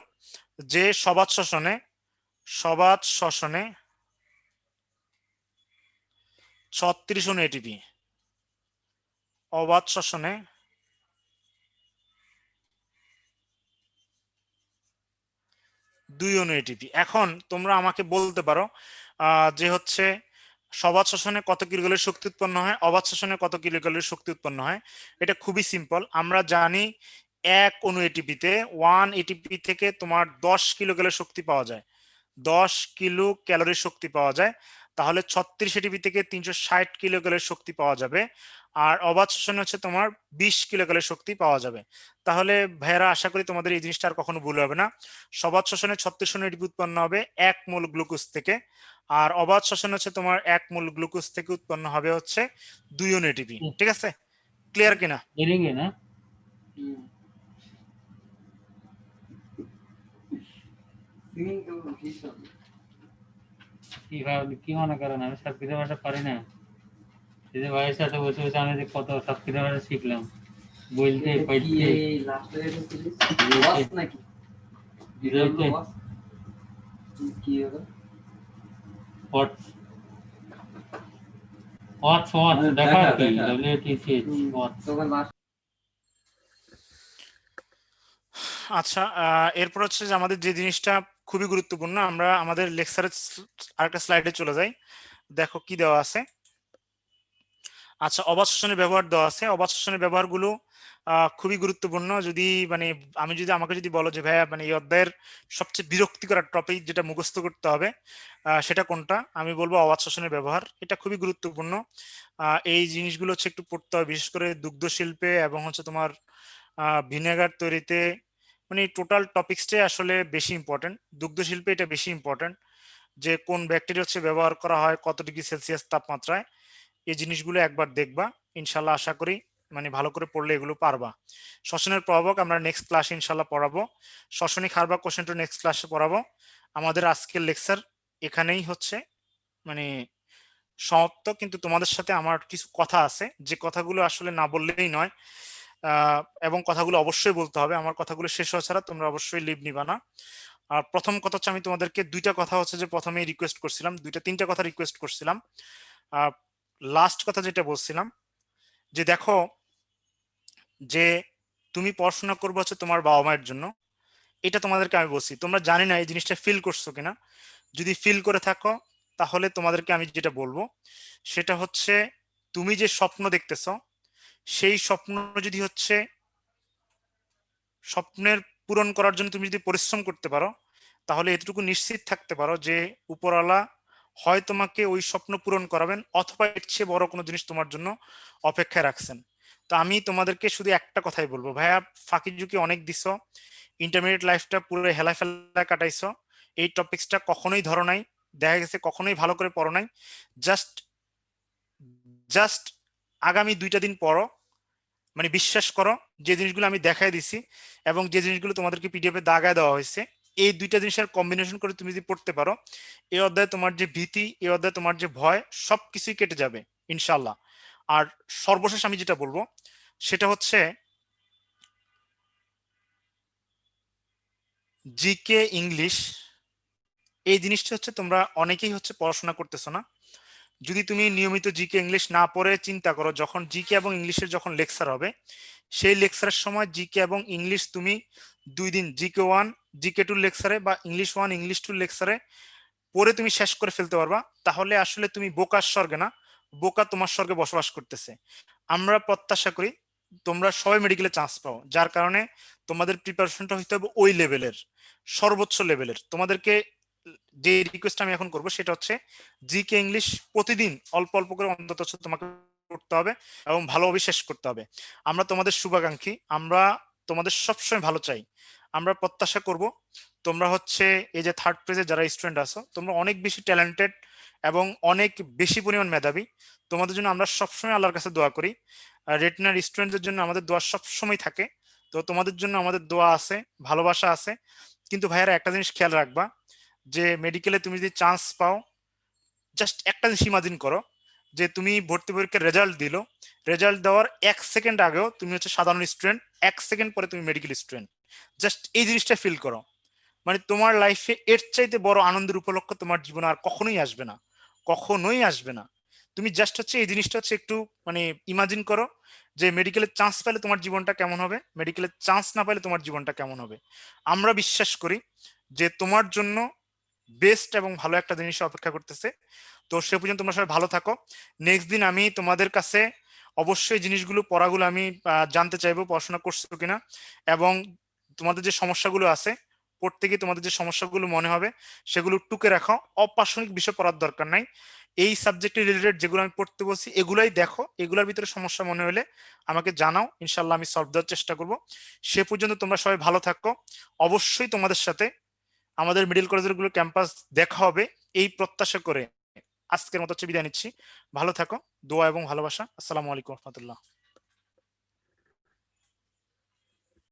যে সবাত শ্বসনে 36 অণু এটিপি, অবাধ শ্বসনে 2 অণু এটিপি। এখন তোমরা আমাকে বলতে পারো যে হচ্ছে সবাত শ্বসনে কত কিলোক্যালোরি শক্তি উৎপন্ন হয়, অবাধ শ্বসনে কত কিলোক্যালোরি শক্তি উৎপন্ন হয়? এটা খুবই সিম্পল। আমরা জানি 1 অণু এটিপিতে 1 এটিপি থেকে তোমার 10 কিলোক্যালোরি শক্তি পাওয়া যায়, 10 কিলো ক্যালোরি শক্তি পাওয়া যায়। তাহলে 36 এটিপি থেকে 360 কিলো ক্যালোরি শক্তি পাওয়া যাবে। আর অবাধ শোষণে হচ্ছে তোমার 20 কিলো ক্যালোরি শক্তি পাওয়া যাবে। তাহলে ভাইয়েরা আশা করি তোমাদের এই জিনিসটা আর কখনো ভুল হবে না। সবাধ শোষণে 36 এটিপি উৎপন্ন হবে 1 মোল গ্লুকোজ থেকে, আর অবাধ শোষণ হচ্ছে তোমার 1 মোল গ্লুকোজ থেকে উৎপন্ন হবে হচ্ছে 2 অণু এটিপি। ঠিক আছে, ক্লিয়ার কিনা? এরিঙ্গে না কি মনে করেন আমি সবকিছু ভাষা পারি না? এই যে ভাইয়ের সাথে বসে বসে আমি যে কত সবকিছু ভাষা শিখলাম, বলতে পড়তে নাকি দেখা কি WTCH আচ্ছা, এরপর হচ্ছে যে আমাদের যে জিনিসটা খুবই গুরুত্বপূর্ণ, আমরা আমাদের লেকচারের আরেকটা স্লাইডে চলে যাই। দেখো কি দেওয়া আছে। আচ্ছা, অবাধ শোষণের ব্যবহার দেওয়া আছে। অবাধ শোষণের ব্যবহারগুলো খুবই গুরুত্বপূর্ণ। যদি মানে আমাকে যদি বলো যে ভাইয়া মানে এই অধ্যায়ের সবচেয়ে বিরক্তিকর টপিক যেটা মুখস্থ করতে হবে সেটা কোনটা, আমি বলবো অবাধ শোষণের ব্যবহার। এটা খুবই গুরুত্বপূর্ণ। এই জিনিসগুলো হচ্ছে একটু পড়তে হবে, বিশেষ করে দুগ্ধ শিল্পে এবং হচ্ছে তোমার ভিনেগার তৈরিতে। মানে টোটাল টপিক্সটাই আসলে বেশি ইম্পর্টেন্ট। দুগ্ধ শিল্পে এটা বেশি ইম্পর্টেন্ট যে কোন ব্যাকটেরিয়া হচ্ছে ব্যবহার করা হয় কত ডিগ্রি সেলসিয়াস তাপমাত্রায়। এই জিনিসগুলো একবার দেখবা, ইনশাল্লাহ আশা করি মানে ভালো করে পড়লে এগুলো পারবা। শ্বসনের প্রভাবক আমরা নেক্সট ক্লাসে ইনশাল্লাহ পড়াবো। শ্বসনিক হার বা কোশ্চেনটা নেক্সট ক্লাসে পড়াবো। আমাদের আজকের লেকচার এখানেই হচ্ছে মানে সমাপ্ত, কিন্তু তোমাদের সাথে আমার কিছু কথা আছে যে কথাগুলো আসলে না বললেই নয়, এবং কথাগুলো অবশ্যই বলতে হবে। আমার কথাগুলো শেষ হওয়া ছাড়া তোমরা অবশ্যই লিভ নিবা না। আর প্রথম কথা হচ্ছে আমি তোমাদেরকে দুইটা কথা হচ্ছে যে প্রথমেই রিকোয়েস্ট করছিলাম, তিনটা কথা রিকোয়েস্ট করছিলাম। লাস্ট কথা যেটা বলছিলাম যে দেখো যে তুমি পড়াশোনা করবে হচ্ছে তোমার বাবা মায়ের জন্য, এটা তোমাদেরকে আমি বলছি। তোমরা জানি না এই জিনিসটা ফিল করছো কিনা, যদি ফিল করে থাকো তাহলে তোমাদেরকে আমি যেটা বলবো সেটা হচ্ছে তুমি যে স্বপ্ন দেখতেছো সেই স্বপ্ন যদি হচ্ছে স্বপ্নের পূরণ করার জন্য তুমি যদি পরিশ্রম করতে পারো তাহলে এতটুকু নিশ্চিত থাকতে পারো যে উপরওয়ালা হয় তোমাকে ওই স্বপ্ন পূরণ করাবেন, অথবা এর চেয়ে বড় কোনো জিনিস তোমার জন্য অপেক্ষায় রাখছেন। তো আমি তোমাদেরকে শুধু একটা কথাই বলবো, ভাইয়া ফাঁকি ঝুঁকি অনেক দিছো, ইন্টারমিডিয়েট লাইফটা পুরো হেলা ফেলা কাটাইছো, এই টপিক্সটা কখনোই ধরো নাই, দেখা গেছে কখনোই ভালো করে পড়ো নাই। জাস্ট জাস্ট আগামী 2টা দিন পড়ো, মানে বিশ্বাস করো যে জিনিসগুলো আমি দেখাই দিছি এবং যে জিনিসগুলো তোমাদেরকে পিডিএফ এ দাগায় দেওয়া হয়েছে, এই 2টা জিনিসের কম্বিনেশন করে তুমি যদি পড়তে পারো, এই অধ্যায়ে তোমার যে ভীতি, এই অধ্যায়ে তোমার যে ভয়, সবকিছুই কেটে যাবে ইনশাল্লাহ। আর সর্বশেষ আমি যেটা বলবো সেটা হচ্ছে জিকে ইংলিশ, এই জিনিসটা হচ্ছে তোমরা অনেকেই হচ্ছে পড়াশোনা করতেছো না। যদি তুমি নিয়মিত জিকে ইংলিশ না পড়ে চিন্তা করো, যখন জিকে এবং ইংলিশের যখন লেকচার হবে, সেই লেকচারের সময় জিকে এবং ইংলিশ তুমি 2 দিন জিকে 1 জিকে 2 লেকচারে বা ইংলিশ 1 ইংলিশ 2 লেকচারে পড়ে তুমি শেষ করে ফেলতে পারবা, তাহলে আসলে তুমি বোকার স্বর্গে না, বোকা তোমার স্বর্গে বসবাস করতেছে। আমরা প্রত্যাশা করি তোমরা সবাই মেডিকেলে চান্স পাও, যার কারণে তোমাদের প্রিপারেশনটা হইতে হবে ওই লেভেলের, সর্বোচ্চ লেভেলের। তোমাদেরকে যে রিকোয়েস্ট আমি এখন করবো সেটা হচ্ছে জিকে ইংলিশ প্রতিদিন অল্প অল্প করে অন্তত তোমাকে করতে হবে এবং ভালোভাবে শেষ করতে হবে। আমরা তোমাদের শুভাকাঙ্ক্ষী, আমরা তোমাদের সবসময় ভালো চাই। আমরা প্রত্যাশা করব তোমরা হচ্ছে এই যে থার্ড পেজে যারা স্টুডেন্ট আছো, তোমরা অনেক বেশি ট্যালেন্টেড এবং অনেক বেশি পরিমাণ মেধাবী। তোমাদের জন্য আমরা সবসময় আল্লাহর কাছে দোয়া করি। রেটিনার স্টুডেন্টদের জন্য আমাদের দোয়া সবসময় থাকে। তো তোমাদের জন্য আমাদের দোয়া আছে, ভালোবাসা আছে। কিন্তু ভাইয়ারা একটা জিনিস খেয়াল রাখবা, যে মেডিকেলে তুমি যদি চান্স পাও, জাস্ট একটা জিনিস ইমাজিন করো যে তুমি ভর্তি পরীক্ষার রেজাল্ট দিলো, রেজাল্ট দেওয়ার 1 সেকেন্ড আগেও তুমি হচ্ছে সাধারণ স্টুডেন্ট, 1 সেকেন্ড পরে তুমি মেডিকেল স্টুডেন্ট। জাস্ট এই জিনিসটা ফিল করো, মানে তোমার লাইফে এর চাইতে বড় আনন্দের উপলক্ষ তোমার জীবনে আর কখনোই আসবে না, কখনোই আসবে না। তুমি জাস্ট হচ্ছে এই জিনিসটা হচ্ছে একটু মানে ইমাজিন করো যে মেডিকেলের চান্স পেলে তোমার জীবনটা কেমন হবে, মেডিকেলের চান্স না পেলে তোমার জীবনটা কেমন হবে। আমরা বিশ্বাস করি যে তোমার জন্য বেস্ট এবং ভালো একটা জিনিস অপেক্ষা করতেছে। তো সে পর্যন্ত তোমরা সবাই ভালো থাকো। নেক্সট দিন আমি তোমাদের কাছে অবশ্যই জিনিসগুলো পড়াগুলো আমি জানতে চাইবো পড়াশোনা করছো কিনা, এবং তোমাদের যে সমস্যাগুলো আছে পড়তে গিয়ে তোমাদের যে সমস্যাগুলো মনে হবে সেগুলো টুকে রাখো, অপ্রাসঙ্গিক বিষয় পড়ার দরকার নাই। এই সাবজেক্টে রিলেটেড যেগুলো আমি পড়তে বলছি এগুলাই দেখো, এগুলোর ভিতরে সমস্যা মনে হলে আমাকে জানাও, ইনশাল্লাহ আমি সলভ দেওয়ার চেষ্টা করব। সে পর্যন্ত তোমরা সবাই ভালো থাকো। অবশ্যই তোমাদের সাথে আমাদের মিডল কলেজের গুলো ক্যাম্পাস দেখা হবে এই প্রত্যাশা করে আজকের মতো হচ্ছে বিদায় নিচ্ছি। ভালো থাকো, দোয়া এবং ভালোবাসা। আসসালামু আলাইকুম রহমতুল্লাহ।